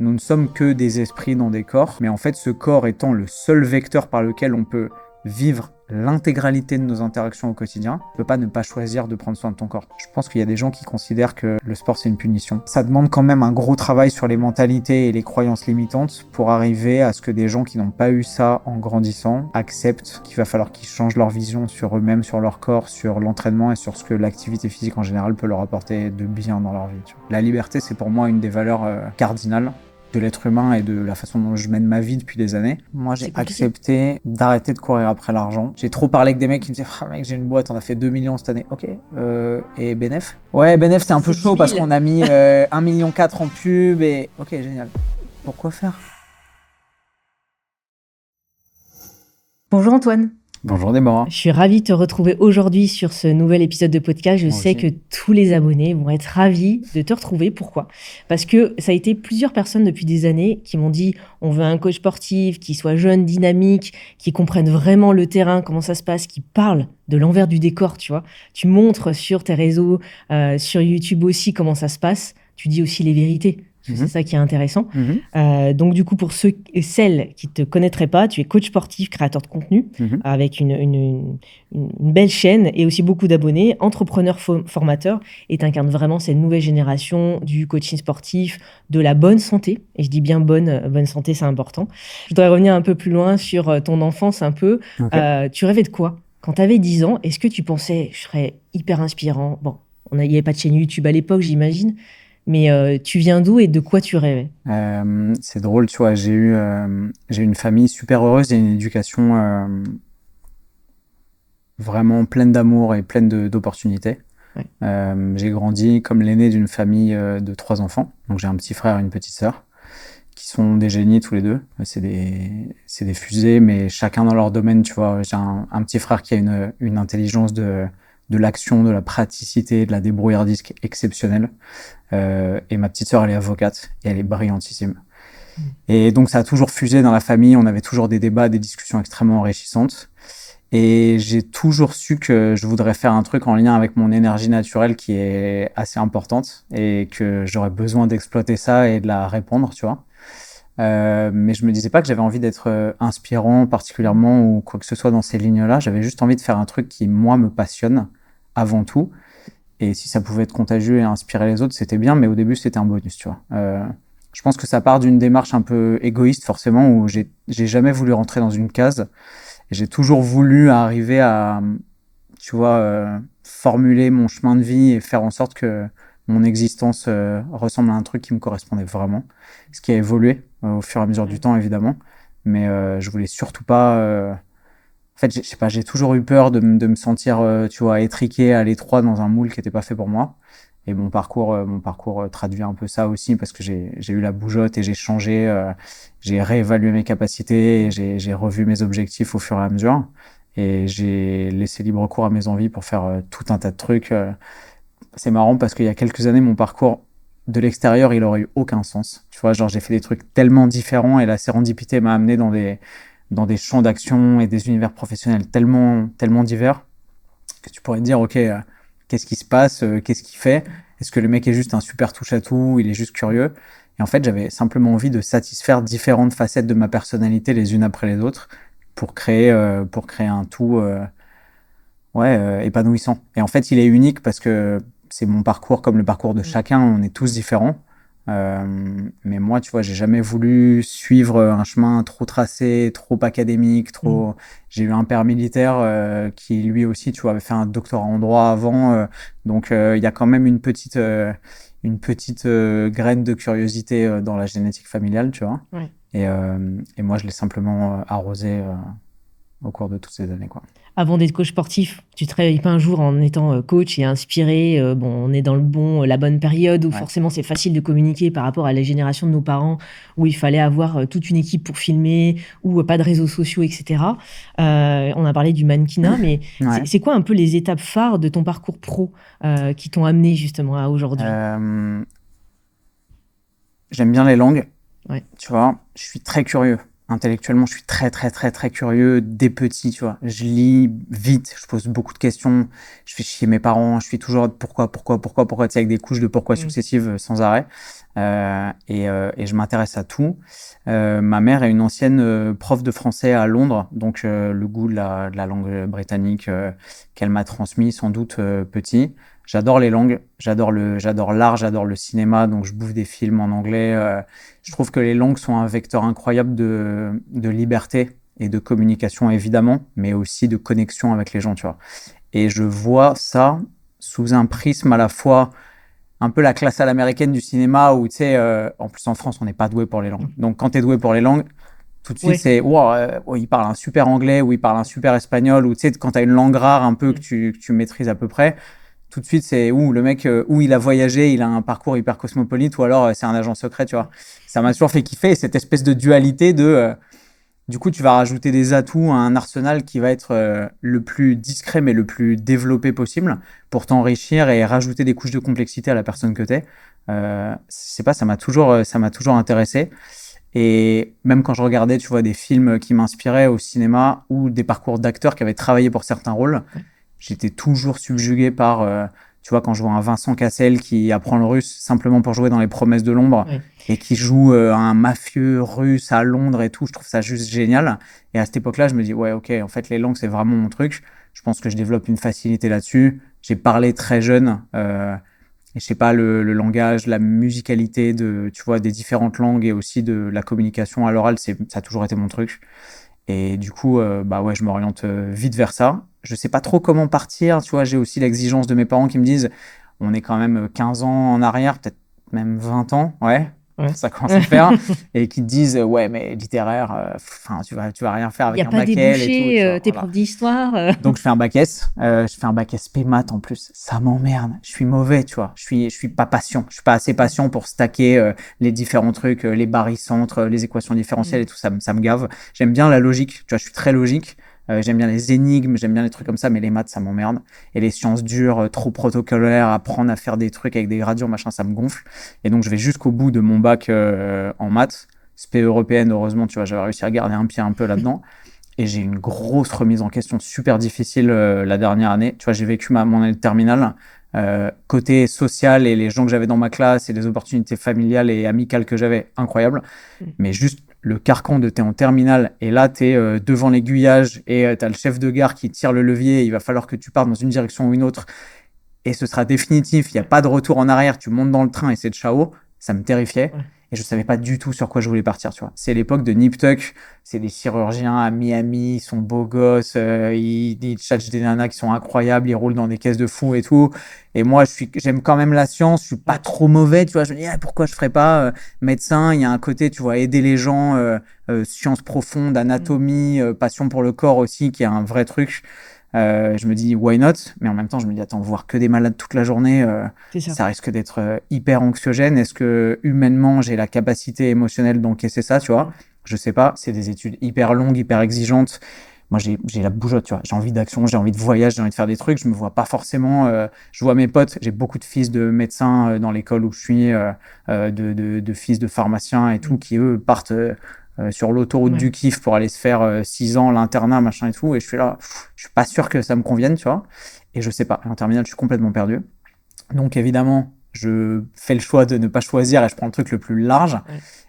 Nous ne sommes que des esprits dans des corps, mais en fait, ce corps étant le seul vecteur par lequel on peut vivre l'intégralité de nos interactions au quotidien, tu peux pas ne pas choisir de prendre soin de ton corps. Je pense qu'il y a des gens qui considèrent que le sport c'est une punition. Ça demande quand même un gros travail sur les mentalités et les croyances limitantes pour arriver à ce que des gens qui n'ont pas eu ça en grandissant acceptent qu'il va falloir qu'ils changent leur vision sur eux-mêmes, sur leur corps, sur l'entraînement et sur ce que l'activité physique en général peut leur apporter de bien dans leur vie. La liberté, c'est pour moi une des valeurs cardinales de l'être humain et de la façon dont je mène ma vie depuis des années. Moi, j'ai accepté d'arrêter de courir après l'argent. J'ai trop parlé avec des mecs qui me disaient « Ah mec, j'ai une boîte, on a fait 2 millions cette année. » Ok. Et Benef ? Ouais, Benef, c'est un peu chaud parce qu'on a mis 1,4 million en pub et... Ok, génial. Pourquoi faire ? Bonjour Antoine. Bonjour Déborah. Je suis ravie de te retrouver aujourd'hui sur ce nouvel épisode de podcast. Je sais que tous les abonnés vont être ravis de te retrouver. Pourquoi ? Parce que ça a été plusieurs personnes depuis des années qui m'ont dit on veut un coach sportif qui soit jeune, dynamique, qui comprenne vraiment le terrain, comment ça se passe, qui parle de l'envers du décor, tu vois. Tu montres sur tes réseaux, sur YouTube aussi comment ça se passe. Tu dis aussi les vérités. C'est ça qui est intéressant. Donc, du coup, pour ceux et celles qui ne te connaîtraient pas, tu es coach sportif, créateur de contenu, avec une belle chaîne et aussi beaucoup d'abonnés, entrepreneur formateur, et tu incarnes vraiment cette nouvelle génération du coaching sportif, de la bonne santé. Et je dis bien bonne santé, c'est important. Je voudrais revenir un peu plus loin sur ton enfance un peu. Okay. Tu rêvais de quoi ? Quand tu avais 10 ans, est-ce que tu pensais je serais hyper inspirant ? Bon, il n'y avait pas de chaîne YouTube à l'époque, j'imagine. Mais tu viens d'où et de quoi tu rêvais ? C'est drôle, tu vois, j'ai eu une famille super heureuse et une éducation vraiment pleine d'amour et pleine d'opportunités. Ouais. J'ai grandi comme l'aîné d'une famille de 3 enfants. Donc j'ai un petit frère et une petite sœur qui sont des génies tous les deux. C'est des fusées, mais chacun dans leur domaine, tu vois. J'ai un petit frère qui a une intelligence de l'action, de la praticité, de la débrouillardise exceptionnelle. Et ma petite sœur, elle est avocate et elle est brillantissime. Et donc, ça a toujours fusé dans la famille. On avait toujours des débats, des discussions extrêmement enrichissantes. Et j'ai toujours su que je voudrais faire un truc en lien avec mon énergie naturelle qui est assez importante et que j'aurais besoin d'exploiter ça et de la répandre, tu vois. Mais je me disais pas que j'avais envie d'être inspirant particulièrement ou quoi que ce soit dans ces lignes-là. J'avais juste envie de faire un truc qui, moi, me passionne avant tout. Et si ça pouvait être contagieux et inspirer les autres, c'était bien, mais au début, c'était un bonus, tu vois. Je pense que ça part d'une démarche un peu égoïste, forcément, où j'ai jamais voulu rentrer dans une case. Et j'ai toujours voulu arriver à, tu vois, formuler mon chemin de vie et faire en sorte que mon existence ressemble à un truc qui me correspondait vraiment. Ce qui a évolué au fur et à mesure du temps, évidemment. Mais je voulais surtout pas... En fait, je sais pas, j'ai toujours eu peur de me sentir, tu vois, étriqué à l'étroit dans un moule qui n'était pas fait pour moi. Et mon parcours traduit un peu ça aussi parce que j'ai eu la bougeotte et j'ai changé, j'ai réévalué mes capacités et j'ai revu mes objectifs au fur et à mesure. Et j'ai laissé libre cours à mes envies pour faire tout un tas de trucs. C'est marrant parce qu'il y a quelques années, mon parcours de l'extérieur, il aurait eu aucun sens. Tu vois, genre, j'ai fait des trucs tellement différents et la sérendipité m'a amené dans des champs d'action et des univers professionnels tellement divers que tu pourrais te dire, ok, qu'est-ce qui se passe, qu'est-ce qu'il fait ? Est-ce que le mec est juste un super touche-à-tout, il est juste curieux ? Et en fait, j'avais simplement envie de satisfaire différentes facettes de ma personnalité les unes après les autres pour créer un tout épanouissant. Et en fait, il est unique parce que c'est mon parcours comme le parcours de chacun, on est tous différents. Mais moi, tu vois, j'ai jamais voulu suivre un chemin trop tracé, trop académique, trop... J'ai eu un père militaire qui, lui aussi, tu vois, avait fait un doctorat en droit avant. Donc, il y a quand même une petite graine de curiosité dans la génétique familiale, tu vois. Ouais. Et moi, je l'ai simplement arrosé au cours de toutes ces années, quoi. Avant d'être coach sportif, tu te réveilles pas un jour en étant coach et inspiré. Bon, on est dans la bonne période où forcément c'est facile de communiquer par rapport à la génération de nos parents où il fallait avoir toute une équipe pour filmer ou pas de réseaux sociaux, etc. On a parlé du mannequinat, mais c'est quoi un peu les étapes phares de ton parcours pro qui t'ont amené justement à aujourd'hui ? J'aime bien les langues. Ouais. Tu vois, je suis très curieux. intellectuellement, je suis très, très, très, très curieux dès petit, tu vois. Je lis vite, je pose beaucoup de questions, je fais chier mes parents, je suis toujours pourquoi, tu sais, avec des couches de pourquoi successives sans arrêt. Et je m'intéresse à tout. Ma mère est une ancienne prof de français à Londres, donc le goût de la langue britannique qu'elle m'a transmis sans doute petit. J'adore les langues, j'adore l'art, j'adore le cinéma, donc je bouffe des films en anglais. Je trouve que les langues sont un vecteur incroyable de liberté et de communication évidemment, mais aussi de connexion avec les gens, tu vois. Et je vois ça sous un prisme à la fois un peu la classe à l'américaine du cinéma où, tu sais, en plus en France, on n'est pas doué pour les langues. Donc quand tu es doué pour les langues, tout de suite, c'est wow, il parle un super anglais ou il parle un super espagnol, ou tu sais, quand tu as une langue rare un peu que tu maîtrises à peu près, tout de suite, c'est le mec, où il a voyagé, il a un parcours hyper cosmopolite, ou alors c'est un agent secret, tu vois. Ça m'a toujours fait kiffer, cette espèce de dualité de. Du coup, tu vas rajouter des atouts à un arsenal qui va être le plus discret, mais le plus développé possible pour t'enrichir et rajouter des couches de complexité à la personne que t'es. Je sais pas, ça m'a toujours intéressé. Et même quand je regardais, tu vois, des films qui m'inspiraient au cinéma ou des parcours d'acteurs qui avaient travaillé pour certains rôles, j'étais toujours subjugué par, tu vois, quand je vois un Vincent Cassel qui apprend le russe simplement pour jouer dans Les Promesses de l'Ombre et qui joue un mafieux russe à Londres et tout, je trouve ça juste génial. Et à cette époque-là, je me dis, ouais, ok, en fait, les langues, c'est vraiment mon truc. Je pense que je développe une facilité là-dessus. J'ai parlé très jeune. Et je sais pas, le langage, la musicalité tu vois, des différentes langues et aussi de la communication à l'oral, ça a toujours été mon truc. Et du coup, bah ouais, je m'oriente vite vers ça. Je sais pas trop comment partir, tu vois, j'ai aussi l'exigence de mes parents qui me disent, on est quand même 15 ans en arrière, peut-être même 20 ans, ouais. Ça commence à faire, et qui te disent ouais mais littéraire, tu vas rien faire avec un bac L et tout. Il n'y a pas débouché, t'es prof d'histoire. Donc je fais un bac S, je fais un bac SP maths en plus, ça m'emmerde, je suis mauvais, tu vois, je suis pas patient, je suis pas assez patient pour stacker les différents trucs, les barycentres, les équations différentielles et tout, ça me gave. J'aime bien la logique, tu vois, je suis très logique. J'aime bien les énigmes, j'aime bien les trucs comme ça, mais les maths, ça m'emmerde. Et les sciences dures, trop protocolaires, apprendre à faire des trucs avec des gradients, machin, ça me gonfle. Et donc, je vais jusqu'au bout de mon bac en maths. SP européenne, heureusement, tu vois, j'avais réussi à garder un pied un peu là-dedans. Et j'ai une grosse remise en question super difficile la dernière année. Tu vois, j'ai vécu mon année de terminale. Côté social et les gens que j'avais dans ma classe et les opportunités familiales et amicales que j'avais, incroyable. Mais juste le carcan de t'es en terminale et là t'es devant l'aiguillage et t'as le chef de gare qui tire le levier et il va falloir que tu partes dans une direction ou une autre et ce sera définitif, il n'y a pas de retour en arrière, tu montes dans le train et c'est ciao, ça me terrifiait. Et je savais pas du tout sur quoi je voulais partir, tu vois. C'est l'époque de Nip Tuck, c'est des chirurgiens à Miami, ils sont beaux gosses, ils tchatchent des nanas qui sont incroyables, ils roulent dans des caisses de fous et tout. Et moi, j'aime quand même la science, je suis pas trop mauvais, tu vois. Je me dis, pourquoi je ferais pas médecin? Il y a un côté, tu vois, aider les gens, sciences profondes, anatomie, passion pour le corps aussi, qui est un vrai truc. Je me dis why not, mais en même temps je me dis attends, voir que des malades toute la journée, ça risque d'être hyper anxiogène. Est-ce que humainement j'ai la capacité émotionnelle d'encaisser ça, tu vois? Je sais pas, c'est des études hyper longues, hyper exigeantes. Moi j'ai la bougeotte, tu vois, j'ai envie d'action, j'ai envie de voyage, j'ai envie de faire des trucs, je me vois pas forcément, je vois mes potes, j'ai beaucoup de fils de médecins dans l'école où je suis, de fils de pharmaciens et tout, qui eux partent sur l'autoroute du kiff pour aller se faire 6 ans l'internat machin et tout, et je suis là, je suis pas sûr que ça me convienne, tu vois, et je sais pas, en terminale je suis complètement perdu. Donc évidemment je fais le choix de ne pas choisir et je prends le truc le plus large.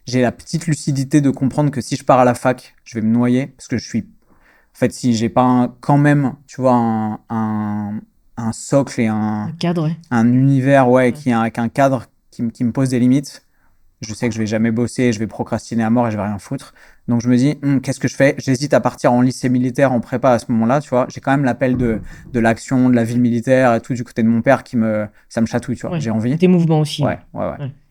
J'ai la petite lucidité de comprendre que si je pars à la fac je vais me noyer parce que je suis, en fait, si j'ai pas quand même, tu vois, un socle et un cadre, un univers qui a avec un cadre qui me pose des limites, je sais que je vais jamais bosser, je vais procrastiner à mort et je vais rien foutre. Donc je me dis, qu'est-ce que je fais? J'hésite à partir en lycée militaire, en prépa à ce moment-là, tu vois. J'ai quand même l'appel de l'action, de la vie militaire et tout du côté de mon père ça me chatouille, tu vois. J'ai envie. Tes mouvements aussi. Ouais.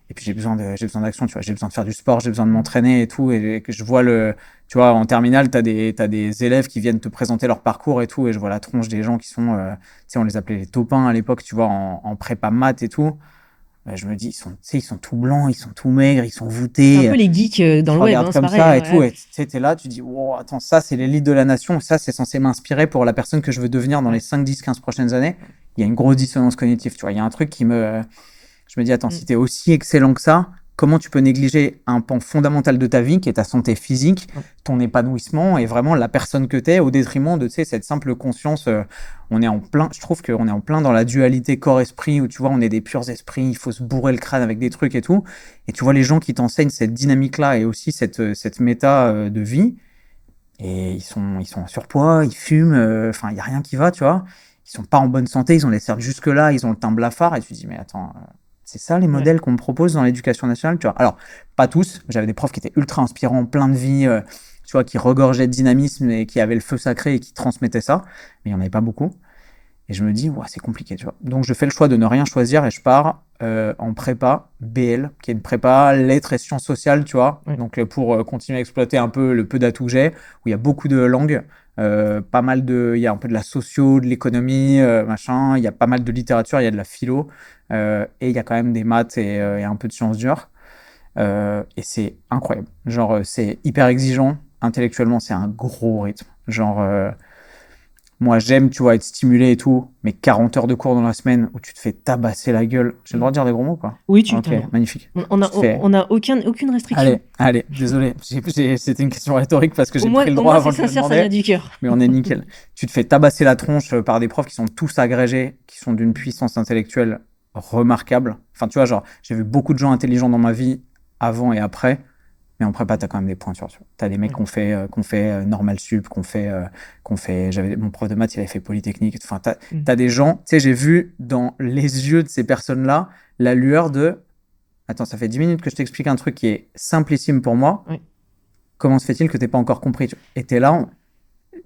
Et puis j'ai besoin d'action, tu vois. J'ai besoin de faire du sport, j'ai besoin de m'entraîner et tout. Et que je vois tu vois, en terminale, t'as des élèves qui viennent te présenter leur parcours et tout. Et je vois la tronche des gens qui sont, tu sais, on les appelait les taupins à l'époque, tu vois, en prépa maths et tout. Je me dis, ils sont tout blancs, ils sont tout maigres, ils sont voûtés. C'est un peu les geeks dans le web, comme pareil, ça et tout. Et tu sais, t'es là, tu dis, wow, attends, ça, c'est l'élite de la nation. Ça, c'est censé m'inspirer pour la personne que je veux devenir dans les 5, 10, 15 prochaines années. Il y a une grosse dissonance cognitive, tu vois. Il y a un truc je me dis, attends, si t'es aussi excellent que ça, comment tu peux négliger un pan fondamental de ta vie, qui est ta santé physique, ton épanouissement et vraiment la personne que tu es, au détriment de cette simple conscience. Je trouve qu'on est en plein dans la dualité corps-esprit, où tu vois, on est des purs esprits, il faut se bourrer le crâne avec des trucs et tout. Et tu vois les gens qui t'enseignent cette dynamique-là et aussi cette méta de vie, et ils sont en surpoids, ils fument, il n'y a rien qui va, tu vois. Ils sont pas en bonne santé, ils ont les certes jusque-là, ils ont le teint blafard, et tu te dis, mais attends, c'est ça les modèles qu'on me propose dans l'éducation nationale, tu vois. Alors, pas tous, j'avais des profs qui étaient ultra inspirants, plein de vie, tu vois, qui regorgeaient de dynamisme et qui avaient le feu sacré et qui transmettaient ça, mais il n'y en avait pas beaucoup. Et je me dis, ouais, c'est compliqué, tu vois. Donc, je fais le choix de ne rien choisir et je pars en prépa BL, qui est une prépa lettres et sciences sociales, tu vois. Donc, pour continuer à exploiter un peu le peu d'atouts que j'ai, où il y a beaucoup de langues, il y a un peu de la socio, de l'économie, machin, il y a pas mal de littérature, il y a de la philo, et il y a quand même des maths et un peu de sciences dures. Et c'est incroyable. Genre, c'est hyper exigeant. Intellectuellement, c'est un gros rythme. Genre, moi, j'aime, tu vois, être stimulé et tout, mais 40 heures de cours dans la semaine où tu te fais tabasser la gueule. J'ai le droit de dire des gros mots, quoi? Oui, tu Ok, magnifique. On a aucune restriction. Allez, désolé. C'était une question rhétorique parce que j'ai pris le droit avant de le demander. Ça vient du cœur. Mais on est nickel. Tu te fais tabasser la tronche par des profs qui sont tous agrégés, qui sont d'une puissance intellectuelle remarquable. Enfin, tu vois, genre, j'ai vu beaucoup de gens intelligents dans ma vie avant et après. Mais en prépa, t'as quand même des pointures. T'as des mecs qu'on fait normal sup, mon prof de maths, il avait fait Polytechnique. Enfin, t'as des gens, tu sais, j'ai vu dans les yeux de ces personnes-là la lueur de attends, ça fait 10 minutes que je t'explique un truc qui est simplissime pour moi. Comment se fait-il que t'aies pas encore compris? Et t'es là,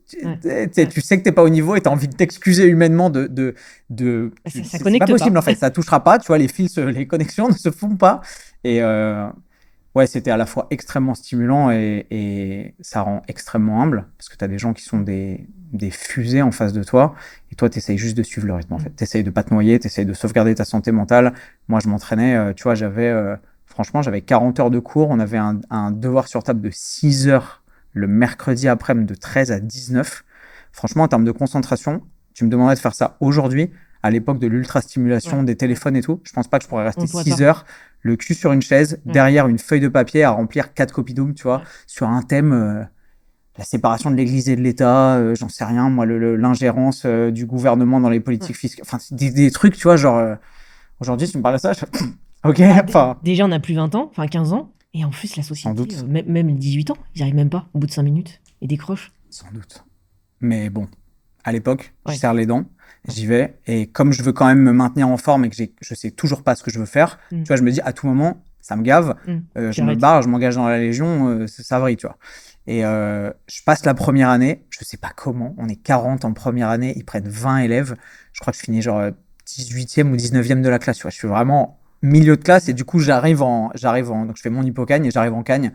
tu sais que t'es pas au niveau et t'as envie de t'excuser humainement ça c'est connecte pas possible pas. en fait, ça touchera pas, tu vois, les connexions ne se font pas. Et ouais, c'était à la fois extrêmement stimulant et ça rend extrêmement humble parce que tu as des gens qui sont des fusées en face de toi et toi, tu essayes juste de suivre le rythme en fait. Tu essayes de pas te noyer, tu essayes de sauvegarder ta santé mentale. Moi, je m'entraînais, tu vois, franchement, j'avais 40 heures de cours. On avait un devoir sur table de 6 heures le mercredi après-midi de 13 à 19. Franchement, en termes de concentration, tu me demanderais de faire ça aujourd'hui, à l'époque de l'ultra-stimulation des téléphones et tout. Je pense pas que je pourrais rester 6 heures le cul sur une chaise, derrière une feuille de papier à remplir 4 copies doubles, tu vois, sur un thème, la séparation de l'Église et de l'État, j'en sais rien, moi, l'ingérence du gouvernement dans les politiques fiscales, enfin, des trucs, tu vois, genre, aujourd'hui, tu me parles de ça, ok, enfin... Déjà, on n'a plus 20 ans, enfin 15 ans, et en plus, la société, même 18 ans, ils n'y arrivent même pas, au bout de 5 minutes, et décrochent. Sans doute. Mais bon, à l'époque, je serre les dents, j'y vais, et comme je veux quand même me maintenir en forme et que je sais toujours pas ce que je veux faire, tu vois, je me dis à tout moment, ça me gave, je me barre, je m'engage dans la Légion, ça vrille, tu vois. Et je passe la première année, je sais pas comment, on est 40 en première année, ils prennent 20 élèves, je crois que je finis genre 18e ou 19e de la classe, tu vois, je suis vraiment milieu de classe, et du coup, donc je fais mon hypocagne et j'arrive en cagne,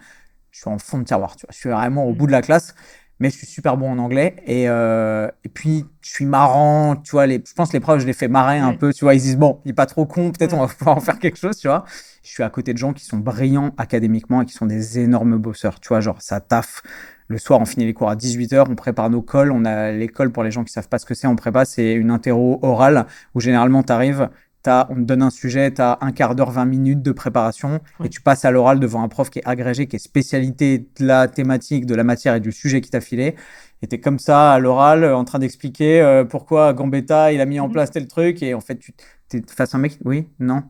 je suis en fond de tiroir, tu vois, je suis vraiment au bout de la classe. Mais je suis super bon en anglais et puis je suis marrant, tu vois, je pense que les profs, je les fais marrer un peu, tu vois, ils disent bon, il est pas trop con, peut-être on va pouvoir en faire quelque chose, tu vois. Je suis à côté de gens qui sont brillants académiquement et qui sont des énormes bosseurs, tu vois, genre ça taffe. Le soir, on finit les cours à 18h, on prépare nos cols, on a l'école pour les gens qui savent pas ce que c'est en prépa, c'est une interro orale où généralement tu arrives, on te donne un sujet, tu as un quart d'heure, 20 minutes de préparation et tu passes à l'oral devant un prof qui est agrégé, qui est spécialité de la thématique, de la matière et du sujet qui t'a filé. Et tu es comme ça à l'oral en train d'expliquer pourquoi Gambetta il a mis en place tel truc et en fait tu es face à un mec, oui, non,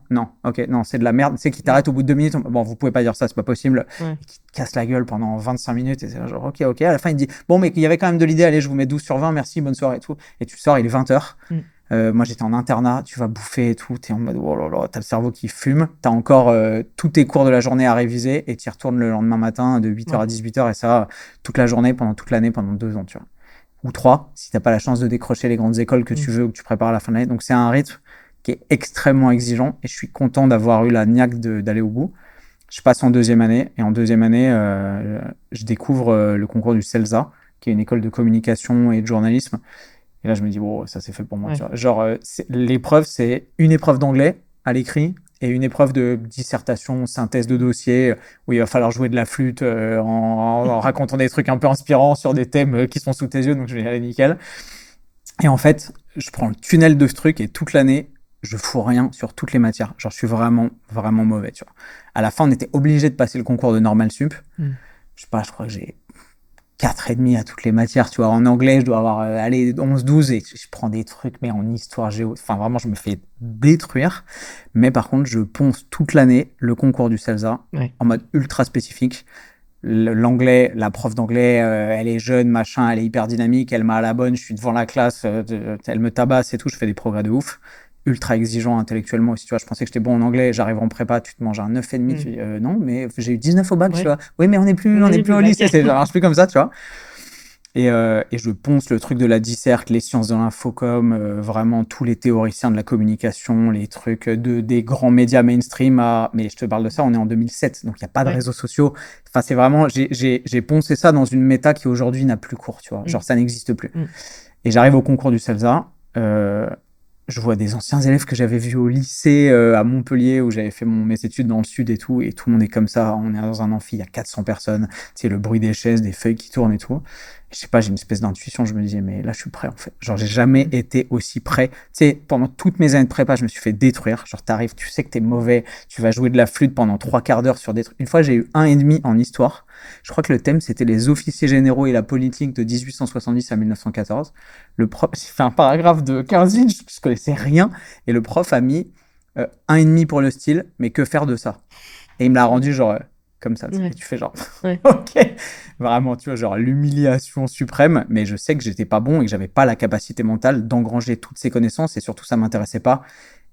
ok, non, c'est de la merde, tu sais, qui t'arrête au bout de 2 minutes, bon, vous pouvez pas dire ça, c'est pas possible, et qui te casse la gueule pendant 25 minutes et c'est là, genre, ok, à la fin il dit, bon, mais il y avait quand même de l'idée, allez, je vous mets 12 sur 20, merci, bonne soirée et tout, et tu sors, il est 20h. Moi, j'étais en internat, tu vas bouffer et tout, t'es en mode, oh là là, t'as le cerveau qui fume, t'as encore tous tes cours de la journée à réviser et t'y retournes le lendemain matin de 8h à 18h et ça, toute la journée, pendant toute l'année, pendant 2 ans, tu vois. Ou 3, si t'as pas la chance de décrocher les grandes écoles que tu veux ou que tu prépares à la fin de l'année. Donc, c'est un rythme qui est extrêmement exigeant et je suis content d'avoir eu la niaque d'aller au bout. Je passe en deuxième année et en deuxième année, je découvre le concours du CELSA, qui est une école de communication et de journalisme. Et là, je me dis, bon, ça c'est fait pour moi. Tu vois. Genre, l'épreuve, c'est une épreuve d'anglais à l'écrit et une épreuve de dissertation, synthèse de dossier, où il va falloir jouer de la flûte en racontant des trucs un peu inspirants sur des thèmes qui sont sous tes yeux. Donc, je vais aller nickel. Et en fait, je prends le tunnel de ce truc et toute l'année, je fous rien sur toutes les matières. Genre, je suis vraiment, vraiment mauvais, tu vois. À la fin, on était obligé de passer le concours de Normal Sup. Je sais pas, je crois que j'ai 4,5 à toutes les matières, tu vois. En anglais, je dois avoir, 11-12 et je prends des trucs, mais en histoire, géo, enfin, vraiment, je me fais détruire. Mais par contre, je ponce toute l'année le concours du CELSA en mode ultra spécifique. L'anglais, la prof d'anglais, elle est jeune, machin, elle est hyper dynamique, elle m'a à la bonne, je suis devant la classe, elle me tabasse et tout, je fais des progrès de ouf. Ultra exigeant intellectuellement aussi, tu vois, je pensais que j'étais bon en anglais, j'arrive en prépa, tu te manges un 9,5, tu dis, non, mais j'ai eu 19 au bac, tu vois. Oui, mais on n'est plus au lycée, ça marche plus comme ça, tu vois. Et je ponce le truc de la disserte, les sciences de l'infocom, vraiment tous les théoriciens de la communication, les trucs des grands médias mainstream mais je te parle de ça, on est en 2007, donc il n'y a pas de réseaux sociaux. Enfin, c'est vraiment, j'ai poncé ça dans une méta qui aujourd'hui n'a plus cours, tu vois. Genre, ça n'existe plus. Et j'arrive au concours du CELSA, je vois des anciens élèves que j'avais vus au lycée à Montpellier où j'avais fait mes études dans le sud et tout le monde est comme ça, on est dans un amphi, il y a 400 personnes, tu sais, le bruit des chaises, des feuilles qui tournent et tout. Je sais pas, j'ai une espèce d'intuition, je me disais, mais là, je suis prêt, en fait. Genre, j'ai jamais été aussi prêt. Tu sais, pendant toutes mes années de prépa, je me suis fait détruire. Genre, t'arrives, tu sais que t'es mauvais, tu vas jouer de la flûte pendant 3/4 d'heure sur des trucs. Une fois, j'ai eu 1,5 en histoire. Je crois que le thème, c'était les officiers généraux et la politique de 1870 à 1914. Le prof, j'ai fait un paragraphe de 15 lignes, je connaissais rien. Et le prof a mis 1,5 pour le style, mais que faire de ça? Et il me l'a rendu, genre, comme ça. Et tu fais genre, ok. Vraiment, tu vois, genre l'humiliation suprême, mais je sais que j'étais pas bon et que j'avais pas la capacité mentale d'engranger toutes ces connaissances et surtout ça m'intéressait pas.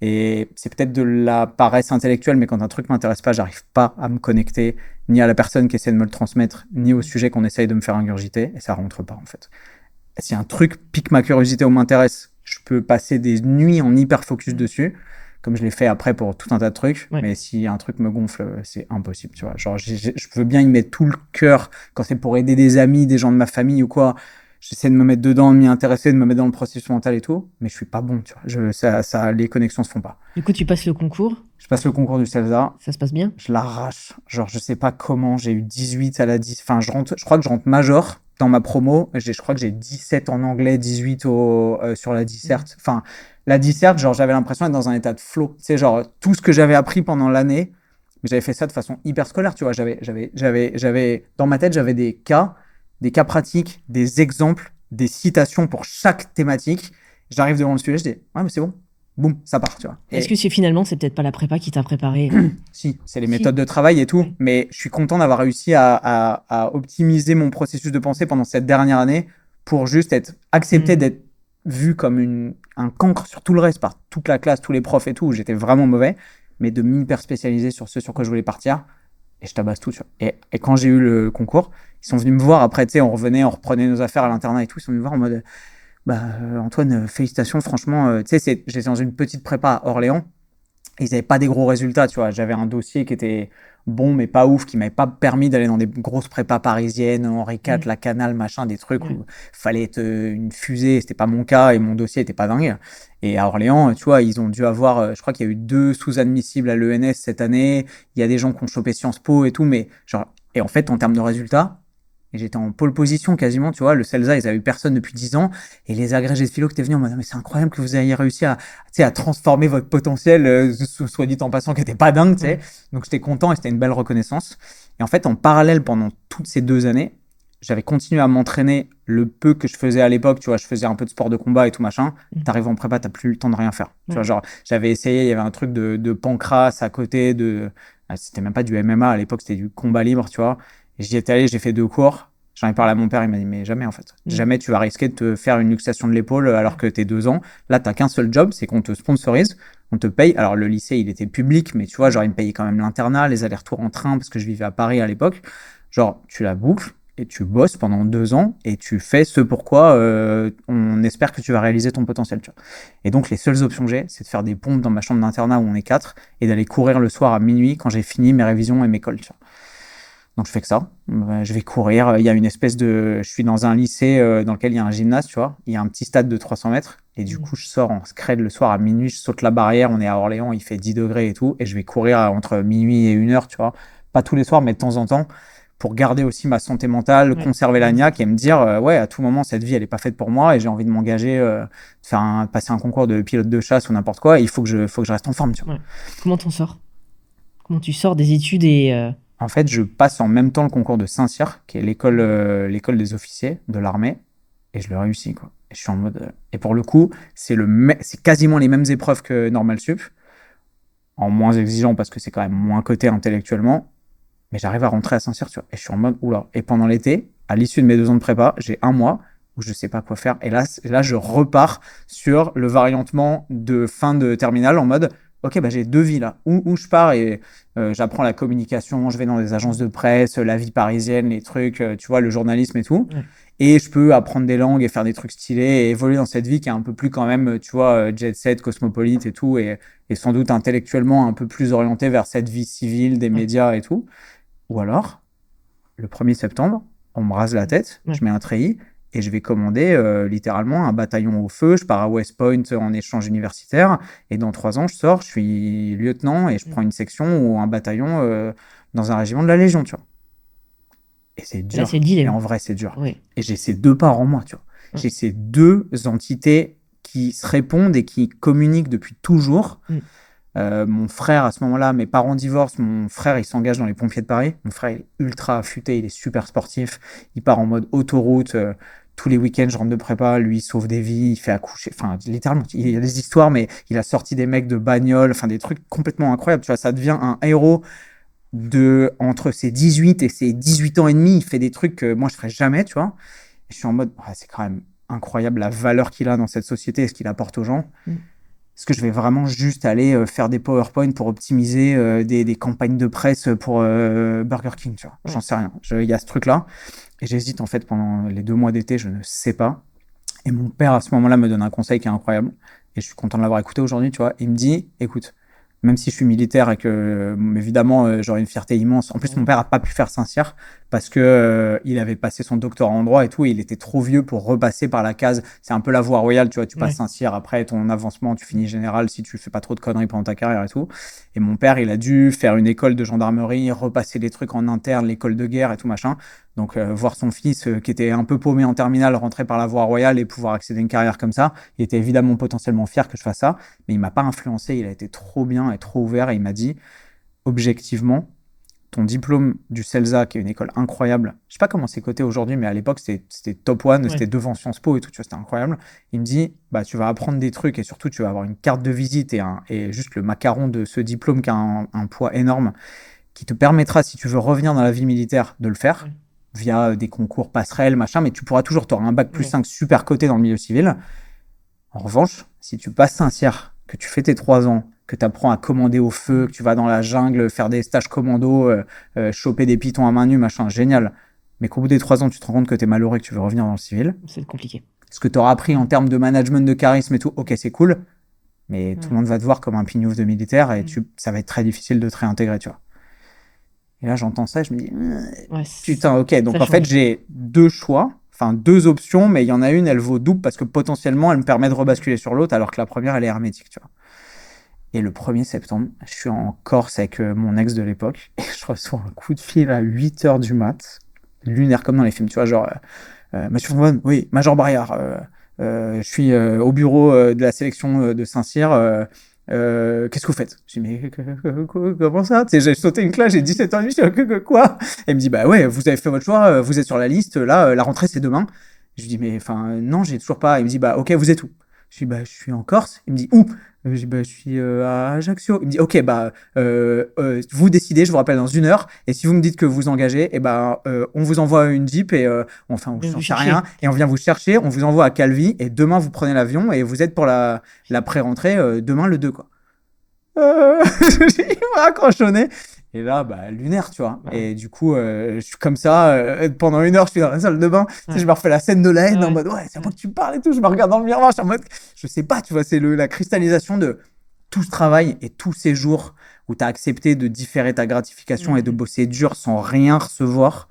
Et c'est peut-être de la paresse intellectuelle, mais quand un truc m'intéresse pas, j'arrive pas à me connecter ni à la personne qui essaie de me le transmettre, ni au sujet qu'on essaye de me faire ingurgiter et ça rentre pas en fait. Et si un truc pique ma curiosité ou m'intéresse, je peux passer des nuits en hyper focus dessus, comme je l'ai fait après pour tout un tas de trucs. Mais si un truc me gonfle, c'est impossible, tu vois. Genre, je veux bien y mettre tout le cœur quand c'est pour aider des amis, des gens de ma famille ou quoi. J'essaie de me mettre dedans, de m'y intéresser, de me mettre dans le processus mental et tout, mais je suis pas bon, tu vois. Les connexions se font pas. Du coup, tu passes le concours. Je passe le concours du CELSA. Ça se passe bien? Je l'arrache. Genre, je sais pas comment, j'ai eu 18 à la 10. Enfin, je crois que je rentre major dans ma promo. Je crois que j'ai 17 en anglais, 18 sur la disserte. Enfin, la disserte, genre, j'avais l'impression d'être dans un état de flow. Tu sais, genre, tout ce que j'avais appris pendant l'année, mais j'avais fait ça de façon hyper scolaire, tu vois. Dans ma tête, j'avais des cas pratiques, des exemples, des citations pour chaque thématique. J'arrive devant le sujet, je dis, ouais, mais c'est bon. Boum, ça part, tu vois. Est-ce que c'est peut-être pas la prépa qui t'a préparé? Si, c'est les méthodes de travail et tout, mais je suis content d'avoir réussi à optimiser mon processus de pensée pendant cette dernière année pour juste être accepté d'être vu comme un cancre sur tout le reste, par toute la classe, tous les profs et tout, où j'étais vraiment mauvais, mais de m'hyper spécialiser sur ce sur quoi je voulais partir, et je tabasse tout, tu vois. Et quand j'ai eu le concours, ils sont venus me voir après, tu sais, on reprenait nos affaires à l'internat et tout, ils sont venus me voir en mode... Antoine, félicitations, franchement, tu sais, j'étais dans une petite prépa à Orléans, et ils n'avaient pas des gros résultats, tu vois. J'avais un dossier qui était bon, mais pas ouf, qui m'avait pas permis d'aller dans des grosses prépas parisiennes, Henri IV, la Canal, machin, des trucs où il fallait être une fusée, c'était pas mon cas, et mon dossier était pas dingue. Et à Orléans, tu vois, ils ont dû avoir, je crois qu'il y a eu 2 sous-admissibles à l'ENS cette année, il y a des gens qui ont chopé Sciences Po et tout, mais genre, et en fait, en termes de résultats, et j'étais en pole position quasiment, tu vois. Le CELSA, ils avaient eu personne depuis 10 ans. Et les agrégés de philo qui étaient venus en mode, mais c'est incroyable que vous ayez réussi à transformer votre potentiel, soit dit en passant, qui était pas dingue, tu sais. Donc j'étais content et c'était une belle reconnaissance. Et en fait, en parallèle, pendant toutes ces 2 années, j'avais continué à m'entraîner le peu que je faisais à l'époque, tu vois. Je faisais un peu de sport de combat et tout machin. T'arrives en prépa, t'as plus le temps de rien faire. Tu vois, genre, j'avais essayé, il y avait un truc de pancras à côté, c'était même pas du MMA à l'époque, c'était du combat libre, tu vois. Et j'y étais allé, j'ai fait 2 cours. J'en ai parlé à mon père, il m'a dit, mais jamais en fait. Jamais tu vas risquer de te faire une luxation de l'épaule alors que t'es 2 ans. Là, t'as qu'un seul job, c'est qu'on te sponsorise, on te paye. Alors le lycée, il était public, mais tu vois, genre, il me payait quand même l'internat, les allers-retours en train, parce que je vivais à Paris à l'époque. Genre, tu la boucles et tu bosses pendant 2 ans et tu fais ce pourquoi on espère que tu vas réaliser ton potentiel, tu vois. Et donc, les seules options que j'ai, c'est de faire des pompes dans ma chambre d'internat où on est 4 et d'aller courir le soir à minuit quand j'ai fini mes révisions et mes cols, tu vois. Donc je fais que ça, je vais courir, il y a une espèce je suis dans un lycée dans lequel il y a un gymnase, tu vois, il y a un petit stade de 300 mètres, et du coup je sors en scred le soir à minuit, je saute la barrière, on est à Orléans, il fait 10 degrés et tout, et je vais courir entre minuit et 1h, tu vois, pas tous les soirs, mais de temps en temps, pour garder aussi ma santé mentale, conserver la niaque et me dire, ouais, à tout moment, cette vie, elle est pas faite pour moi et j'ai envie de m'engager, passer un concours de pilote de chasse ou n'importe quoi. Il faut que je reste en forme, tu vois. Comment t'en sors? Comment tu sors des études et... En fait, je passe en même temps le concours de Saint-Cyr, qui est l'école des officiers de l'armée, et je le réussis, quoi. Et je suis en mode... Et pour le coup, c'est quasiment les mêmes épreuves que Normal Sup, en moins exigeant parce que c'est quand même moins coté intellectuellement, mais j'arrive à rentrer à Saint-Cyr, tu vois. Et je suis en mode, oula. Et pendant l'été, à l'issue de mes 2 ans de prépa, j'ai un mois où je sais pas quoi faire. Et là, je repars sur le variantement de fin de terminale en mode, ok, bah j'ai 2 vies là. Où je pars et j'apprends la communication, je vais dans des agences de presse, la vie parisienne, les trucs, tu vois, le journalisme et tout. Et je peux apprendre des langues et faire des trucs stylés et évoluer dans cette vie qui est un peu plus quand même, tu vois, jet set, cosmopolite et tout, et sans doute intellectuellement un peu plus orienté vers cette vie civile, des médias et tout. Ou alors, le 1er septembre, on me rase la tête, je mets un treillis et je vais commander littéralement un bataillon au feu. Je pars à West Point en échange universitaire et dans 3 ans, je sors, je suis lieutenant et je prends une section ou un bataillon dans un régiment de la Légion, tu vois. Et c'est dur. Là, c'est le dilemme. Et en vrai, c'est dur. Et j'ai ces 2 parts en moi, tu vois. J'ai ces 2 entités qui se répondent et qui communiquent depuis toujours. Mon frère, à ce moment-là, mes parents divorcent. Mon frère, il s'engage dans les pompiers de Paris. Mon frère, il est ultra affûté, il est super sportif. Il part en mode autoroute. Tous les week-ends, je rentre de prépa. Lui, il sauve des vies, il fait accoucher. Enfin, littéralement, il y a des histoires, mais il a sorti des mecs de bagnole. Enfin, des trucs complètement incroyables. Tu vois, ça devient un héros entre ses 18 et ses 18 ans et demi. Il fait des trucs que moi, je ferais jamais, tu vois. Et je suis en mode, c'est quand même incroyable la valeur qu'il a dans cette société et ce qu'il apporte aux gens. Est-ce que je vais vraiment juste aller faire des PowerPoint pour optimiser des campagnes de presse pour Burger King, tu vois? J'en sais rien. Il y a ce truc-là. Et j'hésite, en fait, pendant les 2 mois d'été, je ne sais pas. Et mon père, à ce moment-là, me donne un conseil qui est incroyable. Et je suis content de l'avoir écouté aujourd'hui, tu vois. Il me dit, écoute, même si je suis militaire et que, évidemment, j'aurais une fierté immense. En plus, mon père n'a pas pu faire Saint-Cyr parce que il avait passé son doctorat en droit et tout. Et il était trop vieux pour repasser par la case. C'est un peu la voie royale, tu vois. Tu passes Saint-Cyr, après ton avancement, tu finis général si tu fais pas trop de conneries pendant ta carrière et tout. Et mon père, il a dû faire une école de gendarmerie, repasser des trucs en interne, l'école de guerre et tout machin. Donc, voir son fils qui était un peu paumé en terminale rentrer par la voie royale et pouvoir accéder à une carrière comme ça, il était évidemment potentiellement fier que je fasse ça, mais il m'a pas influencé, il a été trop bien et trop ouvert et il m'a dit, objectivement, ton diplôme du CELSA, qui est une école incroyable, je sais pas comment c'est coté aujourd'hui, mais à l'époque, c'était top one, c'était devant Sciences Po et tout, tu vois, c'était incroyable. Il me dit, bah, tu vas apprendre des trucs et surtout, tu vas avoir une carte de visite et juste le macaron de ce diplôme qui a un poids énorme, qui te permettra, si tu veux revenir dans la vie militaire, de le faire. Via des concours passerelles, machin, mais tu pourras toujours, tu auras un bac plus 5 super coté dans le milieu civil. En revanche, si tu passes Saint-Cyr, que tu fais tes 3 ans, que tu apprends à commander au feu, que tu vas dans la jungle, faire des stages commando, choper des pitons à main nue, machin, génial. Mais qu'au bout des 3 ans, tu te rends compte que tu es malheureux et que tu veux revenir dans le civil. C'est compliqué. Ce que tu auras appris en termes de management, de charisme et tout, ok, c'est cool, mais tout le monde va te voir comme un pignouf de militaire et ça va être très difficile de te réintégrer, tu vois. Et là, j'entends ça et je me dis, putain, ok. Donc, en fait, j'ai 2 choix, enfin 2 options, mais il y en a une, elle vaut double parce que potentiellement, elle me permet de rebasculer sur l'autre, alors que la première, elle est hermétique, tu vois. Et le 1er septembre, je suis en Corse avec mon ex de l'époque et je reçois un coup de fil à 8h du mat, lunaire comme dans les films, tu vois, genre, Monsieur Fonbonne, oui, Major Barrière, je suis au bureau de la sélection de Saint-Cyr, qu'est-ce que vous faites? Je dis, mais comment ça? Tu sais, j'ai sauté une classe, j'ai 17 ans et demi, je dis, quoi? Elle me dit, bah ouais, vous avez fait votre choix, vous êtes sur la liste, là, la rentrée c'est demain. Je lui dis, mais enfin, non, j'ai toujours pas. Il me dit, bah ok, vous êtes où? Je dis, bah je suis en Corse. Il me dit, où? Je dis, bah je suis à Ajaccio. Il me dit, ok, bah vous décidez, je vous rappelle dans 1 heure, et si vous me dites que vous engagez, et bah on vous envoie une Jeep, et enfin, on ne sait rien, et on vient vous chercher, on vous envoie à Calvi, et demain vous prenez l'avion, et vous êtes pour la pré-rentrée demain le 2, quoi. Il m'a raccrochonné. Et là, bah, lunaire, tu vois. Et du coup, je suis comme ça, pendant 1 heure, je suis dans la salle de bain. Tu sais, je me refais la scène de la haine en mode, ouais, c'est à moi que tu parles et tout. Je me regarde dans le miroir, je suis en mode, je sais pas, tu vois, c'est la cristallisation de tout ce travail et tous ces jours où tu as accepté de différer ta gratification et de bosser dur sans rien recevoir.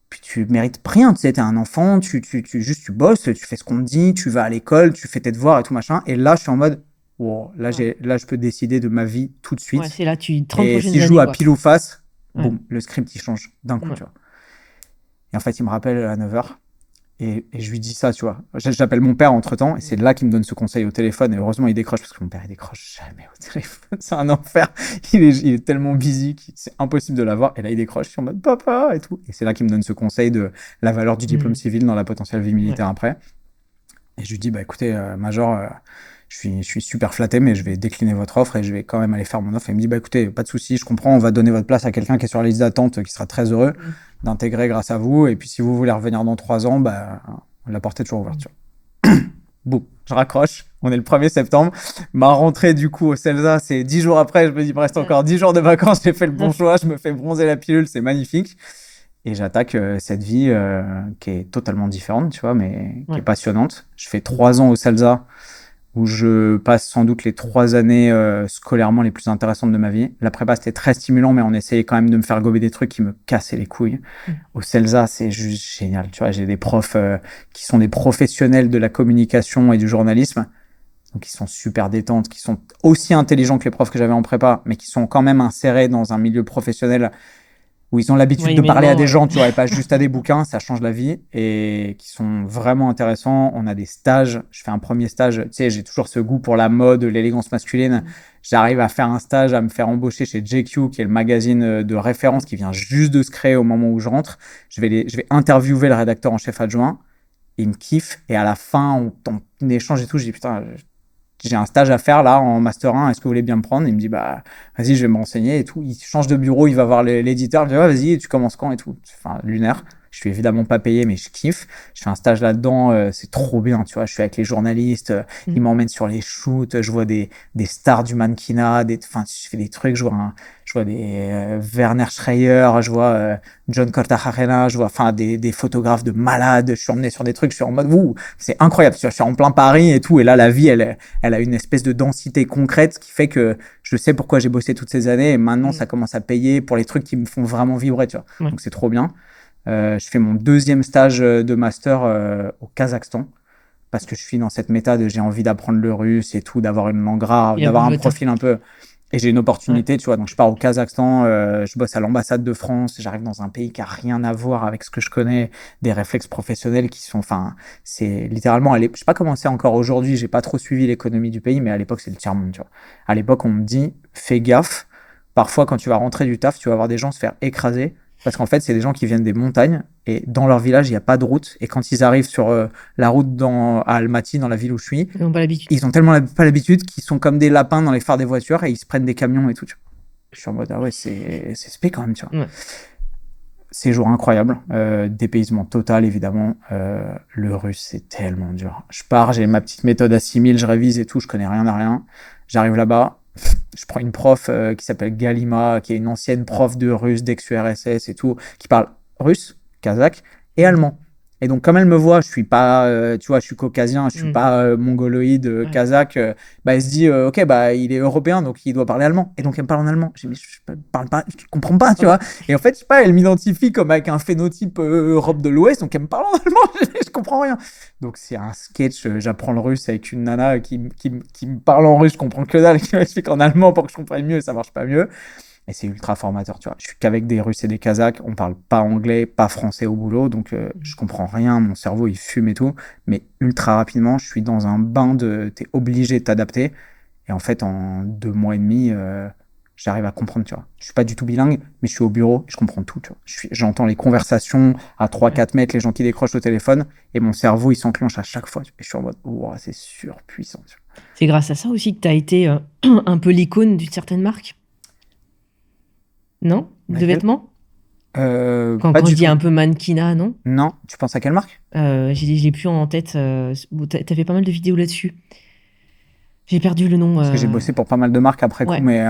Puis tu mérites rien, tu sais, t'es un enfant, tu bosses, tu fais ce qu'on te dit, tu vas à l'école, tu fais tes devoirs et tout machin. Et là, je suis en mode, wow, là, je peux décider de ma vie tout de suite. Ouais, c'est là, tu et si je joue à pile ou face, boum, le script, il change d'un coup, tu vois. Et en fait, il me rappelle à 9h. Et je lui dis ça, tu vois. J'appelle mon père entre-temps, et c'est là qu'il me donne ce conseil au téléphone. Et heureusement, il décroche, parce que mon père, il décroche jamais au téléphone. C'est un enfer. Il est tellement busy que c'est impossible de l'avoir. Et là, il décroche, je suis en mode papa et tout. Et c'est là qu'il me donne ce conseil de la valeur du diplôme civil dans la potentielle vie militaire après. Et je lui dis, bah écoutez, Major, je suis super flatté, mais je vais décliner votre offre et je vais quand même aller faire mon offre. Et il me dit, bah écoutez, pas de souci, je comprends, on va donner votre place à quelqu'un qui est sur la liste d'attente, qui sera très heureux d'intégrer grâce à vous. Et puis si vous voulez revenir dans 3 ans, bah la porte est toujours ouverte. Bon, je raccroche. On est le 1er septembre. Ma rentrée, du coup, au CELSA, c'est 10 jours après. Je me dis, il me reste encore 10 jours de vacances. J'ai fait le bon choix. Je me fais bronzer la pilule. C'est magnifique. Et j'attaque cette vie qui est totalement différente, tu vois, mais qui est passionnante. Je fais 3 ans au CELSA où je passe sans doute les 3 années scolairement les plus intéressantes de ma vie. La prépa, c'était très stimulant, mais on essayait quand même de me faire gober des trucs qui me cassaient les couilles. Au CELSA, c'est juste génial. Tu vois, j'ai des profs qui sont des professionnels de la communication et du journalisme, donc ils sont super détentes, qui sont aussi intelligents que les profs que j'avais en prépa, mais qui sont quand même insérés dans un milieu professionnel où ils ont l'habitude de parler à des gens, tu vois, et pas juste à des bouquins, ça change la vie, et qui sont vraiment intéressants. On a des stages, je fais un premier stage, tu sais, j'ai toujours ce goût pour la mode, l'élégance masculine. J'arrive à faire un stage, à me faire embaucher chez JQ, qui est le magazine de référence qui vient juste de se créer au moment où je rentre. Je vais interviewer le rédacteur en chef adjoint, il me kiffe, et à la fin, on échange et tout, je dis putain, j'ai un stage à faire là en master 1, est-ce que vous voulez bien me prendre? Il me dit bah vas-y, je vais me renseigner et tout. Il change de bureau, il va voir l'éditeur, il me dit vas-y, tu commences quand et tout. Enfin, lunaire. Je suis évidemment pas payé, mais je kiffe. Je fais un stage là-dedans, c'est trop bien, tu vois. Je suis avec les journalistes, ils m'emmènent sur les shoots, je vois des stars du mannequinat, enfin, je fais des trucs, je vois des Werner Schreier, je vois John Cortajarena, je vois enfin des photographes de malades. Je suis emmené sur des trucs, je suis en mode ouh, c'est incroyable. Tu vois, je suis en plein Paris et tout, et là la vie, elle a une espèce de densité concrète qui fait que je sais pourquoi j'ai bossé toutes ces années et maintenant ça commence à payer pour les trucs qui me font vraiment vibrer, tu vois. Donc c'est trop bien. Je fais mon 2e stage de master au Kazakhstan parce que je suis dans cette méta de j'ai envie d'apprendre le russe et tout, d'avoir une langue rare, d'avoir un profil un peu. Et j'ai une opportunité, tu vois. Donc je pars au Kazakhstan, je bosse à l'ambassade de France, j'arrive dans un pays qui a rien à voir avec ce que je connais, des réflexes professionnels qui sont, enfin, c'est littéralement, je sais pas comment c'est encore aujourd'hui, j'ai pas trop suivi l'économie du pays, mais à l'époque c'est le tiers-monde, tu vois. À l'époque on me dit, fais gaffe, parfois quand tu vas rentrer du taf, tu vas voir des gens se faire écraser. Parce qu'en fait, c'est des gens qui viennent des montagnes et dans leur village, il n'y a pas de route. Et quand ils arrivent sur la route à Almaty, dans la ville où je suis, ils ont tellement pas l'habitude qu'ils sont comme des lapins dans les phares des voitures et ils se prennent des camions et tout. Tu vois. Je suis en mode, ah ouais, c'est spé quand même, tu vois. Séjour incroyable, dépaysement total, évidemment. Le russe, c'est tellement dur. Je pars, j'ai ma petite méthode à 6000, je révise et tout, je connais rien à rien. J'arrive là-bas. Je prends une prof qui s'appelle Galima, qui est une ancienne prof de russe, d'ex-URSS et tout, qui parle russe, kazakh et allemand. Et donc, comme elle me voit, je suis pas, tu vois, je suis caucasien, je suis pas mongoloïde, kazakh, bah, elle se dit, ok, bah, il est européen, donc il doit parler allemand. Et donc, elle me parle en allemand. Je dis, mais je parle pas, je comprends pas, tu vois. Et en fait, je sais pas, elle m'identifie comme avec un phénotype Europe de l'Ouest, donc elle me parle en allemand, je comprends rien. Donc, c'est un sketch, j'apprends le russe avec une nana qui me parle en russe, je comprends que dalle, et qui m'explique en allemand pour que je comprenne mieux, et ça marche pas mieux. Et c'est ultra formateur, tu vois. Je suis qu'avec des Russes et des Kazakhs, on parle pas anglais, pas français au boulot, donc je comprends rien, mon cerveau il fume et tout, mais ultra rapidement, je suis dans un bain t'es obligé de t'adapter, et en fait, en 2 mois et demi, j'arrive à comprendre, tu vois. Je suis pas du tout bilingue, mais je suis au bureau, et je comprends tout, tu vois. J'entends les conversations à 3-4 mètres, les gens qui décrochent au téléphone, et mon cerveau il s'enclenche à chaque fois, et je suis en mode, wow, c'est surpuissant, tu vois. C'est grâce à ça aussi que tu as été un peu l'icône d'une certaine marque? Non? De vêtements? Quand je dis un peu mannequinat, non? Non, tu penses à quelle marque? Je l'ai plus en tête. T'as fait pas mal de vidéos là-dessus. J'ai perdu le nom. Parce que j'ai bossé pour pas mal de marques après coup, mais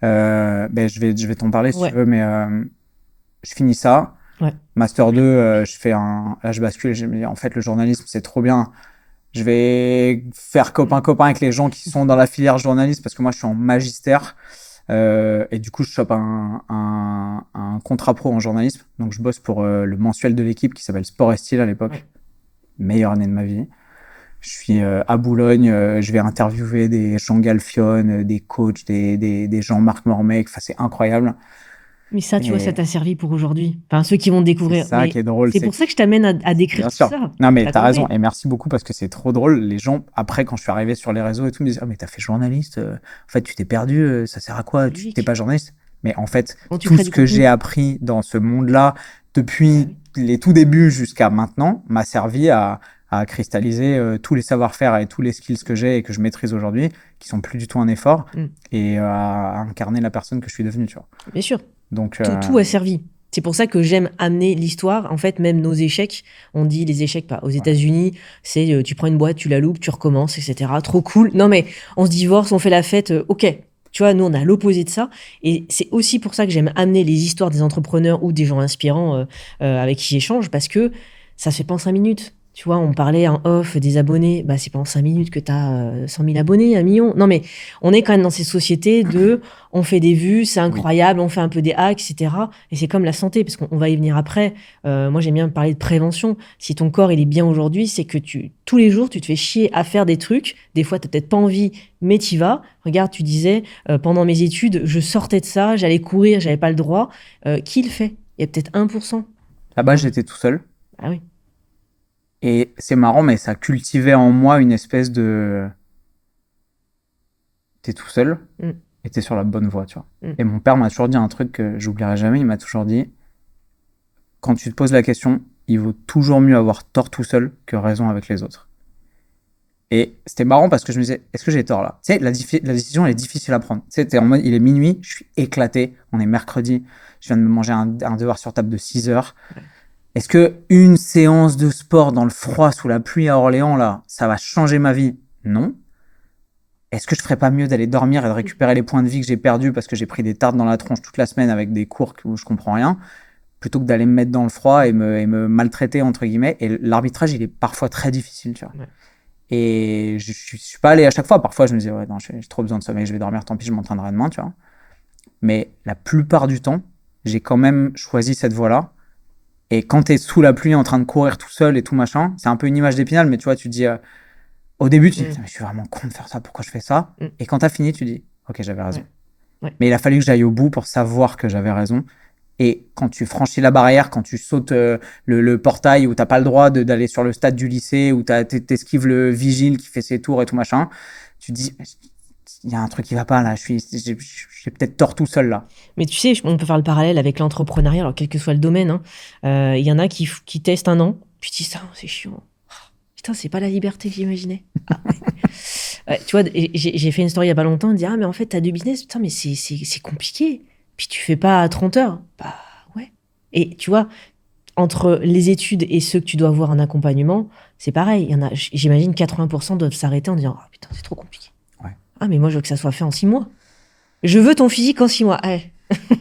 ben, je vais t'en parler si tu veux, mais je finis ça. Master 2, je fais là je bascule, en fait le journalisme c'est trop bien. Je vais faire copain-copain avec les gens qui sont dans la filière journaliste parce que moi je suis en magistère. Et du coup, je chope un contrat pro en journalisme. Donc, je bosse pour le mensuel de l'équipe qui s'appelle Sport et Style à l'époque. Meilleure année de ma vie. Je suis à Boulogne. Je vais interviewer des Jean Galfione, des coachs, des Jean-Marc Mormec. Enfin, c'est incroyable. Mais ça, tu vois, ça t'a servi pour aujourd'hui. Enfin, ceux qui vont découvrir. C'est ça qui est drôle. C'est pour ça que je t'amène à décrire tout ça. Non, mais t'as raison. Et merci beaucoup parce que c'est trop drôle. Les gens, après, quand je suis arrivé sur les réseaux et tout, me disent, ah, mais t'as fait journaliste. En fait, tu t'es perdu. Ça sert à quoi? Tu t'es pas journaliste? Mais en fait, tout ce que j'ai appris dans ce monde-là, depuis les tout débuts jusqu'à maintenant, m'a servi à cristalliser tous les savoir-faire et tous les skills que j'ai et que je maîtrise aujourd'hui, qui sont plus du tout un effort, et à incarner la personne que je suis devenue, tu vois. Bien sûr. Donc, tout a servi. C'est pour ça que j'aime amener l'histoire. En fait, même nos échecs, on dit les échecs pas. Aux États-Unis, c'est tu prends une boîte, tu la loupes, tu recommences, etc. Trop cool. Non, mais on se divorce, on fait la fête, ok. Tu vois, nous, on a l'opposé de ça. Et c'est aussi pour ça que j'aime amener les histoires des entrepreneurs ou des gens inspirants avec qui j'échange, parce que ça se fait pas en 5 minutes. Tu vois, on parlait en off des abonnés. Bah, c'est pas en 5 minutes que tu as 100 000 abonnés, 1 million. Non, mais on est quand même dans ces sociétés on fait des vues, c'est incroyable, on fait un peu des hacks, etc. Et c'est comme la santé, parce qu'on va y venir après. Moi, j'aime bien parler de prévention. Si ton corps, il est bien aujourd'hui, c'est que tous les jours, tu te fais chier à faire des trucs. Des fois, tu n'as peut-être pas envie, mais tu y vas. Regarde, tu disais, pendant mes études, je sortais de ça, j'allais courir, j'avais pas le droit. Qui le fait? Il y a peut-être 1%. Là-bas, j'étais tout seul. Ah oui. Et c'est marrant, mais ça cultivait en moi une espèce de... T'es tout seul et t'es sur la bonne voie, tu vois. Et mon père m'a toujours dit un truc que j'oublierai jamais. Il m'a toujours dit, quand tu te poses la question, il vaut toujours mieux avoir tort tout seul que raison avec les autres. Et c'était marrant parce que je me disais, est-ce que j'ai tort là? Tu sais, la décision, elle est difficile à prendre. Tu sais, t'es en mode, il est minuit, je suis éclaté, on est mercredi, je viens de me manger un devoir sur table de 6 heures. Est-ce que une séance de sport dans le froid sous la pluie à Orléans, là, ça va changer ma vie? Non. Est-ce que je ferais pas mieux d'aller dormir et de récupérer les points de vie que j'ai perdus parce que j'ai pris des tartes dans la tronche toute la semaine avec des cours où je comprends rien, plutôt que d'aller me mettre dans le froid et me maltraiter, entre guillemets. Et l'arbitrage, il est parfois très difficile, tu vois. Ouais. Et je suis pas allé à chaque fois. Parfois, je me disais, ouais, non, j'ai trop besoin de sommeil, je vais dormir, tant pis, je m'entraînerai demain, tu vois. Mais la plupart du temps, j'ai quand même choisi cette voie-là. Et quand t'es sous la pluie en train de courir tout seul et tout machin, c'est un peu une image d'Épinal, mais tu vois, tu te dis, au début, tu te dis, mais je suis vraiment con de faire ça, pourquoi je fais ça? Et quand t'as fini, tu dis, ok, j'avais raison. Ouais. Mais il a fallu que j'aille au bout pour savoir que j'avais raison. Et quand tu franchis la barrière, quand tu sautes le portail où t'as pas le droit d'aller sur le stade du lycée, où t'esquives le vigile qui fait ses tours et tout machin, tu te dis, il y a un truc qui va pas là, j'ai peut-être tort tout seul là. Mais tu sais, on peut faire le parallèle avec l'entrepreneuriat, alors quel que soit le domaine. Il y en a qui testent 1 an, puis tu dis ça, c'est chiant. Putain, c'est pas la liberté que j'imaginais. Tu vois, j'ai fait une story il y a pas longtemps, on dit, ah mais en fait t'as 2 business, putain mais c'est compliqué. Puis tu fais pas 30 heures. Bah ouais. Et tu vois, entre les études et ceux que tu dois avoir en accompagnement, c'est pareil. Il y en a, j'imagine 80% doivent s'arrêter en disant, ah putain c'est trop compliqué. Ouais. Ah mais moi je veux que ça soit fait en 6 mois. Je veux ton physique en 6 mois. Ouais.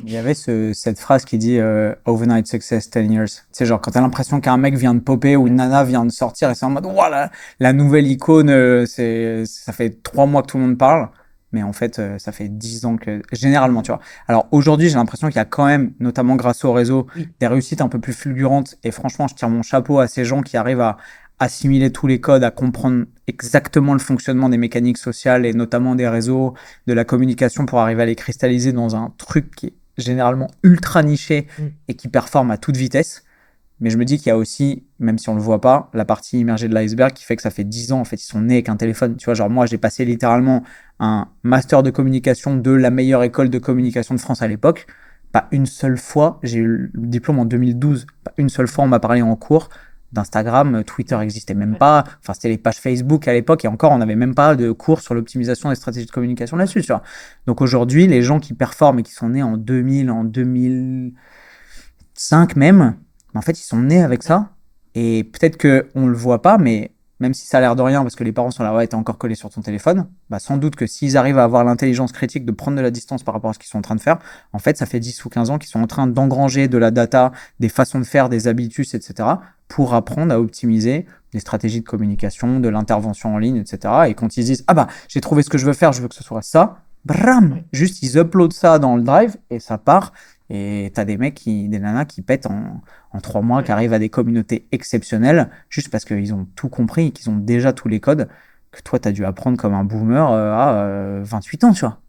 Il y avait cette phrase qui dit overnight success 10 years. C'est genre quand t'as l'impression qu'un mec vient de popper ou une nana vient de sortir et c'est en mode voilà, la nouvelle icône, ça fait 3 mois que tout le monde parle. Mais en fait, ça fait 10 ans que... Généralement, tu vois. Alors aujourd'hui, j'ai l'impression qu'il y a quand même, notamment grâce au réseau, des réussites un peu plus fulgurantes. Et franchement, je tire mon chapeau à ces gens qui arrivent à assimiler tous les codes, à comprendre exactement le fonctionnement des mécaniques sociales et notamment des réseaux, de la communication pour arriver à les cristalliser dans un truc qui est généralement ultra niché et qui performe à toute vitesse. Mais je me dis qu'il y a aussi, même si on le voit pas, la partie immergée de l'iceberg qui fait que ça fait 10 ans, en fait, ils sont nés avec un téléphone. Tu vois, genre moi, j'ai passé littéralement un master de communication de la meilleure école de communication de France à l'époque. Pas une seule fois, j'ai eu le diplôme en 2012, pas une seule fois on m'a parlé en cours d'Instagram, Twitter n'existait même pas. Enfin, c'était les pages Facebook à l'époque et encore, on n'avait même pas de cours sur l'optimisation des stratégies de communication là-dessus, tu vois. Donc aujourd'hui, les gens qui performent et qui sont nés en 2000, en 2005 même, en fait, ils sont nés avec ça. Et peut-être qu'on ne le voit pas, mais même si ça a l'air de rien, parce que les parents sont là, ouais, t'es encore collé sur ton téléphone, bah sans doute que s'ils arrivent à avoir l'intelligence critique de prendre de la distance par rapport à ce qu'ils sont en train de faire, en fait, ça fait 10 ou 15 ans qu'ils sont en train d'engranger de la data, des façons de faire, des habitudes, etc., pour apprendre à optimiser des stratégies de communication, de l'intervention en ligne, etc. Et quand ils disent, ah bah, j'ai trouvé ce que je veux faire, je veux que ce soit ça, bram, juste ils uploadent ça dans le drive et ça part. Et t'as des mecs, des nanas qui pètent en 3 mois, qui arrivent à des communautés exceptionnelles, juste parce qu'ils ont tout compris et qu'ils ont déjà tous les codes. que toi, tu as dû apprendre comme un boomer à 28 ans, tu vois.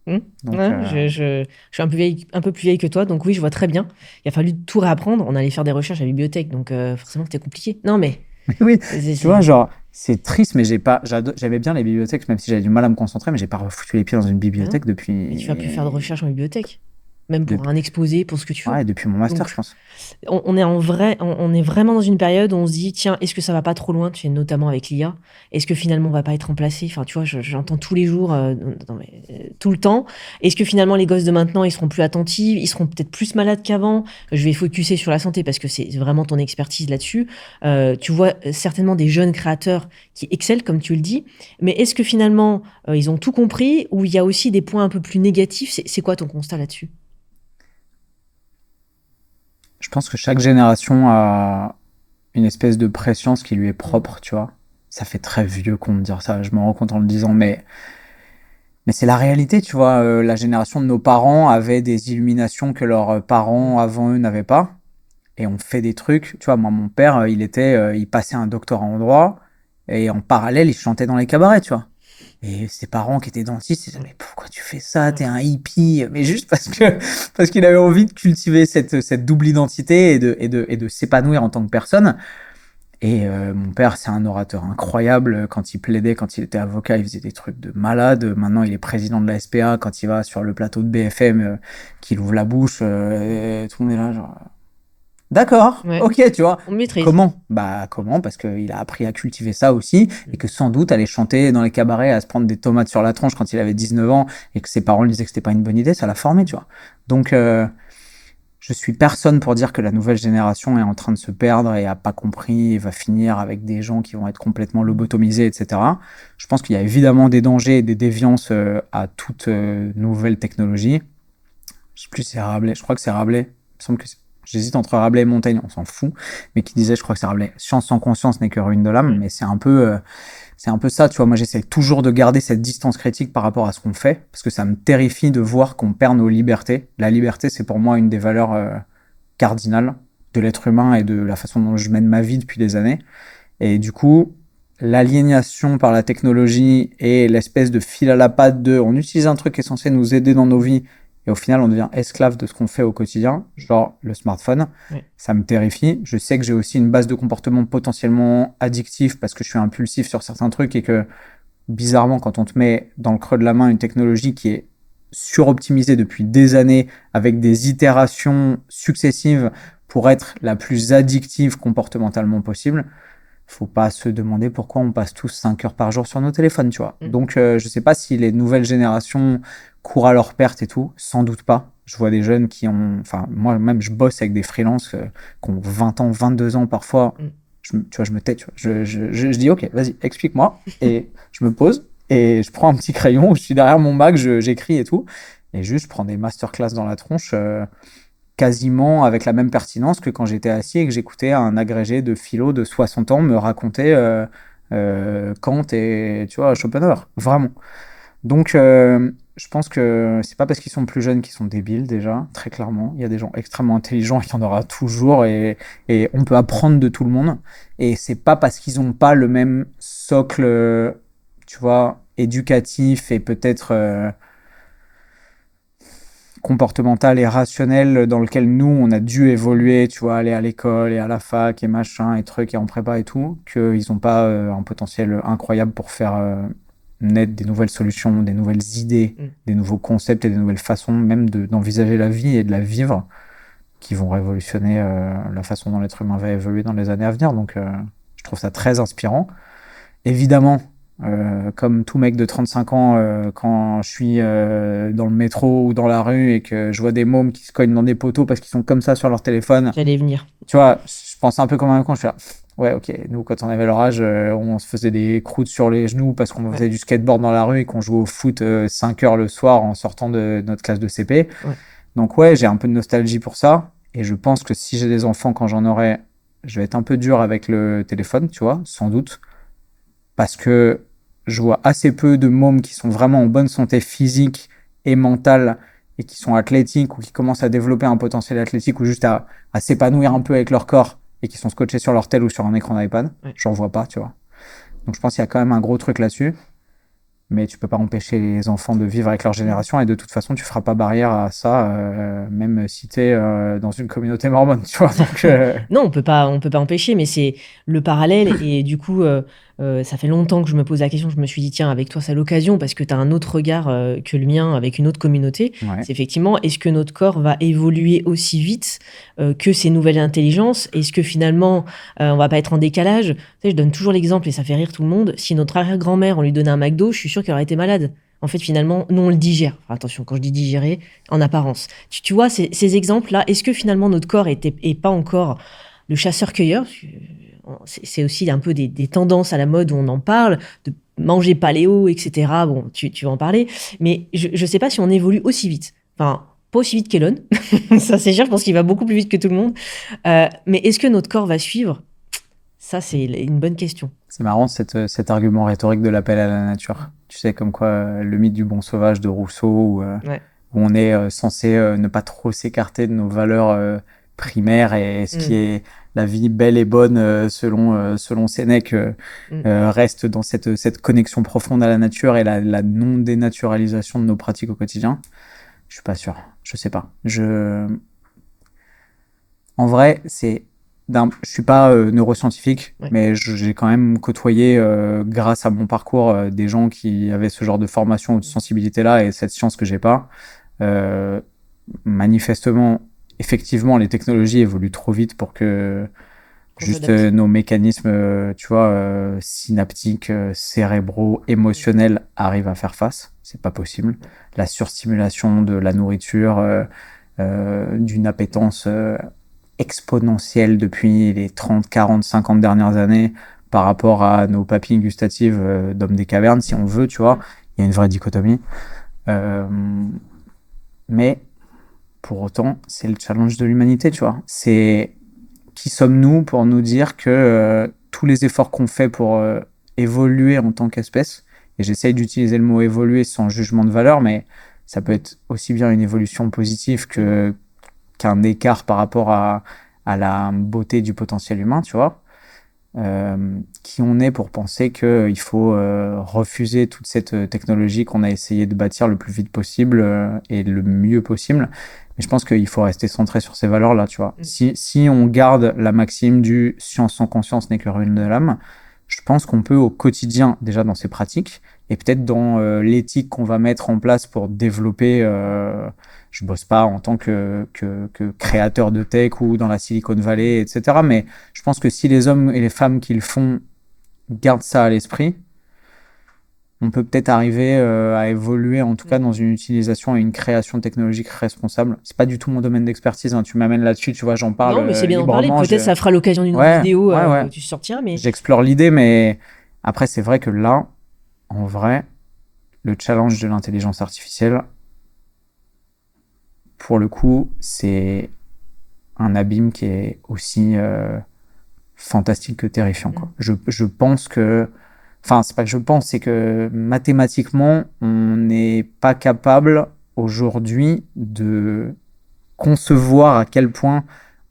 Donc, ouais, je suis un peu plus vieille que toi, donc oui, je vois très bien. Il a fallu tout réapprendre. On allait faire des recherches à la bibliothèque, donc forcément, c'était compliqué. Non, mais... Oui, tu vois, genre, c'est triste, mais j'avais bien les bibliothèques, même si j'avais du mal à me concentrer, mais j'ai pas refoutu les pieds dans une bibliothèque depuis... Mais tu vas plus faire de recherche en bibliothèque, même pour un exposé, pour ce que tu veux. Ouais, depuis mon master, donc, je pense. On est vraiment dans une période où on se dit, tiens, est-ce que ça va pas trop loin, tu sais, notamment avec l'IA? Est-ce que finalement on va pas être remplacé? Enfin, tu vois, j'entends tous les jours, tout le temps. Est-ce que finalement les gosses de maintenant, ils seront plus attentifs, ils seront peut-être plus malades qu'avant? Je vais focuser sur la santé parce que c'est vraiment ton expertise là-dessus. Tu vois certainement des jeunes créateurs qui excellent, comme tu le dis. Mais est-ce que finalement ils ont tout compris ou il y a aussi des points un peu plus négatifs? C'est quoi ton constat là-dessus? Je pense que chaque génération a une espèce de préscience qui lui est propre, tu vois. Ça fait très vieux con de dire ça, je me rends compte en le disant, mais c'est la réalité, tu vois. La génération de nos parents avait des illuminations que leurs parents avant eux n'avaient pas. Et on fait des trucs, tu vois. Moi, mon père, il passait un doctorat en droit, et en parallèle, il chantait dans les cabarets, tu vois. Et ses parents qui étaient dentistes, ils disaient, mais pourquoi tu fais ça? T'es un hippie. Mais juste parce qu'il avait envie de cultiver cette double identité et de s'épanouir en tant que personne. Et mon père, c'est un orateur incroyable. Quand il plaidait, quand il était avocat, il faisait des trucs de malade. Maintenant, il est président de la SPA. Quand il va sur le plateau de BFM, qu'il ouvre la bouche, tout le monde est là, genre... D'accord, Ouais. ok, tu vois. On maîtrise. Comment? Bah comment? Parce qu'il a appris à cultiver ça aussi, et que sans doute aller chanter dans les cabarets, à se prendre des tomates sur la tronche quand il avait 19 ans, et que ses parents lui disaient que c'était pas une bonne idée, ça l'a formé, tu vois. Donc je suis personne pour dire que la nouvelle génération est en train de se perdre et a pas compris et va finir avec des gens qui vont être complètement lobotomisés, etc. Je pense qu'il y a évidemment des dangers et des déviances à toute nouvelle technologie. Je sais plus si c'est Rabelais, je crois que c'est Rabelais. Il me semble que j'hésite entre Rabelais et Montaigne, on s'en fout, mais qui disait, je crois que c'est Rabelais, science sans conscience n'est que ruine de l'âme, mais c'est un peu ça, tu vois. Moi, j'essaie toujours de garder cette distance critique par rapport à ce qu'on fait, parce que ça me terrifie de voir qu'on perd nos libertés. La liberté, c'est pour moi une des valeurs cardinales de l'être humain et de la façon dont je mène ma vie depuis des années. Et du coup, l'aliénation par la technologie et l'espèce de fil à la patte de on utilise un truc qui est censé nous aider dans nos vies et au final on devient esclave de ce qu'on fait au quotidien, genre le smartphone, ça me terrifie. Je sais que j'ai aussi une base de comportement potentiellement addictif parce que je suis impulsif sur certains trucs et que bizarrement quand on te met dans le creux de la main une technologie qui est suroptimisée depuis des années avec des itérations successives pour être la plus addictive comportementalement possible, faut pas se demander pourquoi on passe tous 5 heures par jour sur nos téléphones, tu vois. Donc, je sais pas si les nouvelles générations courent à leur perte et tout. Sans doute pas. Je vois des jeunes qui ont... Enfin, moi-même, je bosse avec des freelances qui ont 20 ans, 22 ans parfois. Tu vois, je me tais, tu vois. Je dis, OK, vas-y, explique-moi. Et je me pose et je prends un petit crayon, je suis derrière mon Mac, j'écris et tout. Et juste, je prends des masterclass dans la tronche... quasiment avec la même pertinence que quand j'étais assis et que j'écoutais un agrégé de philo de 60 ans me raconter Kant et tu vois, Schopenhauer, vraiment. Donc je pense que c'est pas parce qu'ils sont plus jeunes qu'ils sont débiles déjà, très clairement. Il y a des gens extrêmement intelligents, il y en aura toujours et on peut apprendre de tout le monde. Et c'est pas parce qu'ils ont pas le même socle, tu vois, éducatif et peut-être comportemental et rationnel dans lequel nous, on a dû évoluer, tu vois, aller à l'école et à la fac et machin et trucs et en prépa et tout, qu'ils n'ont pas un potentiel incroyable pour faire naître des nouvelles solutions, des nouvelles idées, des nouveaux concepts et des nouvelles façons même d'envisager la vie et de la vivre qui vont révolutionner la façon dont l'être humain va évoluer dans les années à venir. Donc, je trouve ça très inspirant. Évidemment, comme tout mec de 35 ans, quand je suis dans le métro ou dans la rue et que je vois des mômes qui se cognent dans des poteaux parce qu'ils sont comme ça sur leur téléphone. J'allais venir. Tu vois, je pense un peu comme un con. Je fais, ouais, ok, nous, quand on avait leur âge, on se faisait des croûtes sur les genoux parce qu'on faisait du skateboard dans la rue et qu'on jouait au foot 5 heures le soir en sortant de notre classe de CP. Donc ouais, j'ai un peu de nostalgie pour ça. Et je pense que si j'ai des enfants quand j'en aurai, je vais être un peu dur avec le téléphone, tu vois, sans doute. Parce que je vois assez peu de mômes qui sont vraiment en bonne santé physique et mentale et qui sont athlétiques ou qui commencent à développer un potentiel athlétique ou juste à s'épanouir un peu avec leur corps et qui sont scotchés sur leur tel ou sur un écran d'iPad. J'en vois pas, tu vois. Donc je pense qu'il y a quand même un gros truc là-dessus. mais tu peux pas empêcher les enfants de vivre avec leur génération, et de toute façon, tu feras pas barrière à ça, même si t'es dans une communauté mormone, tu vois. Donc, Non, on peut pas empêcher, mais c'est le parallèle. Et du coup, ça fait longtemps que je me pose la question. Je me suis dit, tiens, avec toi, c'est l'occasion, parce que tu as un autre regard que le mien avec une autre communauté. ouais. C'est effectivement, est-ce que notre corps va évoluer aussi vite que ces nouvelles intelligences? Est-ce que finalement, on va pas être en décalage? Tu sais, je donne toujours l'exemple, et ça fait rire tout le monde. Si notre arrière-grand-mère, on lui donnait un McDo, je suis sûr qu'elle aurait été malade. En fait, finalement, nous, on le digère. Enfin, attention, quand je dis digérer, en apparence. Tu vois, ces exemples-là, est-ce que finalement notre corps est pas encore le chasseur-cueilleur? C'est aussi un peu des tendances à la mode où on en parle, de manger paléo, etc. Bon, tu vas en parler. Mais je ne sais pas si on évolue aussi vite. Enfin, pas aussi vite qu'Elon. Ça, c'est sûr, je pense qu'il va beaucoup plus vite que tout le monde. Mais est-ce que notre corps va suivre? Ça, c'est une bonne question. C'est marrant cet argument rhétorique de l'appel à la nature. Tu sais, comme quoi le mythe du bon sauvage de Rousseau, où on est censé ne pas trop s'écarter de nos valeurs primaires, et ce qui est la vie belle et bonne selon Sénèque reste dans cette connexion profonde à la nature et la non-dénaturalisation de nos pratiques au quotidien. Je suis pas sûr. Je sais pas. En vrai, je suis pas neuroscientifique, mais j'ai quand même côtoyé, grâce à mon parcours, des gens qui avaient ce genre de formation ou de sensibilité-là, et cette science que j'ai pas. Manifestement, effectivement, les technologies évoluent trop vite pour que nos mécanismes, tu vois, synaptiques, cérébraux, émotionnels arrivent à faire face. C'est pas possible. La surstimulation de la nourriture, d'une appétence exponentielle depuis les 30, 40, 50 dernières années par rapport à nos papilles gustatives d'hommes des cavernes, si on veut, tu vois. Il y a une vraie dichotomie. Mais pour autant, c'est le challenge de l'humanité, tu vois. C'est qui sommes-nous pour nous dire que tous les efforts qu'on fait pour évoluer en tant qu'espèce, et j'essaye d'utiliser le mot évoluer sans jugement de valeur, mais ça peut être aussi bien une évolution positive qu'un écart par rapport à la beauté du potentiel humain, tu vois. Qui on est pour penser qu'il faut refuser toute cette technologie qu'on a essayé de bâtir le plus vite possible et le mieux possible. Mais je pense qu'il faut rester centré sur ces valeurs-là, tu vois. Si on garde la maxime du science sans conscience n'est que ruine de l'âme, je pense qu'on peut au quotidien, déjà dans ses pratiques, et peut-être dans l'éthique qu'on va mettre en place pour développer. Je bosse pas en tant que créateur de tech ou dans la Silicon Valley, etc. Mais je pense que si les hommes et les femmes qui le font gardent ça à l'esprit, on peut peut-être arriver à évoluer, en tout cas dans une utilisation et une création technologique responsable. C'est pas du tout mon domaine d'expertise, hein. Tu m'amènes là-dessus, tu vois, j'en parle. Non, mais c'est bien d'en librement. parler. Peut-être ça fera l'occasion d'une vidéo où tu sortiras. Mais j'explore l'idée, mais après c'est vrai que là, en vrai, le challenge de l'intelligence artificielle, pour le coup, c'est un abîme qui est aussi fantastique que terrifiant, quoi. Je pense que... Enfin, c'est pas que je pense, c'est que mathématiquement, on n'est pas capable aujourd'hui de concevoir à quel point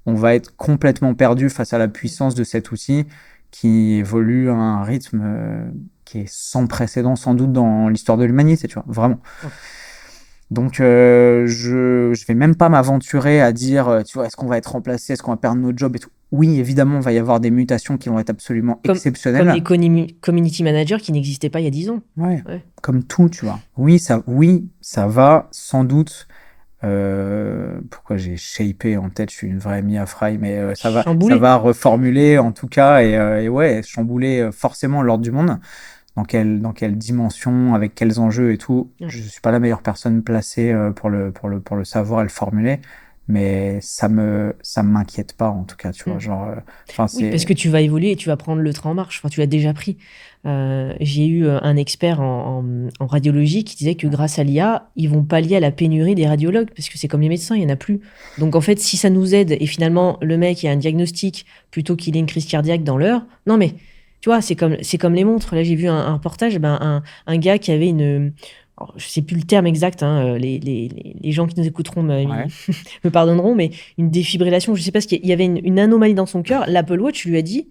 on va être complètement perdu face à la puissance de cet outil qui évolue à un rythme qui est sans précédent, sans doute, dans l'histoire de l'humanité, tu vois, vraiment. Donc, je vais même pas m'aventurer à dire, tu vois, est-ce qu'on va être remplacé, est-ce qu'on va perdre notre job et tout. Oui, évidemment, il va y avoir des mutations qui vont être absolument exceptionnelles. Comme les community managers qui n'existaient pas il y a 10 ans. Ouais. Comme tout, tu vois. Oui, ça va sans doute. Pourquoi j'ai shapé en tête, je suis une vraie Mia Fry, mais ça va reformuler en tout cas, et ouais, chambouler forcément l'ordre du monde. Dans quelle dimension, avec quels enjeux et tout. Je suis pas la meilleure personne placée pour le savoir et le formuler, mais ça m'inquiète pas, en tout cas, tu vois, genre oui, parce que tu vas évoluer et tu vas prendre le train en marche. Enfin, tu l'as déjà pris. J'ai eu un expert en radiologie qui disait que grâce à l'IA, ils vont pallier à la pénurie des radiologues, parce que c'est comme les médecins, il y en a plus. Donc en fait, si ça nous aide et finalement le mec a un diagnostic plutôt qu'il ait une crise cardiaque dans l'heure, non mais tu vois, c'est comme les montres. Là, j'ai vu un reportage, un gars qui avait une... Alors, je sais plus le terme exact, hein, les gens qui nous écouteront me pardonneront, mais une défibrillation, je sais pas, il y avait une anomalie dans son cœur. L'Apple Watch lui a dit,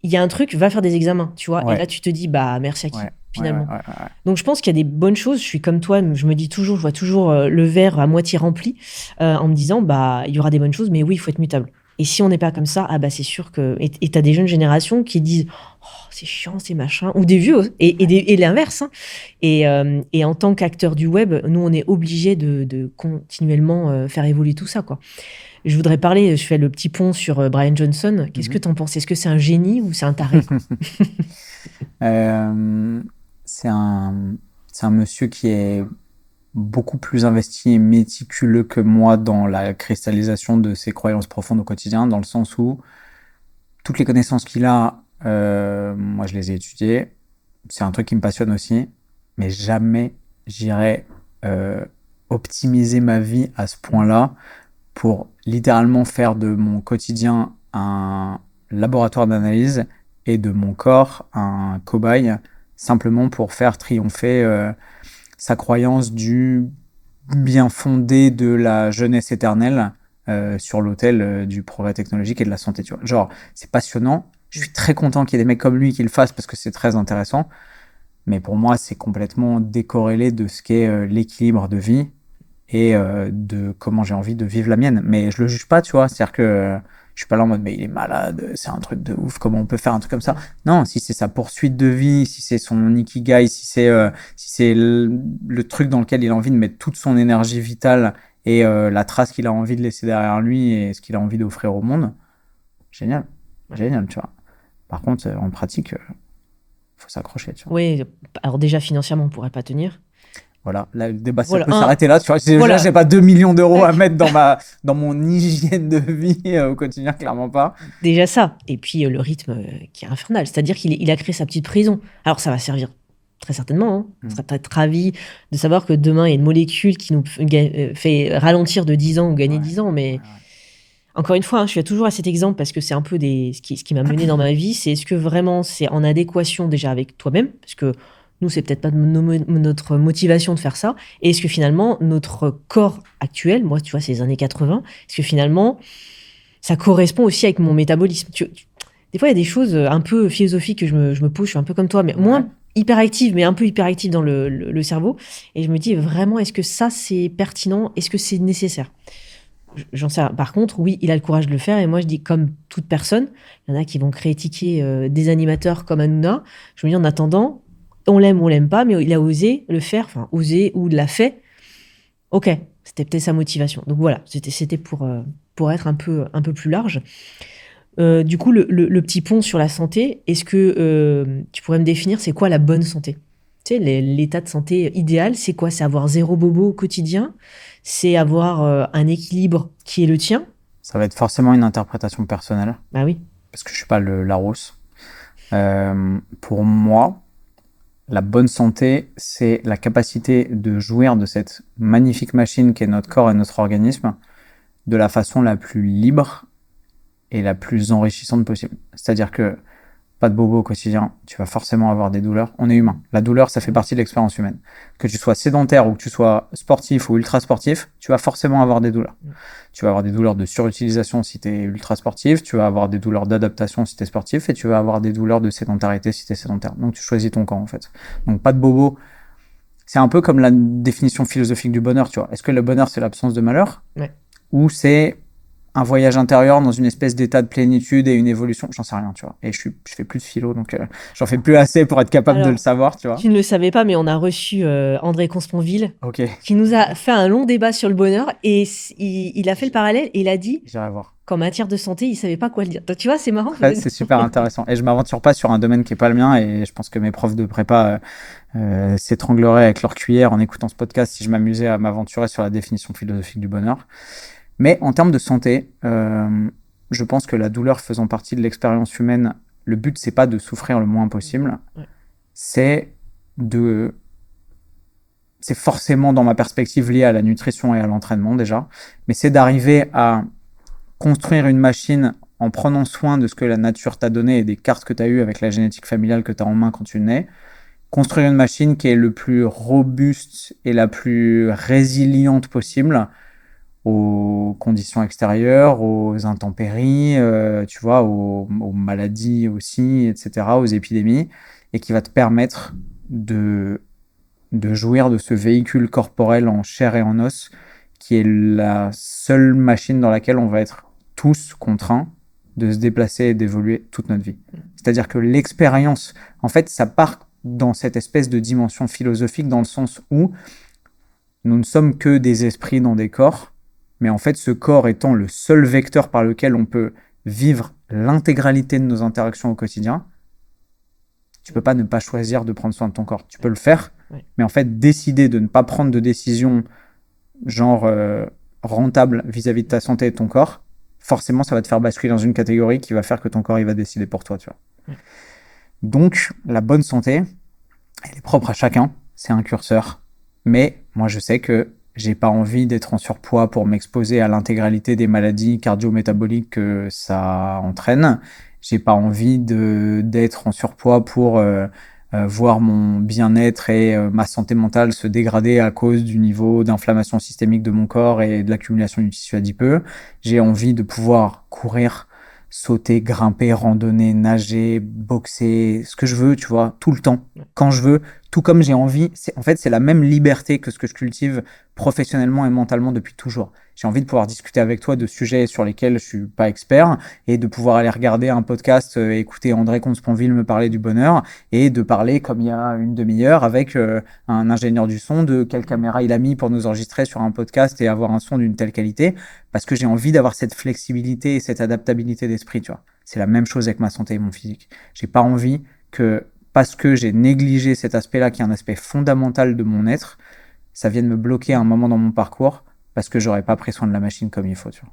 il y a un truc, va faire des examens, tu vois. Et là, tu te dis, bah, merci à qui? finalement. Ouais. Donc je pense qu'il y a des bonnes choses. Je suis comme toi, je me dis toujours, je vois toujours le verre à moitié rempli en me disant, il y aura des bonnes choses, mais oui, il faut être mutable. Et si on n'est pas comme ça, c'est sûr que... Et tu as des jeunes générations qui disent, oh, c'est chiant, c'est machin, ou des vieux, et l'inverse. Hein. Et en tant qu'acteur du web, nous, on est obligés de continuellement faire évoluer tout ça, quoi. Je voudrais parler, je fais le petit pont sur Brian Johnson. Qu'est-ce que tu en penses? Est-ce que c'est un génie ou c'est un taré? C'est un monsieur qui est beaucoup plus investi et méticuleux que moi dans la cristallisation de ses croyances profondes au quotidien, dans le sens où toutes les connaissances qu'il a, moi je les ai étudiées, c'est un truc qui me passionne aussi, mais jamais j'irai optimiser ma vie à ce point-là pour littéralement faire de mon quotidien un laboratoire d'analyse et de mon corps un cobaye, simplement pour faire triompher sa croyance du bien fondé de la jeunesse éternelle sur l'autel du progrès technologique et de la santé. Tu vois. Genre, c'est passionnant. Je suis très content qu'il y ait des mecs comme lui qui le fassent parce que c'est très intéressant. Mais pour moi, c'est complètement décorrélé de ce qu'est l'équilibre de vie et de comment j'ai envie de vivre la mienne. Mais je le juge pas, tu vois. C'est-à-dire que je suis pas là en mode, mais il est malade, c'est un truc de ouf, comment on peut faire un truc comme ça? Non, si c'est sa poursuite de vie, si c'est son ikigai, si c'est le truc dans lequel il a envie de mettre toute son énergie vitale et la trace qu'il a envie de laisser derrière lui et ce qu'il a envie d'offrir au monde, génial, génial, tu vois. Par contre, en pratique, faut s'accrocher, tu vois. Oui, alors déjà financièrement, on pourrait pas tenir. Voilà, là, le débat peut s'arrêter là. Tu vois, déjà, j'ai pas 2 millions d'euros à mettre dans mon hygiène de vie au quotidien, clairement pas. Déjà ça. Et puis le rythme qui est infernal. C'est-à-dire qu'il a créé sa petite prison. Alors ça va servir très certainement. Hein. On serait peut-être ravis de savoir que demain, il y a une molécule qui nous fait ralentir de 10 ans ou gagner 10 ans. Mais encore une fois, je suis toujours à cet exemple parce que c'est un peu ce qui m'a mené dans ma vie. C'est est-ce que vraiment c'est en adéquation déjà avec toi-même? Parce que nous, c'est peut-être pas notre motivation de faire ça. Et est-ce que finalement, notre corps actuel, moi, tu vois, c'est les années 80, est-ce que finalement, ça correspond aussi avec mon métabolisme? Des fois, il y a des choses un peu philosophiques que je me pose, je suis un peu comme toi, mais moins hyperactive, mais un peu hyperactive dans le cerveau. Et je me dis, vraiment, est-ce que ça, c'est pertinent? Est-ce que c'est nécessaire? J'en sais rien. Par contre, oui, il a le courage de le faire. Et moi, je dis, comme toute personne, il y en a qui vont critiquer des animateurs comme Hanouna. Je me dis, en attendant, on l'aime ou on l'aime pas, mais il a osé le faire, enfin osé ou l'a fait. Ok, c'était peut-être sa motivation. Donc voilà, c'était pour être un peu plus large. Du coup, le petit pont sur la santé, est-ce que tu pourrais me définir c'est quoi la bonne santé? Tu sais, l'état de santé idéal, c'est quoi? C'est avoir zéro bobo au quotidien? C'est avoir un équilibre qui est le tien? Ça va être forcément une interprétation personnelle. Bah oui. Parce que je suis pas le Larousse. Pour moi, la bonne santé, c'est la capacité de jouir de cette magnifique machine qu'est notre corps et notre organisme de la façon la plus libre et la plus enrichissante possible. C'est-à-dire que pas de bobo au quotidien, tu vas forcément avoir des douleurs. On est humain. La douleur, ça fait partie de l'expérience humaine. Que tu sois sédentaire ou que tu sois sportif ou ultra sportif, tu vas forcément avoir des douleurs. Tu vas avoir des douleurs de surutilisation si tu es ultra sportif, tu vas avoir des douleurs d'adaptation si tu es sportif et tu vas avoir des douleurs de sédentarité si tu es sédentaire. Donc tu choisis ton camp en fait. Donc pas de bobo. C'est un peu comme la définition philosophique du bonheur, tu vois. Est-ce que le bonheur c'est l'absence de malheur? Ou c'est un voyage intérieur dans une espèce d'état de plénitude et une évolution, j'en sais rien, tu vois. Et je fais plus de philo, donc j'en fais plus assez pour être capable de le savoir, tu vois. Tu ne le savais pas, mais on a reçu André Consponville, qui nous a fait un long débat sur le bonheur, et il a fait le parallèle, et il a dit qu'en matière de santé, il savait pas quoi le dire. Donc, tu vois, c'est marrant. Ouais, c'est super intéressant. Et je m'aventure pas sur un domaine qui est pas le mien, et je pense que mes profs de prépa s'étrangleraient avec leur cuillère en écoutant ce podcast si je m'amusais à m'aventurer sur la définition philosophique du bonheur. Mais en termes de santé, je pense que la douleur faisant partie de l'expérience humaine, le but, c'est pas de souffrir le moins possible. C'est forcément, dans ma perspective, lié à la nutrition et à l'entraînement déjà. Mais c'est d'arriver à construire une machine en prenant soin de ce que la nature t'a donné et des cartes que tu as eues avec la génétique familiale que tu as en main quand tu nais. Construire une machine qui est le plus robuste et la plus résiliente possible aux conditions extérieures, aux intempéries, tu vois, aux maladies aussi, etc., aux épidémies, et qui va te permettre de jouir de ce véhicule corporel en chair et en os qui est la seule machine dans laquelle on va être tous contraints de se déplacer et d'évoluer toute notre vie. C'est-à-dire que l'expérience, en fait, ça part dans cette espèce de dimension philosophique dans le sens où nous ne sommes que des esprits dans des corps, mais en fait, ce corps étant le seul vecteur par lequel on peut vivre l'intégralité de nos interactions au quotidien, tu peux pas ne pas choisir de prendre soin de ton corps. Tu peux le faire, mais en fait, décider de ne pas prendre de décision genre rentable vis-à-vis de ta santé et de ton corps, forcément, ça va te faire basculer dans une catégorie qui va faire que ton corps, il va décider pour toi, tu vois. Donc, la bonne santé, elle est propre à chacun. C'est un curseur. Mais moi, je sais que j'ai pas envie d'être en surpoids pour m'exposer à l'intégralité des maladies cardio-métaboliques que ça entraîne. J'ai pas envie d'être en surpoids pour voir mon bien-être et ma santé mentale se dégrader à cause du niveau d'inflammation systémique de mon corps et de l'accumulation du tissu adipeux. J'ai envie de pouvoir courir, sauter, grimper, randonner, nager, boxer, ce que je veux, tu vois, tout le temps, quand je veux, tout comme j'ai envie. En fait, c'est la même liberté que ce que je cultive professionnellement et mentalement depuis toujours. J'ai envie de pouvoir discuter avec toi de sujets sur lesquels je suis pas expert et de pouvoir aller regarder un podcast, écouter André Comte-Sponville me parler du bonheur et de parler comme il y a une demi-heure avec un ingénieur du son de quelle caméra il a mis pour nous enregistrer sur un podcast et avoir un son d'une telle qualité parce que j'ai envie d'avoir cette flexibilité et cette adaptabilité d'esprit, tu vois. C'est la même chose avec ma santé et mon physique. J'ai pas envie que parce que j'ai négligé cet aspect-là qui est un aspect fondamental de mon être, ça vienne me bloquer à un moment dans mon parcours parce que j'aurais pas pris soin de la machine comme il faut, tu vois.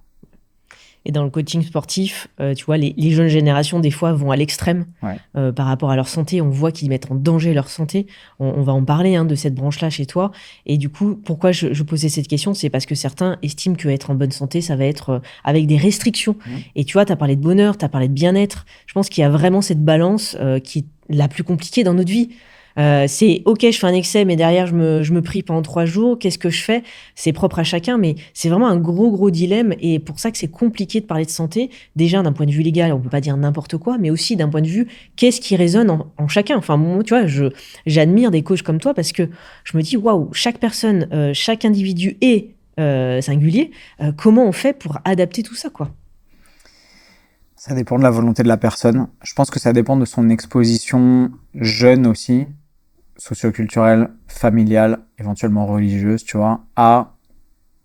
Et dans le coaching sportif, tu vois, les jeunes générations, des fois, vont à l'extrême par rapport à leur santé. On voit qu'ils mettent en danger leur santé. On va en parler de cette branche-là chez toi. Et du coup, pourquoi je posais cette question, c'est parce que certains estiment qu'être en bonne santé, ça va être avec des restrictions. Et tu vois, tu as parlé de bonheur, tu as parlé de bien-être. Je pense qu'il y a vraiment cette balance qui est la plus compliquée dans notre vie. C'est ok, je fais un excès, mais derrière je me prie pendant 3 jours. Qu'est-ce que je fais? C'est propre à chacun, mais c'est vraiment un gros dilemme. Et pour ça que c'est compliqué de parler de santé. Déjà d'un point de vue légal, on peut pas dire n'importe quoi, mais aussi d'un point de vue qu'est-ce qui résonne en chacun. Enfin, moi, tu vois, j'admire des coachs comme toi parce que je me dis waouh, chaque personne, chaque individu est singulier. Comment on fait pour adapter tout ça, quoi? Ça dépend de la volonté de la personne. Je pense que ça dépend de son exposition jeune aussi, socioculturelle, familiale, éventuellement religieuse, tu vois, à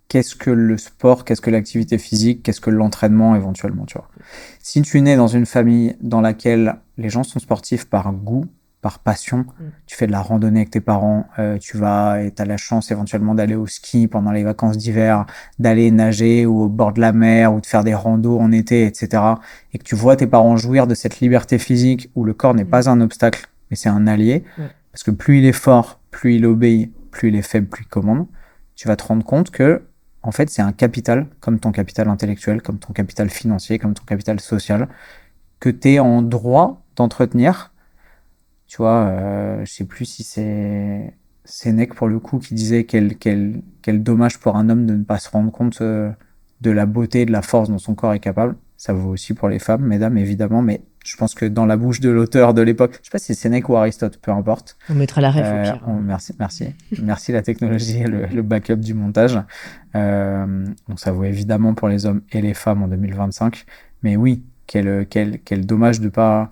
qu'est-ce que le sport, qu'est-ce que l'activité physique, qu'est-ce que l'entraînement éventuellement, tu vois. Si tu nais dans une famille dans laquelle les gens sont sportifs par goût, par passion, tu fais de la randonnée avec tes parents, tu vas et t'as la chance éventuellement d'aller au ski pendant les vacances d'hiver, d'aller nager ou au bord de la mer ou de faire des randos en été, etc. Et que tu vois tes parents jouir de cette liberté physique où le corps n'est pas un obstacle, mais c'est un allié. Parce que plus il est fort, plus il obéit, plus il est faible, plus il commande. Tu vas te rendre compte que, en fait, c'est un capital, comme ton capital intellectuel, comme ton capital financier, comme ton capital social, que tu es en droit d'entretenir. Tu vois, je sais plus si c'est Sénèque pour le coup qui disait quel dommage pour un homme de ne pas se rendre compte de la beauté et de la force dont son corps est capable. Ça vaut aussi pour les femmes, mesdames, évidemment, mais je pense que dans la bouche de l'auteur de l'époque, je sais pas si c'est Sénèque ou Aristote, peu importe. On mettra la ref au pire. Merci la technologie et le backup du montage. Donc ça vaut évidemment pour les hommes et les femmes en 2025. Mais oui, quel dommage de pas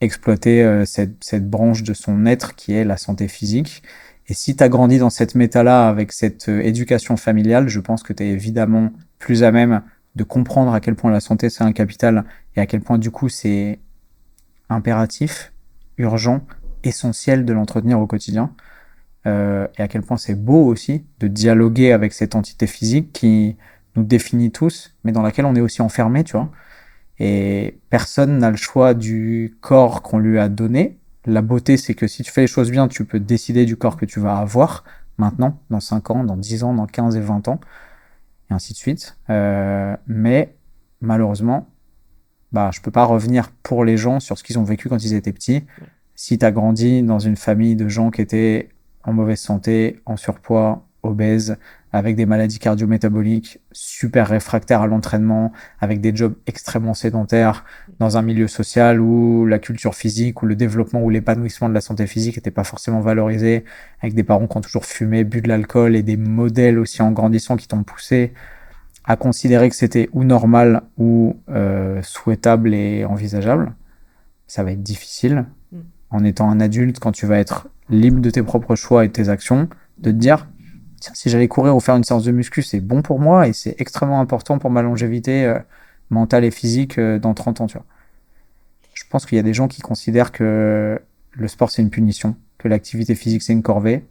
exploiter cette branche de son être qui est la santé physique. Et si tu as grandi dans cette méta-là avec cette éducation familiale, je pense que tu es évidemment plus à même de comprendre à quel point la santé c'est un capital et à quel point du coup c'est impératif, urgent, essentiel de l'entretenir au quotidien. Et à quel point c'est beau aussi de dialoguer avec cette entité physique qui nous définit tous, mais dans laquelle on est aussi enfermé, tu vois. Et personne n'a le choix du corps qu'on lui a donné. La beauté, c'est que si tu fais les choses bien, tu peux décider du corps que tu vas avoir maintenant, dans 5 ans, dans 10 ans, dans 15 et 20 ans, et ainsi de suite. Mais malheureusement, je peux pas revenir pour les gens sur ce qu'ils ont vécu quand ils étaient petits. Si tu as grandi dans une famille de gens qui étaient en mauvaise santé, en surpoids, obèses, avec des maladies cardio-métaboliques, super réfractaires à l'entraînement, avec des jobs extrêmement sédentaires, dans un milieu social où la culture physique, où le développement, ou l'épanouissement de la santé physique n'était pas forcément valorisé, avec des parents qui ont toujours fumé, bu de l'alcool, et des modèles aussi en grandissant qui t'ont poussé à considérer que c'était ou normal ou souhaitable et envisageable. Ça va être difficile, en étant un adulte, quand tu vas être libre de tes propres choix et de tes actions, de te dire, tiens, si j'allais courir ou faire une séance de muscu, c'est bon pour moi et c'est extrêmement important pour ma longévité mentale et physique dans 30 ans, tu vois. Je pense qu'il y a des gens qui considèrent que le sport, c'est une punition, que l'activité physique, c'est une corvée.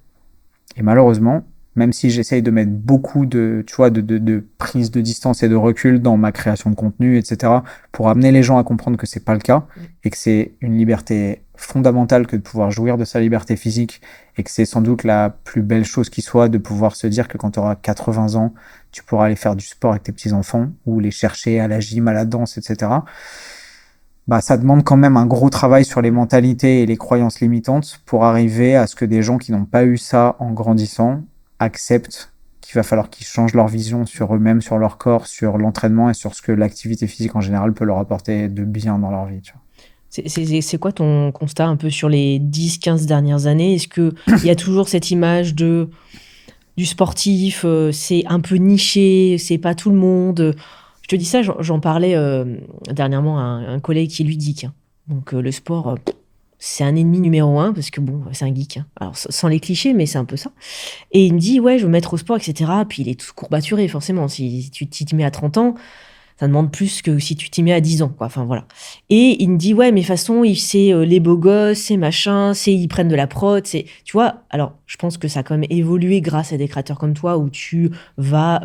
Et malheureusement, même si j'essaye de mettre beaucoup de, tu vois, de prise de distance et de recul dans ma création de contenu, etc., pour amener les gens à comprendre que c'est pas le cas et que c'est une liberté fondamentale que de pouvoir jouir de sa liberté physique et que c'est sans doute la plus belle chose qui soit de pouvoir se dire que quand tu auras 80 ans, tu pourras aller faire du sport avec tes petits-enfants ou les chercher à la gym, à la danse, etc. Bah, ça demande quand même un gros travail sur les mentalités et les croyances limitantes pour arriver à ce que des gens qui n'ont pas eu ça en grandissant acceptent qu'il va falloir qu'ils changent leur vision sur eux-mêmes, sur leur corps, sur l'entraînement et sur ce que l'activité physique en général peut leur apporter de bien dans leur vie, tu vois. C'est quoi ton constat un peu sur les 10-15 dernières années? Est-ce qu'il y a toujours cette image du sportif, c'est un peu niché, c'est pas tout le monde? Je te dis ça, j'en parlais dernièrement à un collègue qui est ludique, hein. Donc le sport, c'est un ennemi numéro un parce que bon, c'est un geek, hein. Alors sans les clichés, mais c'est un peu ça. Et il me dit, ouais, je veux me mettre au sport, etc. Puis il est tout courbaturé, forcément. Si tu t'y mets à 30 ans, ça demande plus que si tu t'y mets à 10 ans, quoi. Enfin, voilà. Et il me dit, ouais, mais de toute façon, c'est les beaux gosses, c'est machin, ils prennent de la prod, c'est, tu vois. Alors, je pense que ça a quand même évolué grâce à des créateurs comme toi où tu vas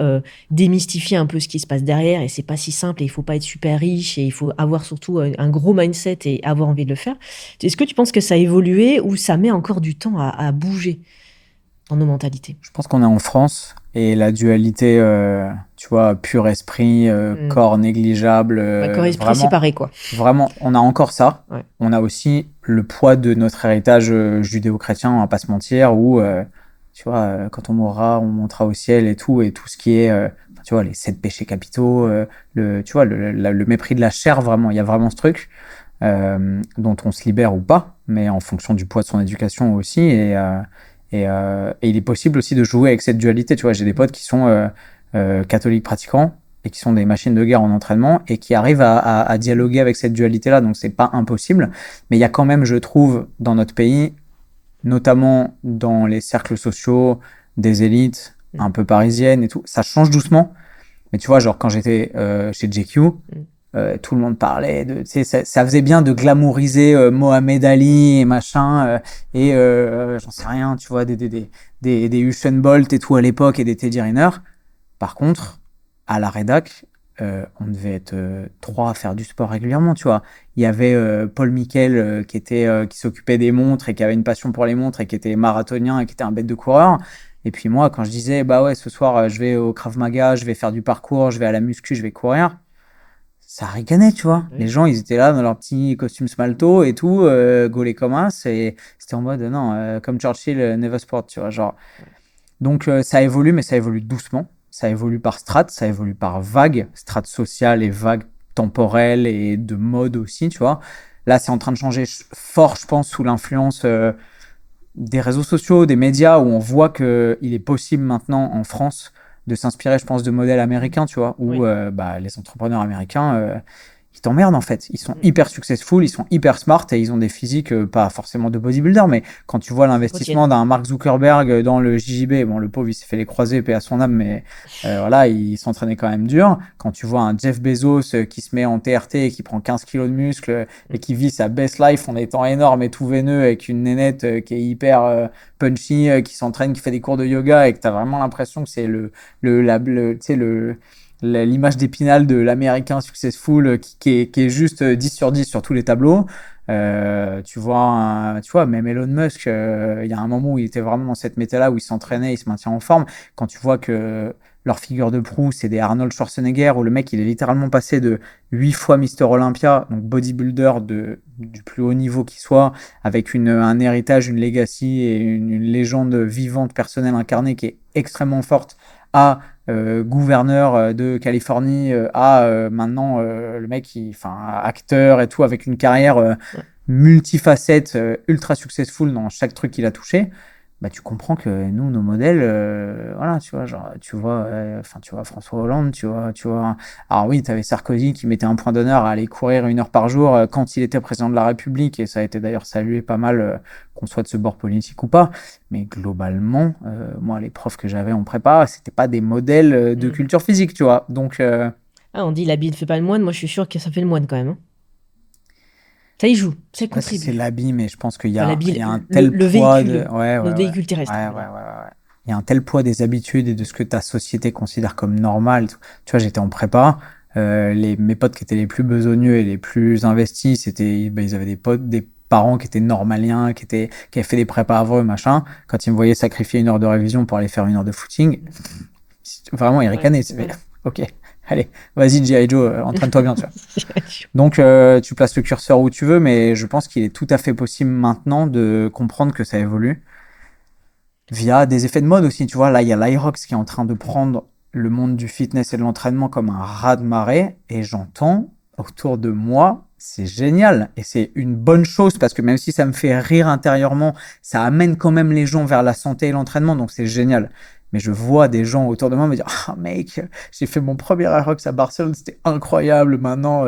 démystifier un peu ce qui se passe derrière et c'est pas si simple et il faut pas être super riche et il faut avoir surtout un gros mindset et avoir envie de le faire. Est-ce que tu penses que ça a évolué ou ça met encore du temps à bouger dans nos mentalités? Je pense qu'on est en France et la dualité, tu vois, pur esprit, corps négligeable, Corps esprit vraiment, séparé, quoi. vraiment, on a encore ça. Ouais. On a aussi le poids de notre héritage judéo-chrétien, on va pas se mentir, où, tu vois, quand on mourra, on montera au ciel et tout ce qui est, tu vois, les 7 péchés capitaux, tu vois, le mépris de la chair, vraiment, il y a vraiment ce truc dont on se libère ou pas, mais en fonction du poids de son éducation aussi, et il est possible aussi de jouer avec cette dualité. Tu vois, j'ai des potes qui sont catholiques pratiquants et qui sont des machines de guerre en entraînement et qui arrivent à dialoguer avec cette dualité-là. Donc, c'est pas impossible. Mais il y a quand même, je trouve, dans notre pays, notamment dans les cercles sociaux, des élites un peu parisiennes et tout, ça change doucement. Mais tu vois, genre, quand j'étais chez JQ, tout le monde parlait de, tu sais, ça faisait bien de glamouriser Mohamed Ali et machin et j'en sais rien, tu vois, des Usain Bolt et tout à l'époque et des Teddy Riner. Par contre, à la rédac, on devait être 3 à faire du sport régulièrement, tu vois. Il y avait Paul Mickel qui s'occupait des montres et qui avait une passion pour les montres et qui était marathonien et qui était un bête de coureur. Et puis moi, quand je disais, bah ouais, ce soir, je vais au Krav Maga, je vais faire du parcours, je vais à la muscu, je vais courir, ça ricanait, tu vois. Les gens, ils étaient là dans leur petit costume smalto et tout, gaulés comme un, et c'était en mode, non, comme Churchill, never sport, tu vois, genre. Donc, ça évolue, mais ça évolue doucement. Ça évolue par strates, ça évolue par vagues, strates sociales et vagues temporelles et de mode aussi, tu vois. Là, c'est en train de changer fort, je pense, sous l'influence des réseaux sociaux, des médias, où on voit qu'il est possible maintenant en France de s'inspirer, je pense, de modèles américains, tu vois, où les entrepreneurs américains, ils t'emmerdent en fait. Ils sont hyper successful, ils sont hyper smart et ils ont des physiques pas forcément de bodybuilder, mais quand tu vois l'investissement d'un Mark Zuckerberg dans le JJB, bon, le pauvre, il s'est fait les croisés, paix à son âme, mais voilà, il s'entraînait quand même dur. Quand tu vois un Jeff Bezos qui se met en TRT et qui prend 15 kilos de muscles et qui vit sa best life en étant énorme et tout veineux avec une nénette qui est hyper punchy, qui s'entraîne, qui fait des cours de yoga et que t'as vraiment l'impression que c'est l'image d'Épinal de l'américain successful qui est juste 10 sur 10 sur tous les tableaux. Tu vois, même Elon Musk, il y a un moment où il était vraiment dans cette méta-là, où il s'entraînait, il se maintient en forme. Quand tu vois que leur figure de proue, c'est des Arnold Schwarzenegger, où le mec, il est littéralement passé de 8 fois Mister Olympia, donc bodybuilder du plus haut niveau qui soit, avec un héritage, une legacy et une légende vivante personnelle incarnée qui est extrêmement forte, à gouverneur de Californie, à maintenant le mec acteur et tout, avec une carrière multifacette, ultra successful dans chaque truc qu'il a touché. Bah, tu comprends que nous, nos modèles, voilà, tu vois, genre, tu vois François Hollande, tu vois. Alors oui, tu avais Sarkozy qui mettait un point d'honneur à aller courir 1 heure par jour quand il était président de la République, et ça a été d'ailleurs salué pas mal, qu'on soit de ce bord politique ou pas. Mais globalement, moi, les profs que j'avais en prépa, c'était pas des modèles de culture physique, tu vois. Donc, on dit l'habit ne fait pas le moine. Moi, je suis sûr que ça fait le moine quand même. Hein. Ça y joue, ça je sais pas si contribue. c'est l'habit, mais je pense qu'il y Enfin, a, l'habit, il y a un tel le poids véhicule, notre véhicule terrestre. ouais. Il y a un tel poids des habitudes et de ce que ta société considère comme normal. Tu vois, j'étais en prépa, mes potes qui étaient les plus besogneux et les plus investis, ils avaient des parents qui étaient normaliens, qui avaient fait des prépas avant eux, machin. Quand ils me voyaient sacrifier 1 heure de révision pour aller faire 1 heure de footing, vraiment, ils ricanaient. Ok, allez, vas-y, G.I. Joe, entraîne-toi bien, tu vois. Donc, tu places le curseur où tu veux, mais je pense qu'il est tout à fait possible maintenant de comprendre que ça évolue via des effets de mode aussi. Tu vois, là, il y a l'Irox qui est en train de prendre le monde du fitness et de l'entraînement comme un raz-de-marée, et j'entends autour de moi, c'est génial, et c'est une bonne chose, parce que même si ça me fait rire intérieurement, ça amène quand même les gens vers la santé et l'entraînement, donc c'est génial. Mais je vois des gens autour de moi me dire, ah mec, j'ai fait mon premier Aerox à Barcelone, c'était incroyable, maintenant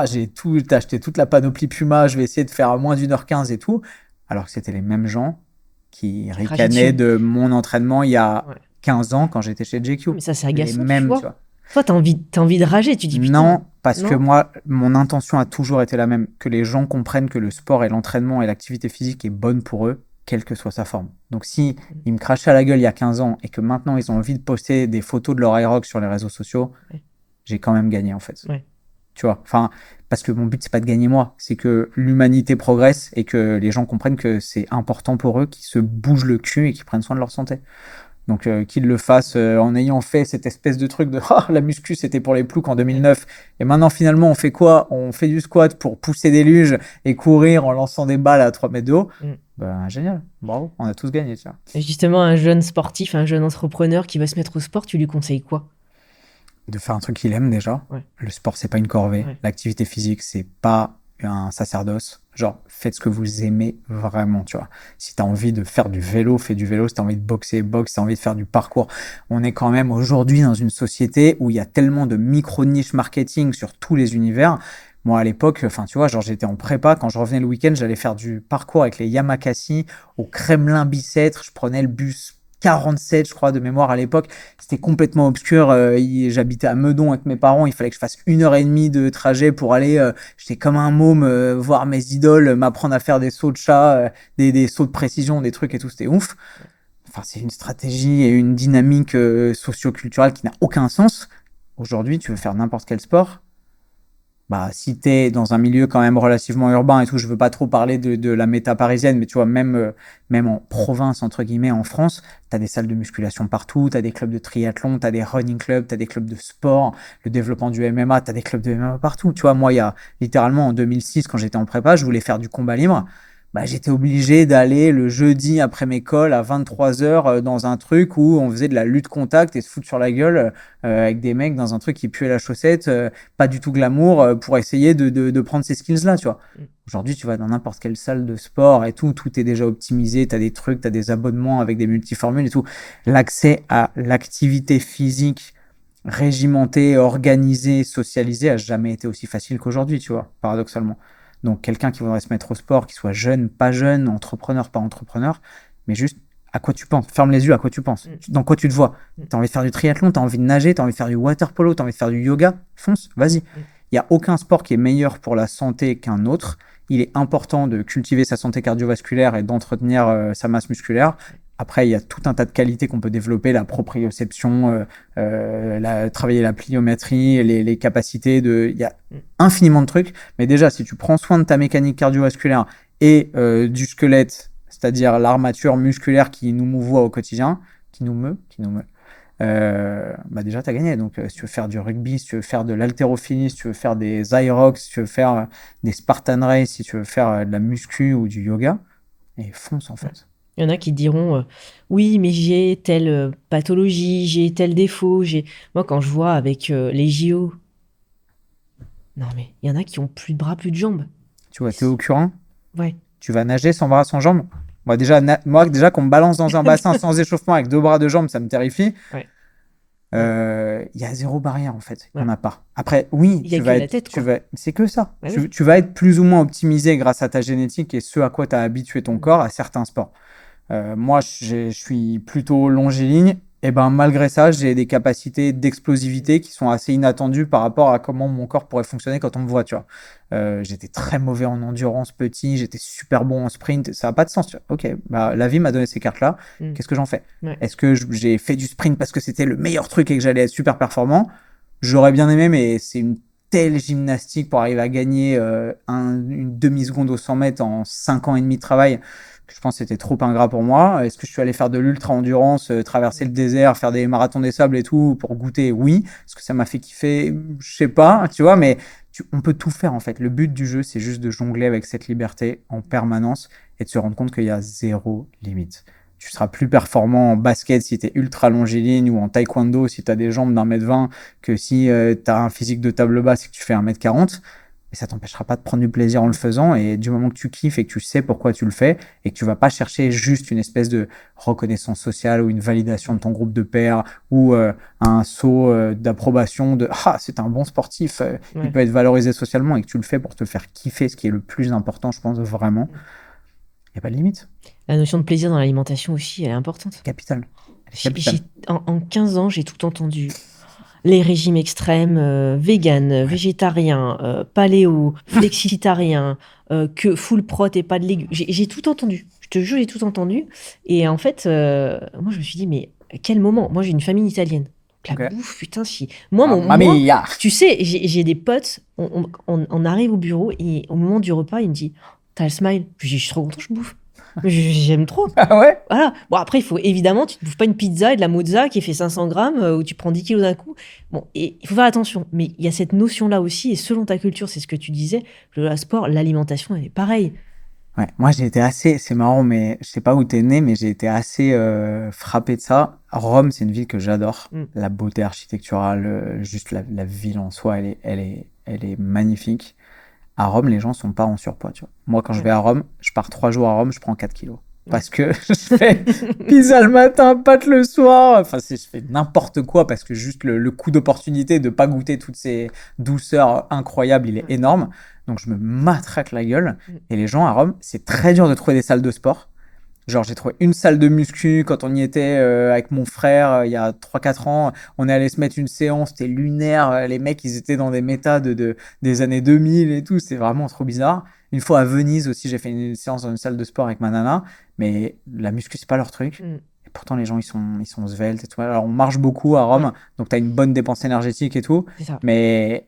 j'ai acheté toute la panoplie Puma, je vais essayer de faire à moins d'1h15 et tout, alors que c'était les mêmes gens qui ricanaient de mon entraînement il y a 15 ans quand j'étais chez JQ. Mais ça, c'est agaçant, les mêmes, tu vois. Toi, t'as envie de rager, tu dis putain. Non, parce que moi, mon intention a toujours été la même, que les gens comprennent que le sport et l'entraînement et l'activité physique est bonne pour eux, quelle que soit sa forme. Donc si ils me crachaient à la gueule il y a 15 ans et que maintenant ils ont envie de poster des photos de leur Aerox sur les réseaux sociaux, j'ai quand même gagné en fait. Tu vois, enfin, parce que mon but c'est pas de gagner moi, c'est que l'humanité progresse et que les gens comprennent que c'est important pour eux, qu'ils se bougent le cul et qu'ils prennent soin de leur santé. Donc qu'ils le fassent en ayant fait cette espèce de truc de la muscu c'était pour les ploucs en 2009, et maintenant finalement on fait quoi? On fait du squat pour pousser des luges et courir en lançant des balles à 3 mètres de haut. Ben génial, bravo, on a tous gagné, tu vois. Et justement, un jeune sportif, un jeune entrepreneur qui va se mettre au sport, tu lui conseilles quoi? De faire un truc qu'il aime déjà. Le sport c'est pas une corvée, l'activité physique c'est pas un sacerdoce. Genre, faites ce que vous aimez vraiment, tu vois. Si t'as envie de faire du vélo, fais du vélo. Si t'as envie de boxer, boxe. Si t'as envie de faire du parcours. On est quand même aujourd'hui dans une société où il y a tellement de micro-niche marketing sur tous les univers. Moi, à l'époque, tu vois, genre, j'étais en prépa. Quand je revenais le week-end, j'allais faire du parcours avec les Yamakasi au Kremlin-Bicêtre. Je prenais le bus 47, je crois, de mémoire à l'époque. C'était complètement obscur. J'habitais à Meudon avec mes parents. Il fallait que je fasse 1 heure et demie de trajet pour aller. J'étais comme un môme, voir mes idoles, m'apprendre à faire des sauts de chat, des sauts de précision, des trucs et tout. C'était ouf. Enfin, c'est une stratégie et une dynamique socio-culturelle qui n'a aucun sens. Aujourd'hui, tu veux faire n'importe quel sport. Bah, si t'es dans un milieu quand même relativement urbain et tout, je veux pas trop parler de la méta parisienne, mais tu vois, même en province, entre guillemets, en France, t'as des salles de musculation partout, t'as des clubs de triathlon, t'as des running clubs, t'as des clubs de sport, le développement du MMA, t'as des clubs de MMA partout. Tu vois, moi, il y a littéralement en 2006, quand j'étais en prépa, je voulais faire du combat libre. Bah, j'étais obligé d'aller le jeudi après mes calls à 23h dans un truc où on faisait de la lutte contact et se foutre sur la gueule avec des mecs dans un truc qui puait la chaussette, pas du tout glamour, pour essayer de prendre ces skills-là, tu vois. Aujourd'hui, tu vas dans n'importe quelle salle de sport et tout est déjà optimisé, t'as des trucs, t'as des abonnements avec des multiformules et tout. L'accès à l'activité physique régimentée, organisée, socialisée a jamais été aussi facile qu'aujourd'hui, tu vois, paradoxalement. Donc quelqu'un qui voudrait se mettre au sport, qui soit jeune, pas jeune, entrepreneur, pas entrepreneur, mais juste à quoi tu penses. Ferme les yeux, à quoi tu penses. Dans quoi tu te vois. T'as envie de faire du triathlon, t'as envie de nager, t'as envie de faire du water polo, t'as envie de faire du yoga, fonce, vas-y. Il n'y a aucun sport qui est meilleur pour la santé qu'un autre. Il est important de cultiver sa santé cardiovasculaire et d'entretenir sa masse musculaire. Après, il y a tout un tas de qualités qu'on peut développer, la proprioception, travailler la pliométrie, les capacités il y a infiniment de trucs. Mais déjà, si tu prends soin de ta mécanique cardiovasculaire et du squelette, c'est-à-dire l'armature musculaire qui nous mouvoie au quotidien, qui nous meut, bah déjà, tu as gagné. Donc, si tu veux faire du rugby, si tu veux faire de l'haltérophilie, si tu veux faire des Aerox, si tu veux faire des Spartan Race, si tu veux faire de la muscu ou du yoga, et fonce en fait. Il y en a qui diront oui, mais j'ai telle pathologie, j'ai tel défaut. Moi, quand je vois avec les JO, non, mais il y en a qui ont plus de bras, plus de jambes. Tu vois, t'es au Curin, Ouais. tu vas nager sans bras, sans jambes. Moi, déjà qu'on me balance dans un bassin sans échauffement avec 2 bras, 2 jambes, ça me terrifie. Ouais. Il y a zéro barrière en fait, il n'y en Ouais. a pas. Après, oui, Il y a que la tête, quoi. c'est que ça. Ouais, oui. Tu vas être plus ou moins optimisé grâce à ta génétique et ce à quoi tu as habitué ton corps à certains sports. Moi, je suis plutôt longiligne. Et ben, malgré ça, j'ai des capacités d'explosivité qui sont assez inattendues par rapport à comment mon corps pourrait fonctionner quand on me voit, tu vois. J'étais très mauvais en endurance petit, j'étais super bon en sprint, ça n'a pas de sens, tu vois. Ok, bah, la vie m'a donné ces cartes-là, qu'est-ce que j'en fais? Ouais. Est-ce que j'ai fait du sprint parce que c'était le meilleur truc et que j'allais être super performant? J'aurais bien aimé, mais c'est une telle gymnastique pour arriver à gagner une demi-seconde au 100 mètres en 5 ans et demi de travail que je pense que c'était trop ingrat pour moi. Est-ce que je suis allé faire de l'ultra-endurance, traverser le désert, faire des marathons des sables et tout pour goûter? Oui. Est-ce que ça m'a fait kiffer? Je sais pas, tu vois, mais on peut tout faire en fait. Le but du jeu, c'est juste de jongler avec cette liberté en permanence et de se rendre compte qu'il y a zéro limite. Tu seras plus performant en basket si tu es ultra longiligne ou en taekwondo si tu as des jambes d'1m20 que si tu as un physique de table basse et que tu fais 1m40. Mais ça t'empêchera pas de prendre du plaisir en le faisant. Et du moment que tu kiffes et que tu sais pourquoi tu le fais et que tu vas pas chercher juste une espèce de reconnaissance sociale ou une validation de ton groupe de pairs ou un saut d'approbation de ah, c'est un bon sportif, il peut être valorisé socialement et que tu le fais pour te faire kiffer, ce qui est le plus important, je pense, vraiment. Il n'y a pas de limite. La notion de plaisir dans l'alimentation aussi, elle est importante. Capitale. En 15 ans, j'ai tout entendu. Les régimes extrêmes, vegan, végétarien, paléo, flexitarien, que full prot et pas de légumes. J'ai tout entendu. Je te jure, j'ai tout entendu. Et en fait, moi, je me suis dit, mais à quel moment? Moi, j'ai une famille italienne. Donc, la bouffe, putain, si. Moi, tu sais, j'ai des potes, on arrive au bureau et au moment du repas, il me dit, t'as le smile. Je dis, je suis trop content, je bouffe. J'aime trop. Ah ouais? Voilà. Bon, après, il faut évidemment, tu ne bouffes pas une pizza et de la mozza qui fait 500 grammes où tu prends 10 kilos d'un coup. Bon, et il faut faire attention. Mais il y a cette notion-là aussi, et selon ta culture, c'est ce que tu disais, le sport, l'alimentation, elle est pareille. Ouais, moi j'ai été assez, c'est marrant, mais je sais pas où t'es né, mais j'ai été assez frappé de ça. Rome, c'est une ville que j'adore. La beauté architecturale, juste la ville en soi, elle est magnifique. À Rome, les gens sont pas en surpoids, tu vois. Moi, quand je vais à Rome, je pars 3 jours à Rome, je prends 4 kilos. Parce que je fais pizza le matin, pâtes le soir. Enfin, je fais n'importe quoi parce que juste le coût d'opportunité de pas goûter toutes ces douceurs incroyables, il est énorme. Donc, je me matraque la gueule. Et les gens à Rome, c'est très dur de trouver des salles de sport. Genre, j'ai trouvé une salle de muscu quand on y était avec mon frère il y a 3-4 ans. On est allé se mettre une séance, c'était lunaire. Les mecs, ils étaient dans des méta des années 2000 et tout. C'était vraiment trop bizarre. Une fois à Venise aussi, j'ai fait une séance dans une salle de sport avec ma nana. Mais la muscu, c'est pas leur truc. Et pourtant, les gens, ils sont sveltes et tout. Alors, on marche beaucoup à Rome. Donc, tu as une bonne dépense énergétique et tout. Mais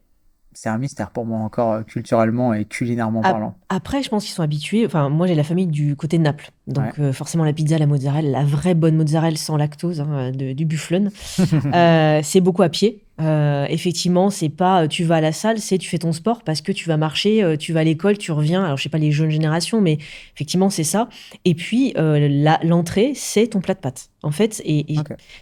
c'est un mystère pour moi encore culturellement et culinairement parlant. Après, je pense qu'ils sont habitués. Enfin, moi, j'ai la famille du côté de Naples. Donc, forcément, la pizza, la mozzarella, la vraie bonne mozzarella sans lactose, du bufflone. C'est beaucoup à pied. Effectivement, c'est pas tu vas à la salle, c'est tu fais ton sport parce que tu vas marcher, tu vas à l'école, tu reviens. Alors, je sais pas les jeunes générations, mais effectivement, c'est ça. Et puis, l'entrée, c'est ton plat de pâtes. En fait,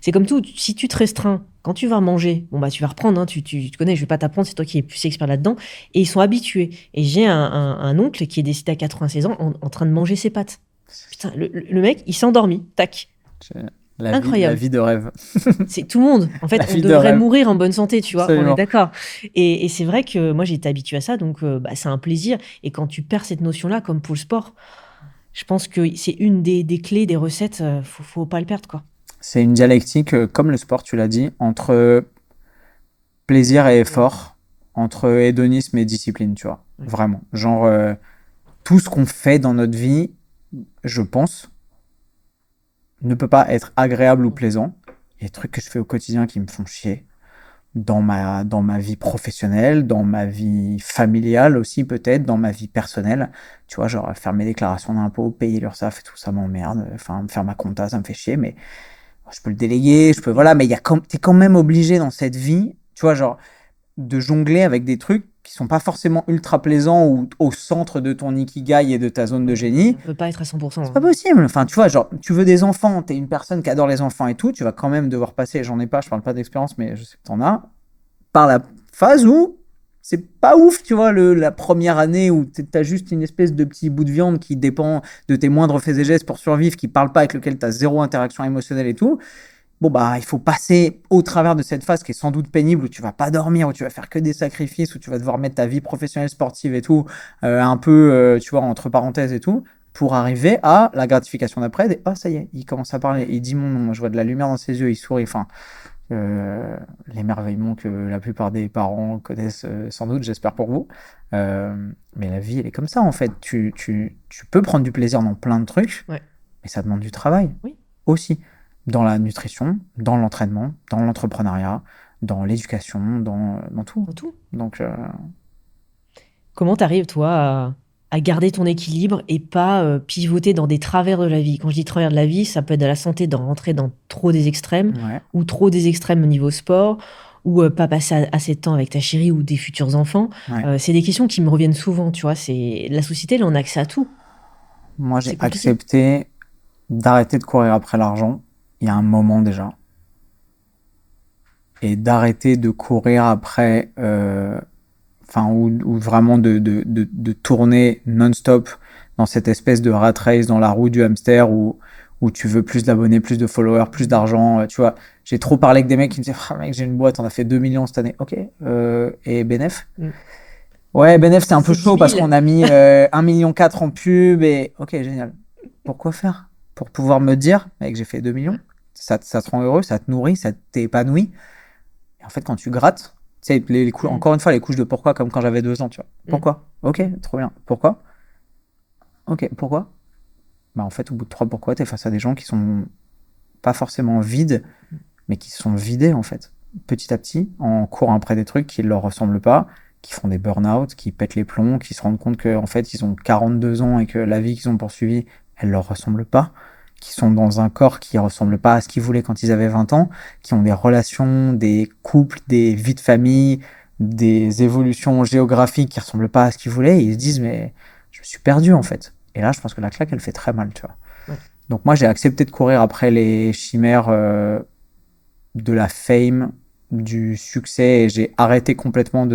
c'est comme tout. Si tu te restreins, quand tu vas manger, bon, bah, tu vas reprendre. Tu connais, je vais pas t'apprendre, c'est toi qui es plus expert là-dedans. Et ils sont habitués. Et j'ai un oncle qui est décédé à 96 ans en train de manger ses pâtes. Putain, le mec, il s'est endormi. Tac. Incroyable. La vie de rêve. C'est tout le monde. En fait, on devrait mourir en bonne santé, tu vois. Absolument. On est d'accord. Et c'est vrai que moi, j'ai été habituée à ça, donc c'est un plaisir. Et quand tu perds cette notion-là, comme pour le sport, je pense que c'est une des clés, des recettes. Faut pas le perdre, quoi. C'est une dialectique, comme le sport, tu l'as dit, entre plaisir et effort, entre hédonisme et discipline, tu vois. Vraiment. Genre, tout ce qu'on fait dans notre vie, je pense, ne peut pas être agréable ou plaisant. Il y a des trucs que je fais au quotidien qui me font chier. Dans ma vie professionnelle, dans ma vie familiale aussi peut-être, dans ma vie personnelle. Tu vois, genre faire mes déclarations d'impôts, payer l'URSSAF et tout, ça m'emmerde. Enfin, faire ma compta, ça me fait chier, mais je peux le déléguer, voilà, mais t'es quand même obligé dans cette vie, tu vois, genre, de jongler avec des trucs qui sont pas forcément ultra plaisants ou au centre de ton ikigai et de ta zone de génie. On peut pas être à 100%. C'est pas possible. Enfin, tu vois, genre, tu veux des enfants, t'es une personne qui adore les enfants et tout, tu vas quand même devoir passer, j'en ai pas, je parle pas d'expérience, mais je sais que t'en as, par la phase où c'est pas ouf, tu vois, la première année où t'as juste une espèce de petit bout de viande qui dépend de tes moindres faits et gestes pour survivre, qui parle pas, avec lequel t'as zéro interaction émotionnelle et tout. Bon, bah, il faut passer au travers de cette phase qui est sans doute pénible, où tu vas pas dormir, où tu vas faire que des sacrifices, où tu vas devoir mettre ta vie professionnelle, sportive et tout, un peu, tu vois, entre parenthèses et tout, pour arriver à la gratification d'après. Ah, ça y est, il commence à parler, il dit mon nom, je vois de la lumière dans ses yeux, il sourit, enfin, l'émerveillement que la plupart des parents connaissent sans doute, j'espère pour vous. Mais la vie, elle est comme ça, en fait. Tu peux prendre du plaisir dans plein de trucs, mais ça demande du travail aussi. Dans la nutrition, dans l'entraînement, dans l'entrepreneuriat, dans l'éducation, dans tout. Dans tout. Donc, comment t'arrives, toi, à garder ton équilibre et pas pivoter dans des travers de la vie? Quand je dis travers de la vie, ça peut être de la santé, d'en rentrer dans trop des extrêmes, ou trop des extrêmes au niveau sport, ou pas passer assez de temps avec ta chérie ou des futurs enfants. C'est des questions qui me reviennent souvent, tu vois. La société, elle, on a accès à tout. Moi, j'ai accepté d'arrêter de courir après l'argent il y a un moment déjà. Et d'arrêter de courir après, ou vraiment de tourner non-stop dans cette espèce de rat race, dans la roue du hamster où tu veux plus d'abonnés, plus de followers, plus d'argent. Tu vois, j'ai trop parlé avec des mecs qui me disaient « Ah mec, j'ai une boîte, on a fait 2 millions cette année. » Ok. Et Benef Ouais, Benef, c'est un peu chaud parce qu'on a mis 1,4 million en pub et ok, génial. Pourquoi faire? Pour pouvoir me dire, mec, j'ai fait 2 millions. Ça te rend heureux, ça te nourrit, ça t'épanouit. Et en fait, quand tu grattes, tu sais, encore une fois, les couches de pourquoi, comme quand j'avais 2 ans, tu vois. Pourquoi? Ok, trop bien. Pourquoi? Ok, pourquoi? Bah, en fait, au bout de 3 pourquoi, t'es face à des gens qui sont pas forcément vides, mais qui sont vidés, en fait. Petit à petit, en courant après des trucs qui leur ressemblent pas, qui font des burn-out, qui pètent les plombs, qui se rendent compte qu'en fait, ils ont 42 ans et que la vie qu'ils ont poursuivie, elle leur ressemble pas, qui sont dans un corps qui ressemble pas à ce qu'ils voulaient quand ils avaient 20 ans, qui ont des relations, des couples, des vies de famille, des évolutions géographiques qui ressemblent pas à ce qu'ils voulaient, et ils se disent, mais je me suis perdu, en fait. Et là, je pense que la claque, elle fait très mal, tu vois. Donc moi, j'ai accepté de courir après les chimères de la fame, du succès, et j'ai arrêté complètement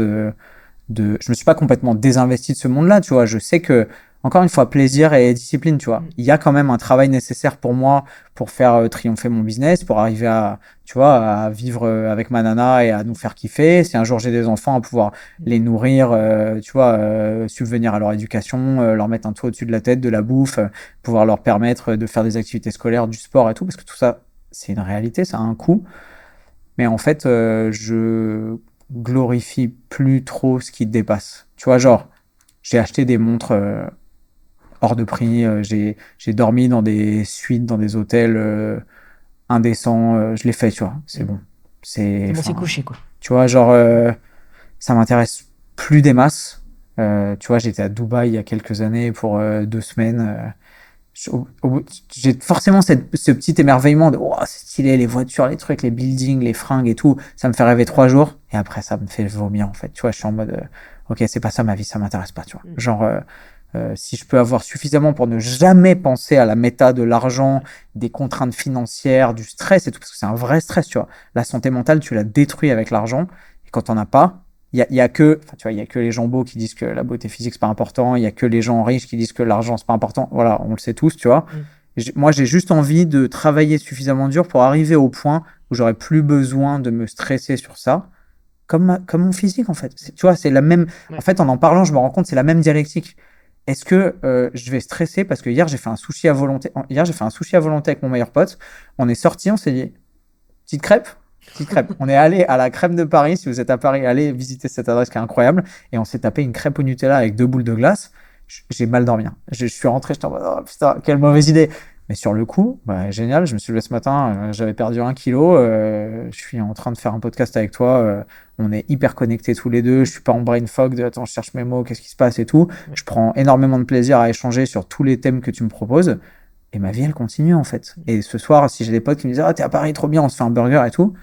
je me suis pas complètement désinvesti de ce monde-là, tu vois. Je sais que, encore une fois, plaisir et discipline, tu vois. Il y a quand même un travail nécessaire pour moi pour faire triompher mon business, pour arriver à, tu vois, à vivre avec ma nana et à nous faire kiffer. Si un jour j'ai des enfants, à pouvoir les nourrir, tu vois, subvenir à leur éducation, leur mettre un toit au-dessus de la tête, de la bouffe, pouvoir leur permettre de faire des activités scolaires, du sport et tout, parce que tout ça, c'est une réalité, ça a un coût. Mais en fait, je glorifie plus trop ce qui te dépasse. Tu vois, genre, j'ai acheté des montres hors de prix, j'ai dormi dans des suites, dans des hôtels indécents, je l'ai fait, tu vois, c'est bon. C'est couché, quoi. Tu vois, genre, ça m'intéresse plus des masses. Tu vois, j'étais à Dubaï il y a quelques années pour 2 semaines. J'ai forcément ce petit émerveillement de oh, c'est stylé, les voitures, les trucs, les buildings, les fringues et tout, ça me fait rêver 3 jours et après ça me fait vomir en fait, tu vois. Je suis en mode ok, c'est pas ça ma vie, ça m'intéresse pas, tu vois. Genre si je peux avoir suffisamment pour ne jamais penser à la méta de l'argent, des contraintes financières, du stress et tout, parce que c'est un vrai stress, tu vois. La santé mentale, tu la détruis avec l'argent et quand t'en as pas, il y a que, tu vois, il y a que les gens beaux qui disent que la beauté physique c'est pas important, il y a que les gens riches qui disent que l'argent c'est pas important. Voilà, on le sait tous, tu vois. Moi, j'ai juste envie de travailler suffisamment dur pour arriver au point où j'aurais plus besoin de me stresser sur ça, comme mon physique en fait. Tu vois, c'est la même. En fait, en parlant, je me rends compte c'est la même dialectique. Est-ce que je vais stresser parce que hier j'ai fait un sushi à volonté. Hier j'ai fait un sushi à volonté avec mon meilleur pote. On est sorti, on s'est dit petite crêpe. On est allé à la crème de Paris. Si vous êtes à Paris, allez visiter cette adresse qui est incroyable. Et on s'est tapé une crêpe au Nutella avec 2 boules de glace. J'ai mal dormi. Je suis rentré, j'étais en mode, oh putain, quelle mauvaise idée. Mais sur le coup, bah, génial. Je me suis levé ce matin, j'avais perdu 1 kilo. Je suis en train de faire un podcast avec toi. On est hyper connectés tous les deux. Je suis pas en brain fog de attends, je cherche mes mots, qu'est-ce qui se passe et tout. Je prends énormément de plaisir à échanger sur tous les thèmes que tu me proposes. Et ma vie, elle continue en fait. Et ce soir, si j'ai des potes qui me disent, ah, t'es à Paris, trop bien, on se fait un burger et tout.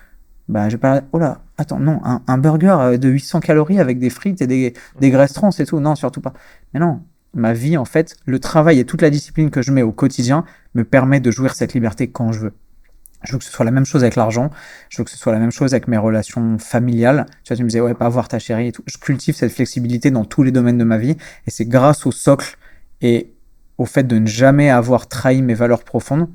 bah, j'ai pas, oh là, attends, non, un burger de 800 calories avec des frites et des graisses trans et tout. Non, surtout pas. Mais non, ma vie, en fait, le travail et toute la discipline que je mets au quotidien me permet de jouir cette liberté quand je veux. Je veux que ce soit la même chose avec l'argent. Je veux que ce soit la même chose avec mes relations familiales. Tu vois, tu me disais, ouais, pas voir ta chérie et tout. Je cultive cette flexibilité dans tous les domaines de ma vie. Et c'est grâce au socle et au fait de ne jamais avoir trahi mes valeurs profondes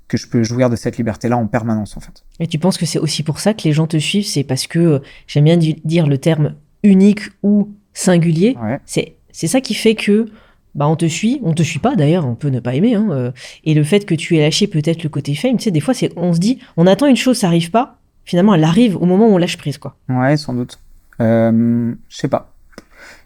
que je peux jouir de cette liberté-là en permanence, en fait. Et tu penses que c'est aussi pour ça que les gens te suivent? C'est parce que, j'aime bien dire le terme unique ou singulier. Ouais. C'est ça qui fait que bah, on te suit pas d'ailleurs, on peut ne pas aimer. Hein, et le fait que tu aies lâché peut-être le côté fame, tu sais, des fois, on se dit, on attend une chose, ça arrive pas. Finalement, elle arrive au moment où on lâche prise, quoi. Ouais, sans doute. Je sais pas.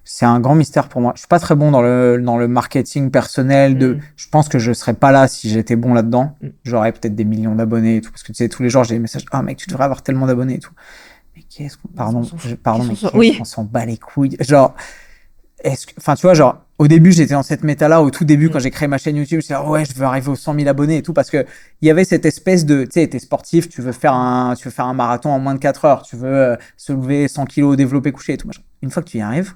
C'est un grand mystère pour moi. Je suis pas très bon dans le marketing personnel. Je pense que je serais pas là si j'étais bon là-dedans. J'aurais peut-être des millions d'abonnés et tout. Parce que tu sais, tous les jours, j'ai des messages. Ah, mec, tu devrais avoir tellement d'abonnés et tout. Mais qu'est-ce qu'on. Pardon, mais on s'en bat les couilles. Genre, enfin, tu vois, genre, au début, j'étais dans cette méta-là. Au tout début, quand j'ai créé ma chaîne YouTube, j'étais là, ouais, je veux arriver aux 100 000 abonnés et tout. Parce que il y avait cette espèce de, tu sais, t'es sportif, tu veux faire un marathon en moins de 4 heures. Tu veux soulever 100 kilos, développer couché et tout. Une fois que tu y arrives,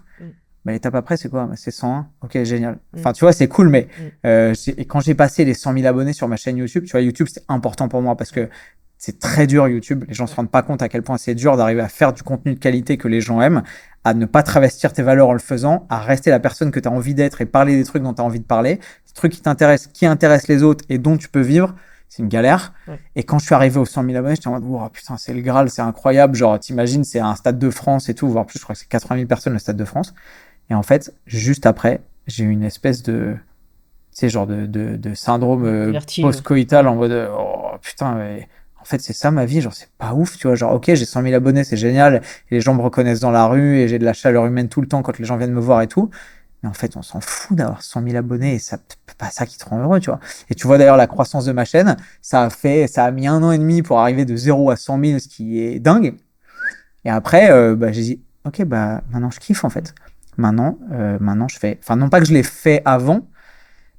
bah, l'étape après, c'est quoi? Bah, c'est 101. Ok, génial. Enfin, tu vois, c'est cool, mais et quand j'ai passé les 100 000 abonnés sur ma chaîne YouTube, tu vois, YouTube, c'était important pour moi parce que c'est très dur, YouTube. Les gens se rendent pas compte à quel point c'est dur d'arriver à faire du contenu de qualité que les gens aiment, à ne pas travestir tes valeurs en le faisant, à rester la personne que tu as envie d'être et parler des trucs dont tu as envie de parler, des trucs qui intéressent les autres et dont tu peux vivre. C'est une galère. Et quand je suis arrivé aux 100 000 abonnés, j'étais en mode, oh putain, c'est le Graal, c'est incroyable. Genre, t'imagines, c'est un Stade de France et tout, voire plus, je crois que c'est 80 000 personnes le Stade de France. Et en fait, juste après, j'ai eu une espèce de, tu sais, genre de syndrome post-coital en mode, oh putain, mais en fait, c'est ça ma vie, genre, c'est pas ouf, tu vois. Genre, ok, j'ai 100 000 abonnés, c'est génial, et les gens me reconnaissent dans la rue, et j'ai de la chaleur humaine tout le temps quand les gens viennent me voir et tout. Mais en fait, on s'en fout d'avoir 100 000 abonnés, et c'est pas ça qui te rend heureux, tu vois. Et tu vois d'ailleurs la croissance de ma chaîne, ça a mis 1 an et demi pour arriver de 0 à 100 000, ce qui est dingue. Et après, bah, j'ai dit, ok, bah, maintenant je kiffe en fait. Maintenant, je fais. Enfin, non pas que je l'ai fait avant,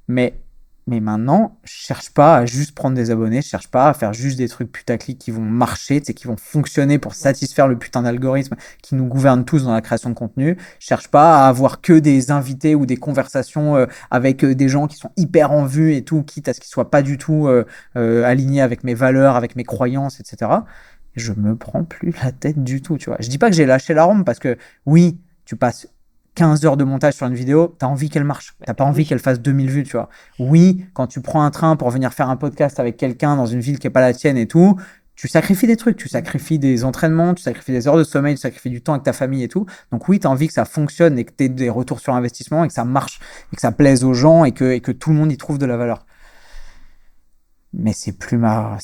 mais, mais maintenant, je cherche pas à juste prendre des abonnés, je cherche pas à faire juste des trucs putaclic qui vont marcher, qui vont fonctionner pour satisfaire le putain d'algorithme qui nous gouverne tous dans la création de contenu. Je cherche pas à avoir que des invités ou des conversations avec des gens qui sont hyper en vue et tout, quitte à ce qu'ils soient pas du tout alignés avec mes valeurs, avec mes croyances, etc. Je me prends plus la tête du tout, tu vois. Je dis pas que j'ai lâché la rampe parce que oui, tu passes 15 heures de montage sur une vidéo, t'as envie qu'elle marche. T'as pas envie qu'elle fasse 2000 vues, tu vois. Oui, quand tu prends un train pour venir faire un podcast avec quelqu'un dans une ville qui est pas la tienne et tout, tu sacrifies des trucs, tu sacrifies des entraînements, tu sacrifies des heures de sommeil, tu sacrifies du temps avec ta famille et tout. Donc oui, t'as envie que ça fonctionne et que t'aies des retours sur investissement et que ça marche et que ça plaise aux gens et que tout le monde y trouve de la valeur. Mais c'est plus ma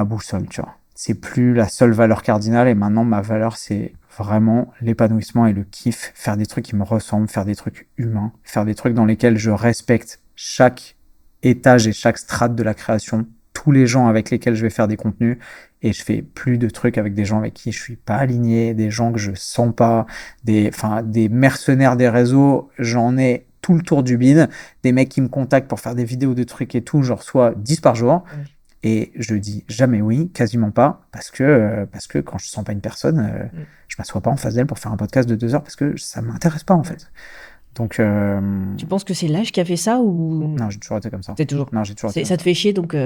boussole, tu vois. C'est plus la seule valeur cardinale et maintenant ma valeur c'est vraiment l'épanouissement et le kiff, faire des trucs qui me ressemblent, faire des trucs humains, faire des trucs dans lesquels je respecte chaque étage et chaque strate de la création, tous les gens avec lesquels je vais faire des contenus et je fais plus de trucs avec des gens avec qui je suis pas aligné, des gens que je sens pas, des mercenaires des réseaux, j'en ai tout le tour du bide, des mecs qui me contactent pour faire des vidéos de trucs et tout, genre soit 10 par jour. Et je dis jamais oui, quasiment pas, parce que quand je sens pas une personne, je m'assois pas en face d'elle pour faire un podcast de 2 heures parce que ça m'intéresse pas en fait. Donc. Tu penses que c'est l'âge qui a fait ça ou Non, j'ai toujours été comme ça. C'est toujours. Non, j'ai toujours été. Ça te fait chier donc.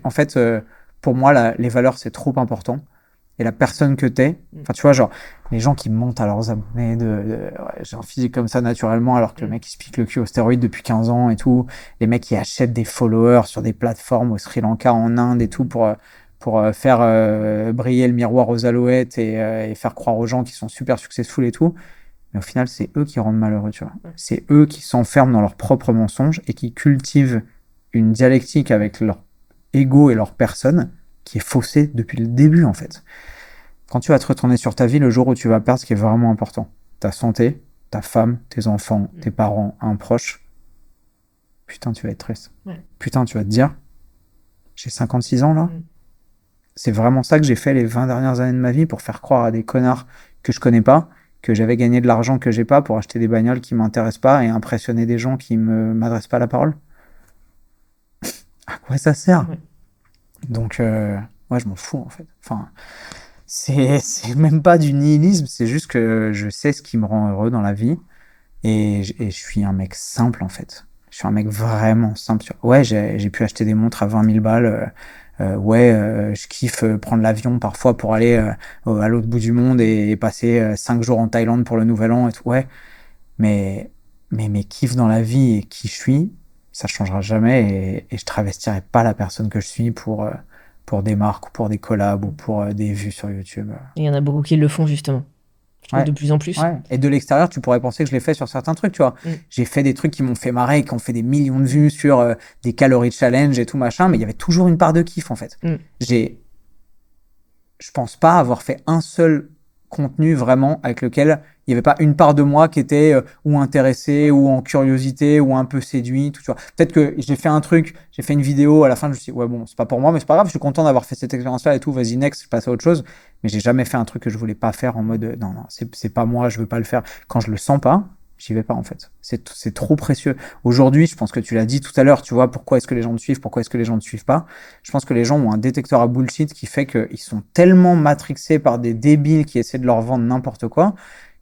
En fait, pour moi, les valeurs c'est trop important. Et la personne que t'es, enfin tu vois, genre les gens qui montent à leurs abonnés ouais, j'ai un physique comme ça naturellement alors que le mec il se pique le cul aux stéroïdes depuis 15 ans et tout, les mecs qui achètent des followers sur des plateformes au Sri Lanka, en Inde et tout pour faire briller le miroir aux alouettes et faire croire aux gens qu'ils sont super successful et tout, mais au final c'est eux qui rendent malheureux, tu vois. C'est eux qui s'enferment dans leurs propres mensonges et qui cultivent une dialectique avec leur ego et leur personne qui est faussé depuis le début en fait. Quand tu vas te retourner sur ta vie, le jour où tu vas perdre ce qui est vraiment important, ta santé, ta femme, tes enfants, tes parents, un proche, putain tu vas être triste. Putain tu vas te dire, j'ai 56 ans là, c'est vraiment ça que j'ai fait les 20 dernières années de ma vie pour faire croire à des connards que je connais pas, que j'avais gagné de l'argent que j'ai pas pour acheter des bagnoles qui m'intéressent pas et impressionner des gens qui m'adressent pas la parole. À quoi ça sert? Donc, ouais, je m'en fous en fait. Enfin, c'est même pas du nihilisme, c'est juste que je sais ce qui me rend heureux dans la vie et je suis un mec simple en fait. Je suis un mec vraiment simple. Ouais, j'ai pu acheter des montres à 20 000 balles. Ouais, je kiffe prendre l'avion parfois pour aller à l'autre bout du monde et passer 5 jours en Thaïlande pour le Nouvel An et tout. Ouais, mais mes kiffs dans la vie et qui je suis, ça changera jamais et je travestirai pas la personne que je suis pour des marques ou pour des collabs ou pour des vues sur YouTube. Il y en a beaucoup qui le font, justement. Je trouve Ouais. de plus en plus. Ouais. Et de l'extérieur, tu pourrais penser que je l'ai fait sur certains trucs, tu vois. J'ai fait des trucs qui m'ont fait marrer, qui ont fait des millions de vues sur des calories challenge et tout machin, mais il y avait toujours une part de kiff, en fait. Je pense pas avoir fait un seul contenu vraiment avec lequel il n'y avait pas une part de moi qui était ou intéressée ou en curiosité ou un peu séduit, tout, tu vois. Peut-être que j'ai fait un truc, j'ai fait une vidéo, à la fin je me suis dit ouais bon c'est pas pour moi mais c'est pas grave, je suis content d'avoir fait cette expérience-là et tout, vas-y next, je passe à autre chose. Mais j'ai jamais fait un truc que je voulais pas faire en mode non c'est pas moi, je veux pas le faire. Quand je le sens pas, j'y vais pas en fait. C'est trop précieux. Aujourd'hui, je pense que tu l'as dit tout à l'heure, tu vois, pourquoi est-ce que les gens te suivent, pourquoi est-ce que les gens ne te suivent pas. Je pense que les gens ont un détecteur à bullshit qui fait qu'ils sont tellement matrixés par des débiles qui essaient de leur vendre n'importe quoi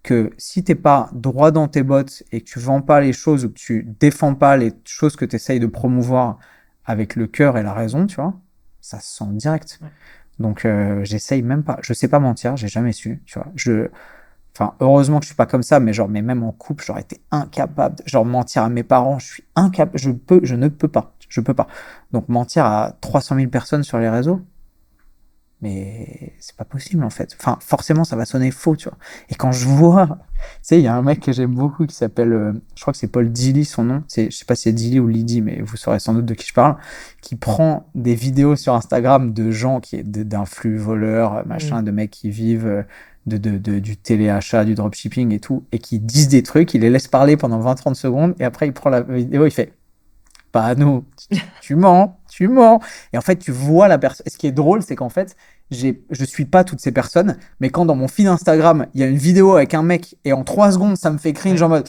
que si t'es pas droit dans tes bottes et que tu vends pas les choses ou que tu défends pas les choses que tu essayes de promouvoir avec le cœur et la raison, tu vois, ça se sent direct. Ouais. Donc j'essaye même pas, je sais pas mentir, j'ai jamais su, tu vois. Enfin, heureusement que je suis pas comme ça, mais même en couple, j'aurais été incapable, mentir à mes parents, je suis incapable, je ne peux pas. Donc, mentir à 300 000 personnes sur les réseaux, mais c'est pas possible, en fait. Enfin, forcément, ça va sonner faux, tu vois. Et quand je vois, tu sais, il y a un mec que j'aime beaucoup qui s'appelle, je crois que c'est Paul Dilly, son nom. Je sais pas si c'est Dilly ou Lydie, mais vous saurez sans doute de qui je parle, qui prend des vidéos sur Instagram de gens d'influx voleurs, machin, de mecs qui vivent, du téléachat, du dropshipping et tout, et qui disent des trucs, il les laisse parler pendant 20-30 secondes, et après il prend la vidéo, il fait pas à nous, tu mens. Et en fait, tu vois la personne. Ce qui est drôle, c'est qu'en fait, je suis pas toutes ces personnes, mais quand dans mon feed Instagram, il y a une vidéo avec un mec, et en 3 secondes, ça me fait cringe en mode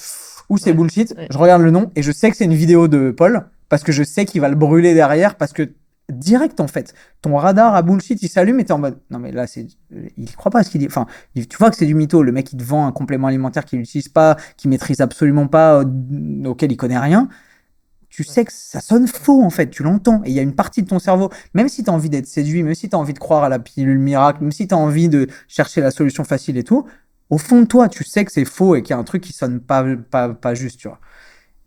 ou c'est bullshit, je regarde le nom, et je sais que c'est une vidéo de Paul, parce que je sais qu'il va le brûler derrière, parce que direct en fait, ton radar à bullshit il s'allume et t'es en mode non mais là il croit pas à ce qu'il dit, enfin tu vois que c'est du mytho, le mec il te vend un complément alimentaire qu'il n'utilise pas, qu'il maîtrise absolument pas, auquel il connaît rien, tu sais que ça sonne faux en fait, tu l'entends, et il y a une partie de ton cerveau, même si t'as envie d'être séduit, même si t'as envie de croire à la pilule miracle, même si t'as envie de chercher la solution facile et tout, au fond de toi tu sais que c'est faux et qu'il y a un truc qui sonne pas juste, tu vois.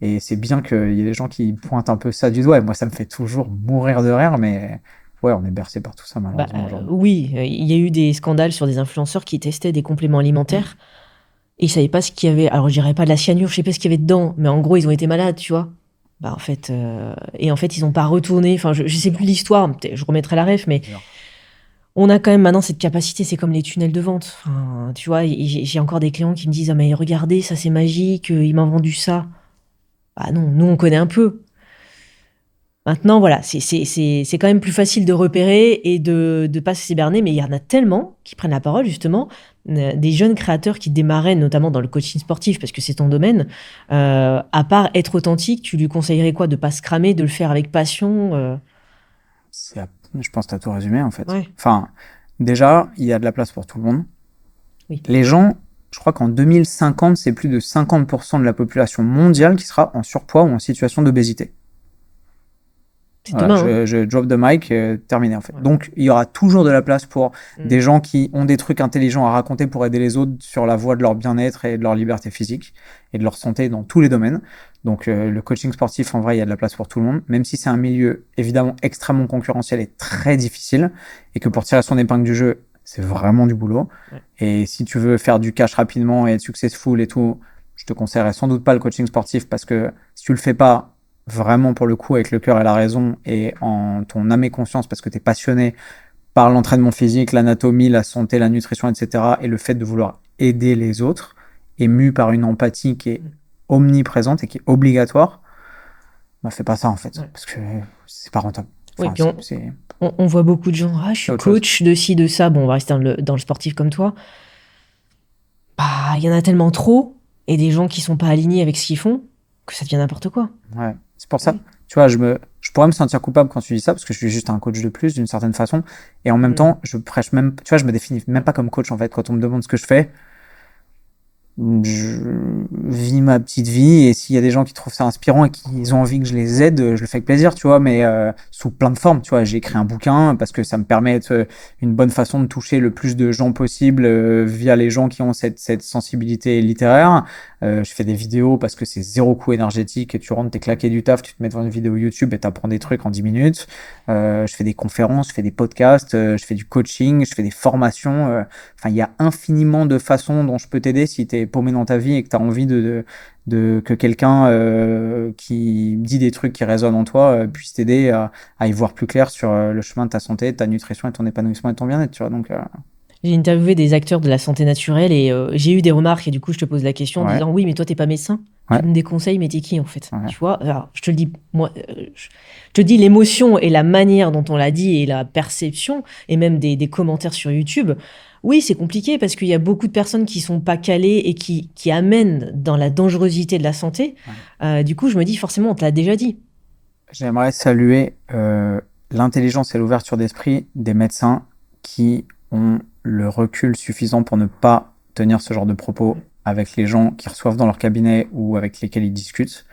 Et c'est bien qu'il y ait des gens qui pointent un peu ça du doigt. Et moi, ça me fait toujours mourir de rire, mais ouais, on est bercé par tout ça, malheureusement. Oui, il y a eu des scandales sur des influenceurs qui testaient des compléments alimentaires et ils savaient pas ce qu'il y avait. Alors, je dirais pas de la cyanure, je sais pas ce qu'il y avait dedans, mais en gros, ils ont été malades, tu vois. En fait, ils ont pas retourné. Enfin, je sais plus l'histoire, je remettrai la ref, mais on a quand même maintenant cette capacité, c'est comme les tunnels de vente. Enfin, tu vois, j'ai encore des clients qui me disent ah mais regardez, ça c'est magique, il m'a vendu ça. Bah non, nous on connaît un peu. Maintenant, voilà, c'est quand même plus facile de repérer et de pas se cyberner, mais il y en a tellement qui prennent la parole, justement, des jeunes créateurs qui démarraient, notamment dans le coaching sportif, parce que c'est ton domaine. À part être authentique, tu lui conseillerais quoi? De pas se cramer, de le faire avec passion Je pense que tu as tout résumé, en fait. Ouais. Enfin, déjà, il y a de la place pour tout le monde. Oui. Les gens, je crois qu'en 2050, c'est plus de 50% de la population mondiale qui sera en surpoids ou en situation d'obésité. Voilà, je drop the mic, terminé en fait. Ouais. Donc il y aura toujours de la place pour des gens qui ont des trucs intelligents à raconter pour aider les autres sur la voie de leur bien-être et de leur liberté physique et de leur santé dans tous les domaines. Donc le coaching sportif, en vrai, il y a de la place pour tout le monde, même si c'est un milieu évidemment extrêmement concurrentiel et très difficile, et que pour tirer son épingle du jeu, c'est vraiment du boulot. Ouais. Et si tu veux faire du cash rapidement et être successful et tout, je te conseillerais sans doute pas le coaching sportif, parce que si tu le fais pas vraiment pour le coup avec le cœur et la raison et en ton âme et conscience, parce que tu es passionné par l'entraînement physique, l'anatomie, la santé, la nutrition, etc. et le fait de vouloir aider les autres, ému par une empathie qui est omniprésente et qui est obligatoire, fais pas ça en fait, parce que c'est pas rentable. Enfin, oui, puis on voit beaucoup de gens, je suis coach de ci, de ça, bon, on va rester dans le sportif comme toi. Il y en a tellement trop, et des gens qui sont pas alignés avec ce qu'ils font, que ça devient n'importe quoi. Ouais, c'est pour ça. Tu vois, je pourrais me sentir coupable quand tu dis ça, parce que je suis juste un coach de plus, d'une certaine façon. Et en même temps, je prêche même, tu vois, je me définis même pas comme coach, en fait. Quand on me demande ce que je fais, je vis ma petite vie, et s'il y a des gens qui trouvent ça inspirant et qui ont envie que je les aide, je le fais avec plaisir, tu vois, mais sous plein de formes, tu vois. J'ai écrit un bouquin parce que ça me permet d'être une bonne façon de toucher le plus de gens possible via les gens qui ont cette sensibilité littéraire. Je fais des vidéos parce que c'est zéro coût énergétique, et tu rentres, t'es claqué du taf, tu te mets devant une vidéo YouTube et t'apprends des trucs en 10 minutes. Je fais des conférences, je fais des podcasts, je fais du coaching, je fais des formations. Enfin, il y a infiniment de façons dont je peux t'aider si t'es paumé dans ta vie et que t'as envie que quelqu'un qui dit des trucs qui résonnent en toi puisse t'aider à y voir plus clair sur le chemin de ta santé, de ta nutrition et ton épanouissement et ton bien-être, tu vois. Donc, j'ai interviewé des acteurs de la santé naturelle et j'ai eu des remarques, et du coup je te pose la question en disant oui, mais toi t'es pas médecin, tu donnes des conseils, mais t'es qui en fait? Tu vois, alors, je te le dis, moi, je te dis l'émotion et la manière dont on l'a dit et la perception et même des commentaires sur YouTube. Oui, c'est compliqué parce qu'il y a beaucoup de personnes qui sont pas calées et qui amènent dans la dangerosité de la santé. Du coup, je me dis forcément, on te l'a déjà dit. J'aimerais saluer l'intelligence et l'ouverture d'esprit des médecins qui ont le recul suffisant pour ne pas tenir ce genre de propos avec les gens qui reçoivent dans leur cabinet ou avec lesquels ils discutent.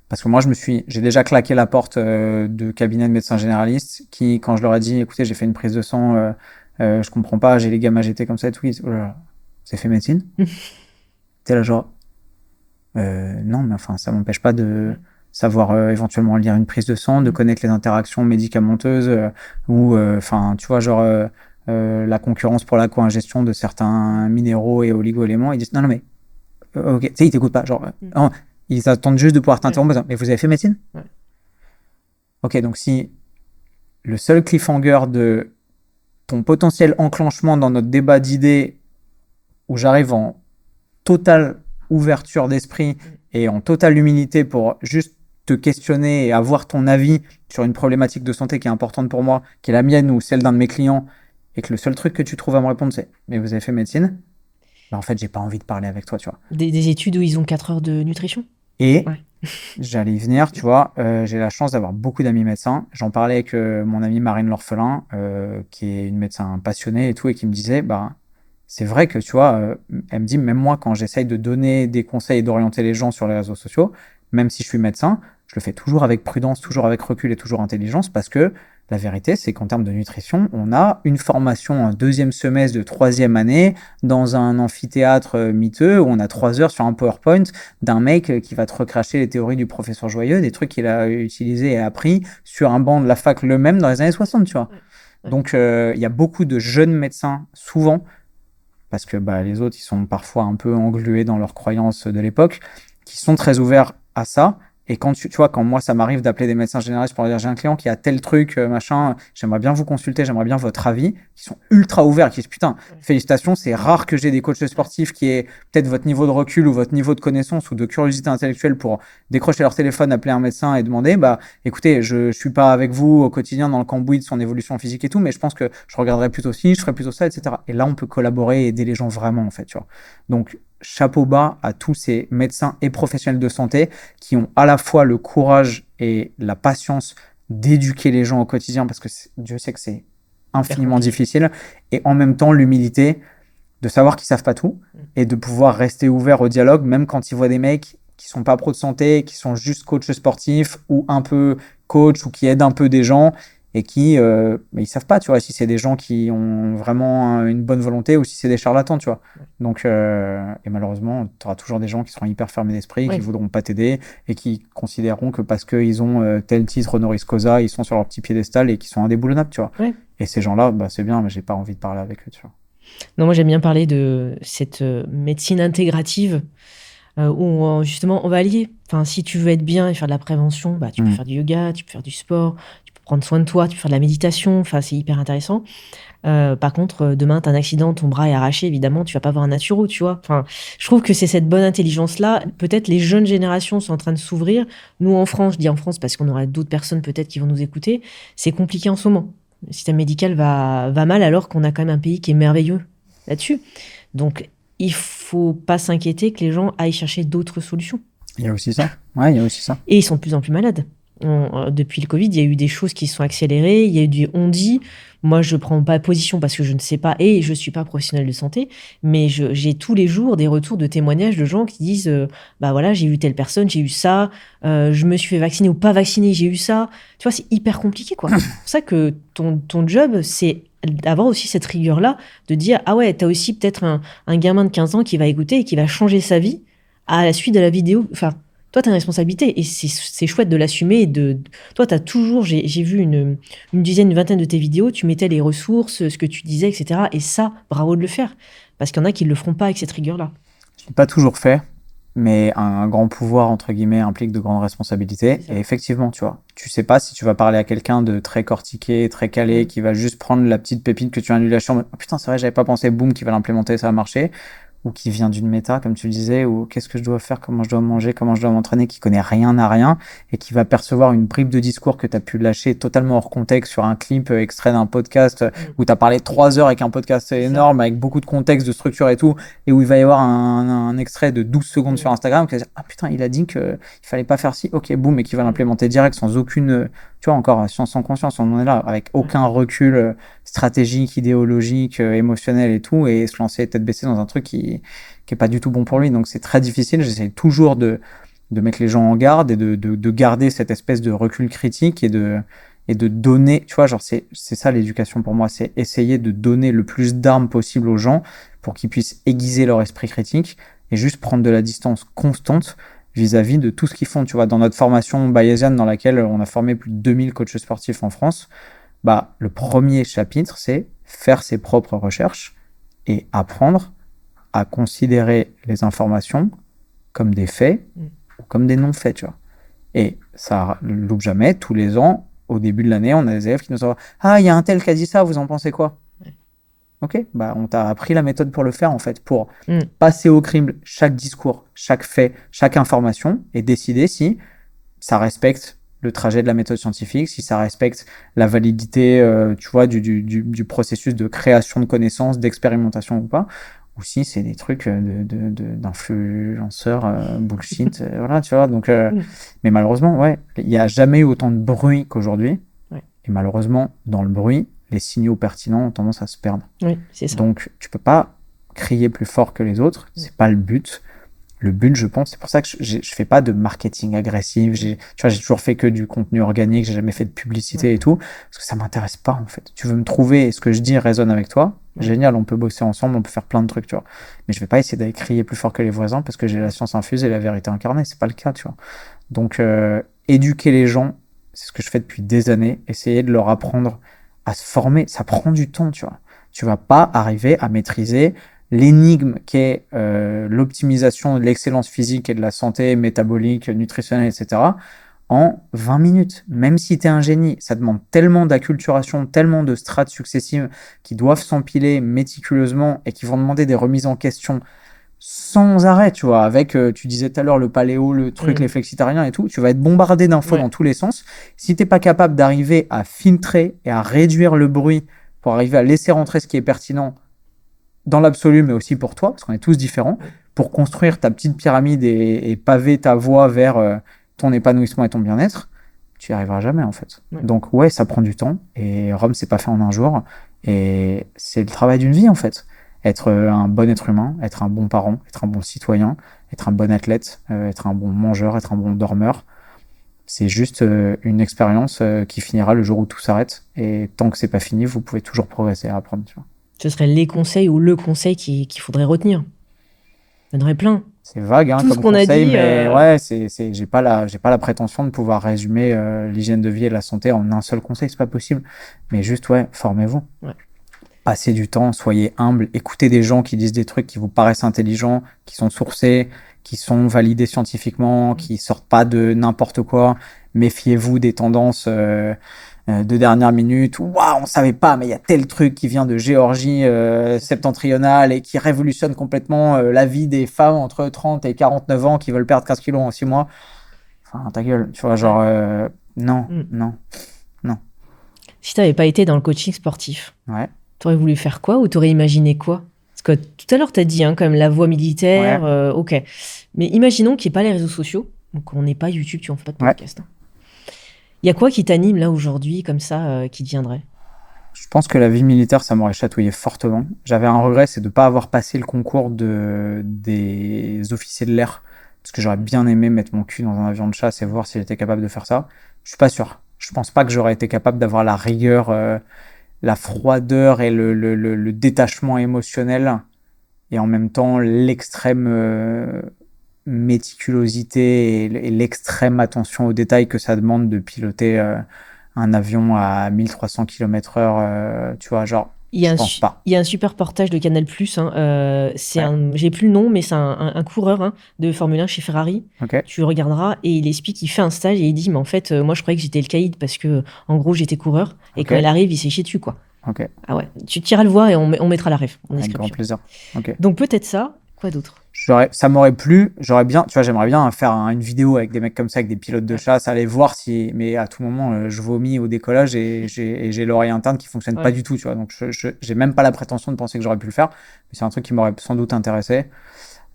Parce que moi, j'ai déjà claqué la porte de cabinet de médecins généralistes qui, quand je leur ai dit, écoutez, j'ai fait une prise de sang, je comprends pas, j'ai les gammes AGT comme ça et tout, ils disent, oh là là, vous avez fait médecine? T'es là genre, non, mais enfin, ça m'empêche pas de savoir éventuellement lire une prise de sang, de connaître les interactions médicamenteuses ou, enfin, tu vois, genre la concurrence pour la co-ingestion de certains minéraux et oligo-éléments. Ils disent non, non, mais ok, tu sais, ils t'écoutent pas. Genre, non, ils attendent juste de pouvoir t'interrompre. Mais vous avez fait médecine? Ok, donc si le seul cliffhanger de ton potentiel enclenchement dans notre débat d'idées où j'arrive en totale ouverture d'esprit et en totale humilité pour juste te questionner et avoir ton avis sur une problématique de santé qui est importante pour moi, qui est la mienne ou celle d'un de mes clients, et que le seul truc que tu trouves à me répondre, c'est « mais vous avez fait médecine ?» Bah en fait, j'ai pas envie de parler avec toi, tu vois. Des études où ils ont 4 heures de nutrition. Et j'allais y venir, tu vois, j'ai la chance d'avoir beaucoup d'amis médecins. J'en parlais avec mon amie Marine L'Orphelin, qui est une médecin passionnée et tout, et qui me disait, bah, c'est vrai que, tu vois, elle me dit, même moi, quand j'essaye de donner des conseils et d'orienter les gens sur les réseaux sociaux, même si je suis médecin, je le fais toujours avec prudence, toujours avec recul et toujours intelligence, parce que la vérité, c'est qu'en termes de nutrition, on a une formation en 2e semestre de 3e année dans un amphithéâtre miteux où on a 3 heures sur un PowerPoint d'un mec qui va te recracher les théories du professeur Joyeux, des trucs qu'il a utilisés et appris sur un banc de la fac le même dans les années 60, tu vois. Donc, il y a beaucoup de jeunes médecins, souvent, parce que bah, les autres, ils sont parfois un peu englués dans leurs croyances de l'époque, qui sont très ouverts à ça. Et quand tu vois, quand moi, ça m'arrive d'appeler des médecins généralistes pour leur dire j'ai un client qui a tel truc, machin, j'aimerais bien vous consulter, j'aimerais bien votre avis, qui sont ultra ouverts, qui disent putain, félicitations, c'est rare que j'ai des coachs sportifs qui aient peut-être votre niveau de recul ou votre niveau de connaissance ou de curiosité intellectuelle pour décrocher leur téléphone, appeler un médecin et demander, bah écoutez, je suis pas avec vous au quotidien dans le cambouis de son évolution physique et tout, mais je pense que je regarderais plutôt ci, je ferais plutôt ça, etc. Et là, on peut collaborer et aider les gens vraiment, en fait, tu vois. Donc, chapeau bas à tous ces médecins et professionnels de santé qui ont à la fois le courage et la patience d'éduquer les gens au quotidien, parce que Dieu sait que c'est infiniment difficile, et en même temps l'humilité de savoir qu'ils savent pas tout et de pouvoir rester ouvert au dialogue, même quand ils voient des mecs qui sont pas pros de santé, qui sont juste coachs sportifs ou un peu coach ou qui aident un peu des gens et qui ils savent pas, tu vois, si c'est des gens qui ont vraiment une bonne volonté ou si c'est des charlatans, tu vois. Donc et malheureusement, tu auras toujours des gens qui seront hyper fermés d'esprit, qui voudront pas t'aider et qui considéreront que parce qu'ils ont tel titre honoris causa, ils sont sur leur petit piédestal et qui sont indéboulonnables, tu vois. Et ces gens-là, bah c'est bien, mais j'ai pas envie de parler avec eux, tu vois. Non, moi j'aime bien parler de cette médecine intégrative où justement on va allier. Enfin, si tu veux être bien et faire de la prévention, bah, tu peux faire du yoga, tu peux faire du sport, tu peux prendre soin de toi, tu peux faire de la méditation. Enfin, c'est hyper intéressant. Par contre, demain, t'as un accident, ton bras est arraché, évidemment, tu vas pas voir un naturo, tu vois. Enfin, je trouve que c'est cette bonne intelligence-là. Peut-être les jeunes générations sont en train de s'ouvrir. Nous, en France, je dis en France parce qu'on aura d'autres personnes peut-être qui vont nous écouter, c'est compliqué en ce moment. Le système médical va mal alors qu'on a quand même un pays qui est merveilleux là-dessus. Donc, il faut pas s'inquiéter que les gens aillent chercher d'autres solutions. Il y a aussi ça. Ouais, il y a aussi ça. Et ils sont de plus en plus malades. depuis le Covid, il y a eu des choses qui se sont accélérées, il y a eu du on-dit. Moi, je ne prends pas position parce que je ne sais pas et je ne suis pas professionnelle de santé, mais j'ai tous les jours des retours de témoignages de gens qui disent bah voilà, j'ai eu telle personne, j'ai eu ça, je me suis fait vacciner ou pas vacciner, j'ai eu ça. Tu vois, c'est hyper compliqué, quoi. C'est pour ça que ton job, c'est d'avoir aussi cette rigueur-là, de dire ah ouais, tu as aussi peut-être un gamin de 15 ans qui va écouter et qui va changer sa vie à la suite de la vidéo. Enfin, toi, tu as une responsabilité et c'est chouette de l'assumer. Toi, tu as toujours, j'ai vu une dizaine, une vingtaine de tes vidéos, tu mettais les ressources, ce que tu disais, etc. Et ça, bravo de le faire. Parce qu'il y en a qui ne le feront pas avec cette rigueur-là. Je ne l'ai pas toujours fait, mais un grand pouvoir, entre guillemets, implique de grandes responsabilités. Et effectivement, tu vois, tu sais pas si tu vas parler à quelqu'un de très cortiqué, très calé, qui va juste prendre la petite pépite que tu viens de lui lâcher en mode, oh, putain, c'est vrai, j'avais pas pensé, boum, qui va l'implémenter, ça va marcher. Ou qui vient d'une méta, comme tu le disais, ou qu'est-ce que je dois faire, comment je dois manger, comment je dois m'entraîner, qui connaît rien à rien, et qui va percevoir une bribe de discours que tu as pu lâcher totalement hors contexte sur un clip extrait d'un podcast où tu as parlé 3 heures avec un podcast énorme, avec beaucoup de contexte, de structure et tout, et où il va y avoir un extrait de 12 secondes sur Instagram, qui va dire, ah putain, il a dit qu'il fallait pas faire ci, ok, boum, et qui va l'implémenter direct sans aucune, tu vois, encore sans conscience, on en est là, avec aucun recul stratégique, idéologique, émotionnel et tout, et se lancer tête baissée dans un truc qui est pas du tout bon pour lui. Donc c'est très difficile. J'essaie toujours de mettre les gens en garde et de garder cette espèce de recul critique et de donner, tu vois, genre c'est ça l'éducation pour moi, c'est essayer de donner le plus d'armes possible aux gens pour qu'ils puissent aiguiser leur esprit critique et juste prendre de la distance constante vis-à-vis de tout ce qu'ils font. Tu vois, dans notre formation bayésienne dans laquelle on a formé plus de 2000 coachs sportifs en France, bah, le premier chapitre, c'est faire ses propres recherches et apprendre à considérer les informations comme des faits ou comme des non-faits, tu vois. Et ça loupe jamais, tous les ans, au début de l'année, on a des élèves qui nous disent « Ah, il y a un tel qui a dit ça, vous en pensez quoi ?» Ok, bah on t'a appris la méthode pour le faire, en fait, pour passer au crible chaque discours, chaque fait, chaque information et décider si ça respecte le trajet de la méthode scientifique, si ça respecte la validité, tu vois, du processus de création de connaissances, d'expérimentation ou pas, ou si c'est des trucs d'influenceurs bullshit, voilà, tu vois. Donc, mais malheureusement, ouais, il n'y a jamais eu autant de bruit qu'aujourd'hui. Ouais. Et malheureusement, dans le bruit, les signaux pertinents ont tendance à se perdre. Oui, c'est ça. Donc, tu peux pas crier plus fort que les autres, c'est pas le but. Le but, je pense, c'est pour ça que je fais pas de marketing agressif. Tu vois, j'ai toujours fait que du contenu organique. J'ai jamais fait de publicité et tout, parce que ça m'intéresse pas en fait. Tu veux me trouver et ce que je dis résonne avec toi, génial. On peut bosser ensemble, on peut faire plein de trucs, tu vois. Mais je vais pas essayer d'aller crier plus fort que les voisins parce que j'ai la science infuse et la vérité incarnée. C'est pas le cas, tu vois. Donc, éduquer les gens, c'est ce que je fais depuis des années. Essayer de leur apprendre à se former, ça prend du temps, tu vois. Tu vas pas arriver à maîtriser l'énigme qu'est l'optimisation de l'excellence physique et de la santé métabolique, nutritionnelle, etc. en 20 minutes. Même si tu es un génie, ça demande tellement d'acculturation, tellement de strates successives qui doivent s'empiler méticuleusement et qui vont demander des remises en question sans arrêt, tu vois, avec, tu disais tout à l'heure, le paléo, le truc, les flexitariens et tout, tu vas être bombardé d'infos dans tous les sens. Si t'es pas capable d'arriver à filtrer et à réduire le bruit pour arriver à laisser rentrer ce qui est pertinent dans l'absolu, mais aussi pour toi, parce qu'on est tous différents, pour construire ta petite pyramide et paver ta voie vers ton épanouissement et ton bien-être, tu n'y arriveras jamais, en fait. Ouais. Donc, ouais, ça prend du temps, et Rome, c'est pas fait en un jour, et c'est le travail d'une vie, en fait. Être un bon être humain, être un bon parent, être un bon citoyen, être un bon athlète, être un bon mangeur, être un bon dormeur, c'est juste une expérience qui finira le jour où tout s'arrête, et tant que c'est pas fini, vous pouvez toujours progresser et apprendre, tu vois. Ce serait les conseils ou le conseil qu'il faudrait retenir. Il y en aurait plein. C'est vague, hein, comme conseil, mais ouais, j'ai pas la prétention de pouvoir résumer l'hygiène de vie et la santé en un seul conseil, c'est pas possible. Mais juste, ouais, formez-vous. Ouais. Passez du temps, soyez humble, écoutez des gens qui disent des trucs qui vous paraissent intelligents, qui sont sourcés, qui sont validés scientifiquement, qui sortent pas de n'importe quoi. Méfiez-vous des tendances de dernière minute, waouh, on savait pas, mais il y a tel truc qui vient de Géorgie septentrionale et qui révolutionne complètement la vie des femmes entre 30 et 49 ans qui veulent perdre 15 kilos en 6 mois. Enfin, ta gueule, tu vois, genre, non. Si t'avais pas été dans le coaching sportif, t'aurais voulu faire quoi ou t'aurais imaginé quoi? Parce que tout à l'heure, t'as dit, hein, quand même, la voie militaire, ok. Mais imaginons qu'il n'y ait pas les réseaux sociaux, donc on n'est pas YouTube, tu en fais pas de podcast. Hein. Il y a quoi qui t'anime là aujourd'hui, comme ça, qui te viendrait? Je pense que la vie militaire, ça m'aurait chatouillé fortement. J'avais un regret, c'est de ne pas avoir passé le concours des officiers de l'air. Parce que j'aurais bien aimé mettre mon cul dans un avion de chasse et voir si j'étais capable de faire ça. Je suis pas sûr. Je pense pas que j'aurais été capable d'avoir la rigueur, la froideur et le détachement émotionnel. Et en même temps, l'extrême méticulosité et l'extrême attention aux détails que ça demande de piloter un avion à 1300 km/h, tu vois, genre, je pense pas. Il y a un super reportage de Canal+, hein, Ouais, j'ai plus le nom, mais c'est un coureur hein, de Formule 1 chez Ferrari. ok, Tu regarderas et il explique, il fait un stage et il dit, mais en fait, moi je croyais que j'étais le caïd parce que, en gros, j'étais coureur. Et ok, quand il arrive, il s'est chié dessus, quoi. ok, Ah ouais, tu iras le voir et on mettra la ref en avec grand description. plaisir. Ok. Donc peut-être ça, quoi d'autre? Ça m'aurait plu, j'aurais bien, tu vois, j'aimerais bien faire une vidéo avec des mecs comme ça, avec des pilotes de Ouais, chasse, aller voir si, mais à tout moment, je vomis au décollage et j'ai l'oreille interne qui fonctionne pas ouais. du tout, tu vois. Donc, j'ai même pas la prétention de penser que j'aurais pu le faire, mais c'est un truc qui m'aurait sans doute intéressé.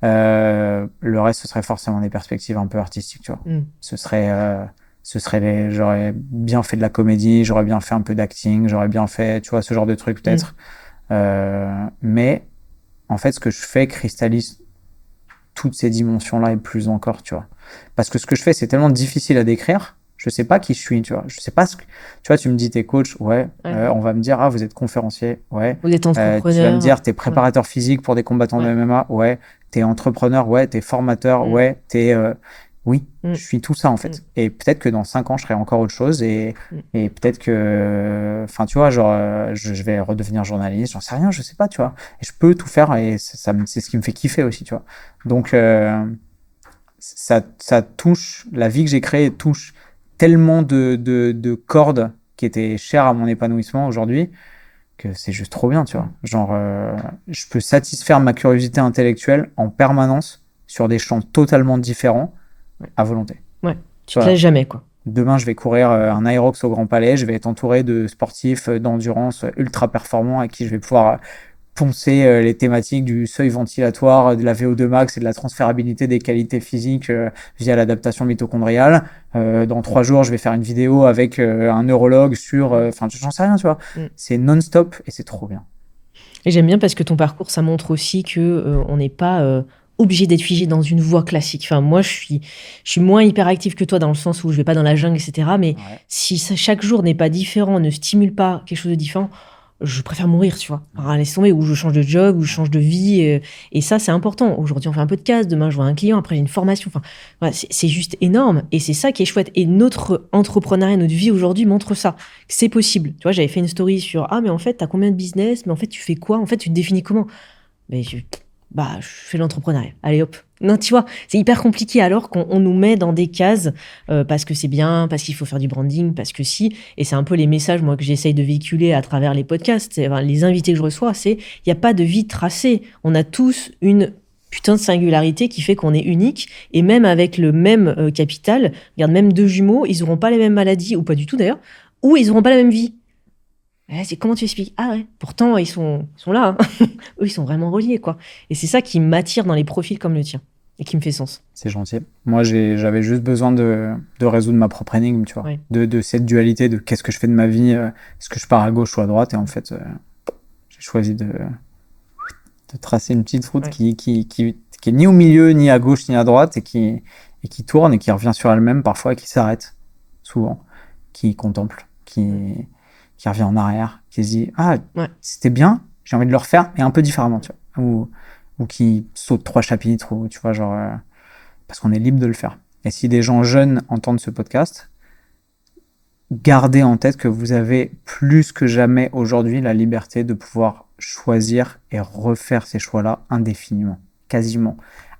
Le reste, ce serait forcément des perspectives un peu artistiques, tu vois. Mm. J'aurais bien fait de la comédie, j'aurais bien fait un peu d'acting, j'aurais bien fait, tu vois, ce genre de truc Mm. peut-être. Mais en fait, ce que je fais cristallise toutes ces dimensions-là et plus encore, tu vois. Parce que ce que je fais, c'est tellement difficile à décrire. Je sais pas qui je suis, tu vois. Je sais pas ce que... Tu vois, tu me dis t'es coach, ouais. Ouais. On va me dire, ah, vous êtes conférencier, ouais. Vous êtes Tu vas me entrepreneur. dire, t'es préparateur physique pour des combattants de Ouais. MMA, ouais. T'es entrepreneur, ouais. T'es formateur, Mm. ouais. Oui, Mm. je suis tout ça, en Mm. fait. Et peut-être que dans 5 ans, je serai encore autre chose Mm. et peut-être que... Enfin, tu vois, genre, je vais redevenir journaliste, j'en sais rien, je sais pas, tu vois. Et je peux tout faire et c'est ce qui me fait kiffer aussi, tu vois. Donc, ça touche, la vie que j'ai créée touche tellement de cordes qui étaient chères à mon épanouissement aujourd'hui que c'est juste trop bien, tu vois. Genre, je peux satisfaire ma curiosité intellectuelle en permanence sur des champs totalement différents Ouais. à volonté. Ouais. Tu te Voilà. laisses jamais, quoi. Demain, je vais courir un Aerox au Grand Palais. Je vais être entouré de sportifs d'endurance ultra performants à qui je vais pouvoir poncer les thématiques du seuil ventilatoire, de la VO2 max et de la transférabilité des qualités physiques via l'adaptation mitochondriale. Dans 3 jours, je vais faire une vidéo avec un neurologue sur... Enfin, j'en sais rien, tu vois. Mm. C'est non-stop et c'est trop bien. Et j'aime bien parce que ton parcours, ça montre aussi que on n'est pas obligé d'être figé dans une voie classique. Enfin, moi, je suis moins hyperactive que toi dans le sens où je vais pas dans la jungle, etc. Mais Ouais. si chaque jour n'est pas différent, ne stimule pas quelque chose de différent, je préfère mourir, tu vois. Alors, laisse tomber, ou je change de job, ou je change de vie. Et ça, c'est important. Aujourd'hui, on fait un peu de casse, demain, je vois un client, après, j'ai une formation. Enfin, voilà, c'est juste énorme. Et c'est ça qui est chouette. Et notre entrepreneuriat, notre vie aujourd'hui montre ça. C'est possible. Tu vois, j'avais fait une story sur ah, mais en fait, t'as combien de business? Mais en fait, tu fais quoi? En fait, tu te définis comment? Mais je fais l'entrepreneuriat. Allez hop. Non, tu vois, c'est hyper compliqué alors qu'on nous met dans des cases parce que c'est bien, parce qu'il faut faire du branding, parce que si. Et c'est un peu les messages, moi, que j'essaye de véhiculer à travers les podcasts, enfin, les invités que je reçois, c'est il n'y a pas de vie tracée. On a tous une putain de singularité qui fait qu'on est unique. Et même avec le même capital, regarde, même deux jumeaux, ils n'auront pas les mêmes maladies, ou pas du tout d'ailleurs, ou ils n'auront pas la même vie. C'est comment tu expliques? Ah ouais, pourtant ils sont là, hein. Eux ils sont vraiment reliés quoi. Et c'est ça qui m'attire dans les profils comme le tien et qui me fait sens. C'est gentil. Moi, j'avais juste besoin de résoudre ma propre énigme, tu vois. Ouais. De cette dualité de qu'est-ce que je fais de ma vie, est-ce que je pars à gauche ou à droite. Et en fait, j'ai choisi de tracer une petite route Ouais. qui est ni au milieu, ni à gauche, ni à droite, et qui tourne et qui revient sur elle-même parfois, et qui s'arrête, souvent, qui contemple, qui revient en arrière, qui se dit ah, Ouais. c'était bien, j'ai envie de le refaire, mais un peu différemment, tu vois. Ou qui saute 3 chapitres, ou tu vois, genre, parce qu'on est libre de le faire. Et si des gens jeunes entendent ce podcast, gardez en tête que vous avez plus que jamais aujourd'hui la liberté de pouvoir choisir et refaire ces choix-là indéfiniment, quasiment,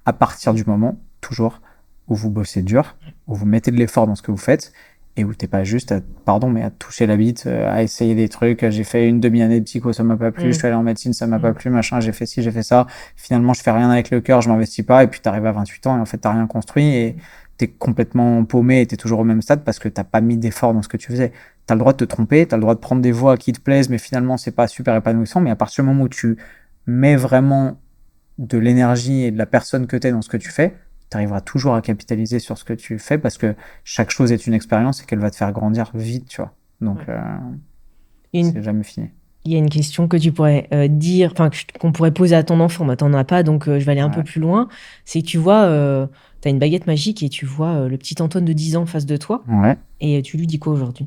à partir du moment, toujours, où vous bossez dur, où vous mettez de l'effort dans ce que vous faites, et où t'es pas juste à, pardon, mais à toucher la bite, à essayer des trucs. J'ai fait une demi-année de psycho, ça m'a pas plu. Je suis allé en médecine, ça m'a pas plu, machin. J'ai fait ci, j'ai fait ça. Finalement, je fais rien avec le cœur, je m'investis pas. Et puis t'arrives à 28 ans et en fait, t'as rien construit et t'es complètement paumé et t'es toujours au même stade parce que t'as pas mis d'effort dans ce que tu faisais. T'as le droit de te tromper, t'as le droit de prendre des voies qui te plaisent, mais finalement, c'est pas super épanouissant. Mais à partir du moment où tu mets vraiment de l'énergie et de la personne que t'es dans ce que tu fais, tu arriveras toujours à capitaliser sur ce que tu fais parce que chaque chose est une expérience et qu'elle va te faire grandir vite, tu vois. Donc, c'est jamais fini. Il y a une question que tu pourrais dire, enfin, qu'on pourrait poser à ton enfant. Bah, t'en as pas, donc je vais aller un peu plus loin. C'est que tu vois, tu as une baguette magique et tu vois le petit Antoine de 10 ans en face de toi. Ouais. Et tu lui dis quoi aujourd'hui?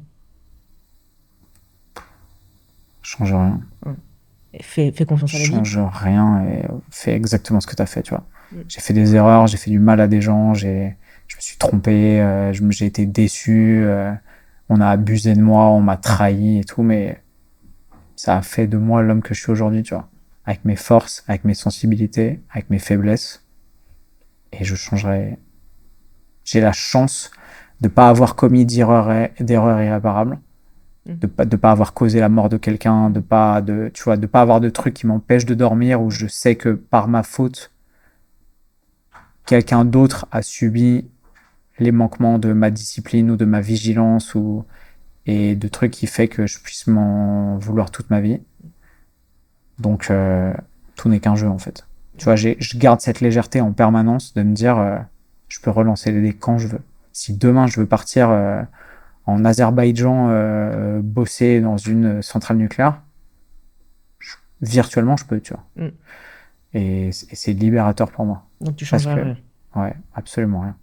Change rien. Fais confiance à la vie. Change rien et fais exactement ce que tu as fait, tu vois. J'ai fait des erreurs, j'ai fait du mal à des gens, je me suis trompé, j'ai été déçu, on a abusé de moi, on m'a trahi et tout, mais ça a fait de moi l'homme que je suis aujourd'hui, tu vois. Avec mes forces, avec mes sensibilités, avec mes faiblesses. Et je changerai. J'ai la chance de pas avoir commis d'erreurs irréparables, de pas avoir causé la mort de quelqu'un, de pas avoir de trucs qui m'empêchent de dormir, où je sais que par ma faute, quelqu'un d'autre a subi les manquements de ma discipline ou de ma vigilance et de trucs qui fait que je puisse m'en vouloir toute ma vie. Donc, tout n'est qu'un jeu, en fait. Tu vois, je garde cette légèreté en permanence de me dire, je peux relancer les dés quand je veux. Si demain, je veux partir en Azerbaïdjan bosser dans une centrale nucléaire, virtuellement, je peux, tu vois. Et c'est libérateur pour moi. Donc, tu changeras rien. Ouais, absolument rien.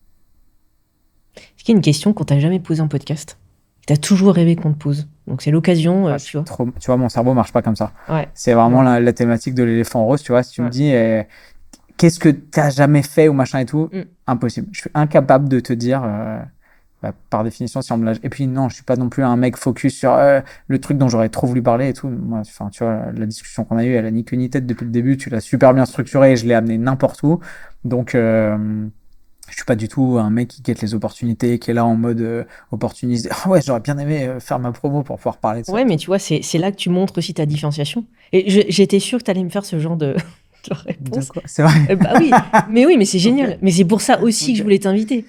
Est-ce qu'il y a une question qu'on t'a jamais posée en podcast? Tu as toujours rêvé qu'on te pose. Donc, c'est l'occasion, tu vois. Tu vois, mon cerveau marche pas comme ça. Ouais. C'est vraiment la thématique de l'éléphant rose, tu vois. Si tu me dis, qu'est-ce que tu as jamais fait ou machin et tout, impossible. Je suis incapable de te dire, par définition, si on me lâche. Et puis, non, je suis pas non plus un mec focus sur le truc dont j'aurais trop voulu parler et tout. Moi, enfin, tu vois, la discussion qu'on a eue, elle a ni queue ni tête depuis le début. Tu l'as super bien structurée et je l'ai amené n'importe où. Donc, je suis pas du tout un mec qui guette les opportunités, qui est là en mode opportuniste. Ah ouais, j'aurais bien aimé faire ma promo pour pouvoir parler de ça. Ouais, mais tu vois, c'est là que tu montres aussi ta différenciation. Et j'étais sûre que tu allais me faire ce genre de réponse. C'est vrai. Bah oui, mais c'est génial. Okay. Mais c'est pour ça aussi que je voulais t'inviter.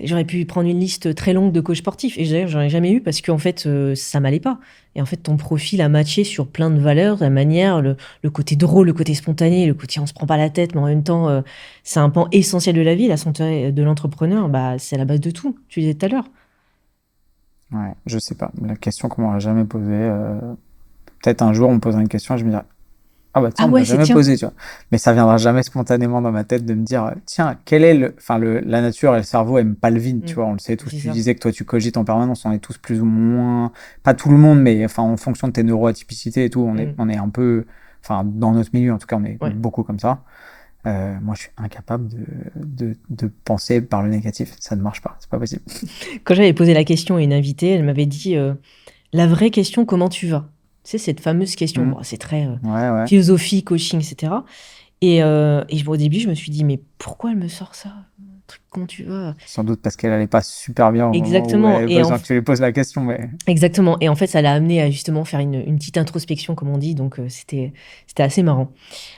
J'aurais pu prendre une liste très longue de coachs sportifs. Et d'ailleurs, j'en ai jamais eu parce qu'en fait, ça m'allait pas. Et en fait, ton profil a matché sur plein de valeurs, la manière, le côté drôle, le côté spontané, le côté on se prend pas la tête, mais en même temps, c'est un pan essentiel de la vie. La santé de l'entrepreneur, bah, c'est la base de tout. Tu disais tout à l'heure. Ouais, je sais pas. La question qu'on m'aurait jamais posée. Peut-être un jour, on me posera une question et je me dirai, ah bah tiens, on m'a jamais posé, tu vois. Mais ça viendra jamais spontanément dans ma tête de me dire, tiens, quel est la nature et le cerveau aiment pas le vide, tu vois, on le sait tous. Tu disais que toi, tu cogites en permanence, on est tous plus ou moins, pas tout le monde, mais enfin, en fonction de tes neuroatypicités et tout, on est un peu, enfin, dans notre milieu, en tout cas, on est beaucoup comme ça. Moi, je suis incapable de penser par le négatif. Ça ne marche pas, c'est pas possible. Quand j'avais posé la question à une invitée, elle m'avait dit, la vraie question, comment tu vas? Tu sais, cette fameuse question, bon, c'est très philosophie, coaching, etc. Et au début, je me suis dit, mais pourquoi elle me sort ça? Comment tu vas? Sans doute parce qu'elle allait pas super bien au moment où elle avait besoin que tu lui poses la question. Mais... Exactement. Et en fait, ça l'a amené à justement faire une petite introspection, comme on dit. Donc, c'était assez marrant.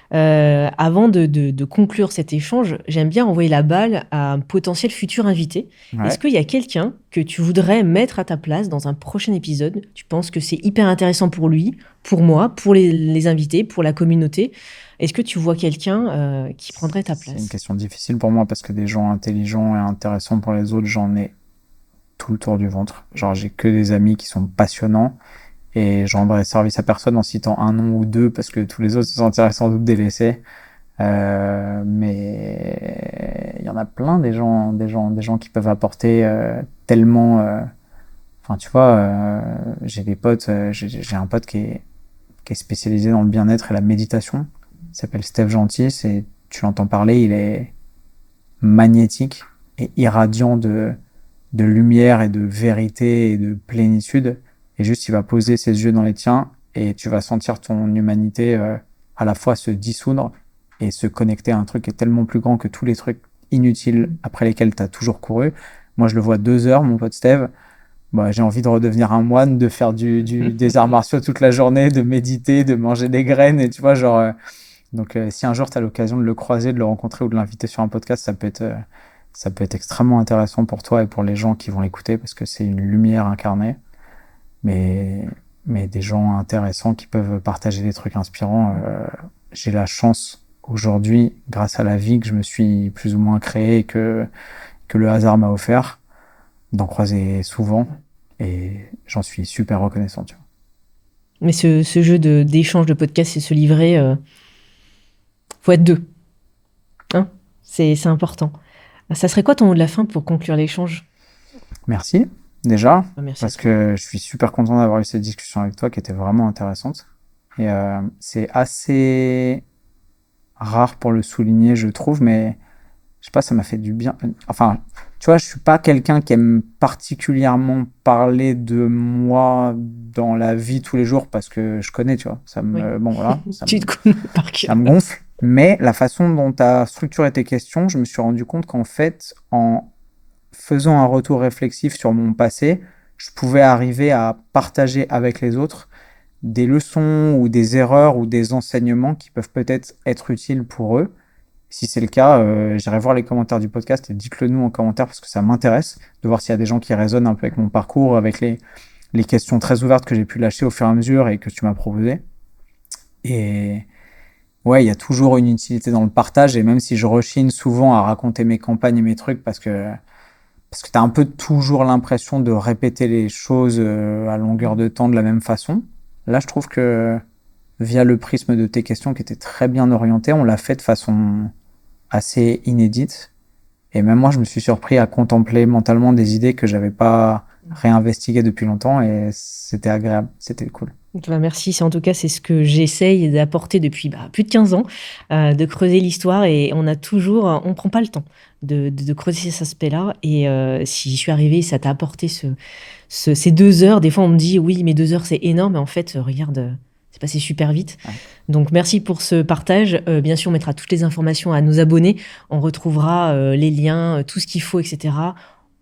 Avant de conclure cet échange, j'aime bien envoyer la balle à un potentiel futur invité. Est-ce qu'il y a quelqu'un que tu voudrais mettre à ta place dans un prochain épisode? Tu penses que c'est hyper intéressant pour lui, pour moi, pour les invités, pour la communauté? Est-ce que tu vois quelqu'un qui prendrait ta place? C'est une question difficile pour moi parce que des gens intelligents et intéressants pour les autres, j'en ai tout le tour du ventre. Genre, j'ai que des amis qui sont passionnants et je rendrai service à personne en citant un nom ou deux parce que tous les autres se sentiraient sans doute délaissés. Mais il y en a plein des gens qui peuvent apporter tellement. Enfin, tu vois, j'ai des potes. J'ai un pote qui est spécialisé dans le bien-être et la méditation. Il s'appelle Steph Gentil. Tu l'entends parler, il est magnétique et irradiant de lumière et de vérité et de plénitude. Et juste, il va poser ses yeux dans les tiens et tu vas sentir ton humanité à la fois se dissoudre et se connecter à un truc qui est tellement plus grand que tous les trucs inutiles après lesquels tu as toujours couru. Moi, je le vois 2 heures, mon pote Steve. Bah, j'ai envie de redevenir un moine, de faire des arts martiaux toute la journée, de méditer, de manger des graines. Et tu vois, genre... donc, si un jour tu as l'occasion de le croiser, de le rencontrer ou de l'inviter sur un podcast, ça peut être extrêmement intéressant pour toi et pour les gens qui vont l'écouter parce que c'est une lumière incarnée. Mais des gens intéressants qui peuvent partager des trucs inspirants. J'ai la chance aujourd'hui, grâce à la vie que je me suis plus ou moins créée et que le hasard m'a offert, d'en croiser souvent. Et j'en suis super reconnaissant, tu vois. Mais ce jeu d'échange de podcasts et se livrer, faut être deux. Hein, c'est important. Ça serait quoi ton mot de la fin pour conclure l'échange? Merci, déjà, Merci parce que je suis super content d'avoir eu cette discussion avec toi qui était vraiment intéressante. Et c'est assez rare pour le souligner, je trouve, mais je sais pas, ça m'a fait du bien. Enfin, tu vois, je suis pas quelqu'un qui aime particulièrement parler de moi dans la vie tous les jours parce que je connais, tu vois. Bon, voilà, tu te connais par cœur. Ça me gonfle. Mais la façon dont tu as structuré tes questions, je me suis rendu compte qu'en fait, en faisant un retour réflexif sur mon passé, je pouvais arriver à partager avec les autres des leçons ou des erreurs ou des enseignements qui peuvent peut-être être utiles pour eux. Si c'est le cas, j'irai voir les commentaires du podcast et dites-le nous en commentaire parce que ça m'intéresse de voir s'il y a des gens qui résonnent un peu avec mon parcours, avec les questions très ouvertes que j'ai pu lâcher au fur et à mesure et que tu m'as proposées. Et ouais, il y a toujours une utilité dans le partage et même si je rechigne souvent à raconter mes campagnes et mes trucs parce que tu as un peu toujours l'impression de répéter les choses à longueur de temps de la même façon. Là, je trouve que via le prisme de tes questions qui étaient très bien orientées, on l'a fait de façon assez inédite. Et même moi, je me suis surpris à contempler mentalement des idées que j'avais pas réinvestiguées depuis longtemps et c'était agréable, c'était cool. Merci, en tout cas, c'est ce que j'essaye d'apporter depuis plus de 15 ans, de creuser l'histoire et on prend pas le temps de creuser cet aspect-là. Et si je suis arrivée, ça t'a apporté ces 2 heures. Des fois, on me dit, oui, mais 2 heures, c'est énorme. Mais en fait, regarde, c'est passé super vite. Ouais. Donc, merci pour ce partage. Bien sûr, on mettra toutes les informations à nos abonnés. On retrouvera les liens, tout ce qu'il faut, etc.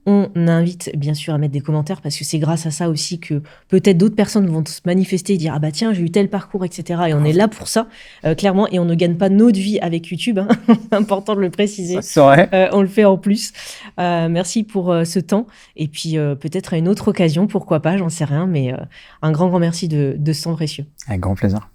On invite bien sûr à mettre des commentaires parce que c'est grâce à ça aussi que peut-être d'autres personnes vont se manifester et dire ah bah tiens j'ai eu tel parcours etc. Et on est là pour ça clairement et on ne gagne pas notre vie avec YouTube, hein. C'est important de le préciser. C'est vrai. On le fait en plus. Merci pour ce temps et puis peut-être à une autre occasion, pourquoi pas, j'en sais rien, mais un grand merci de ce temps précieux. Avec grand plaisir.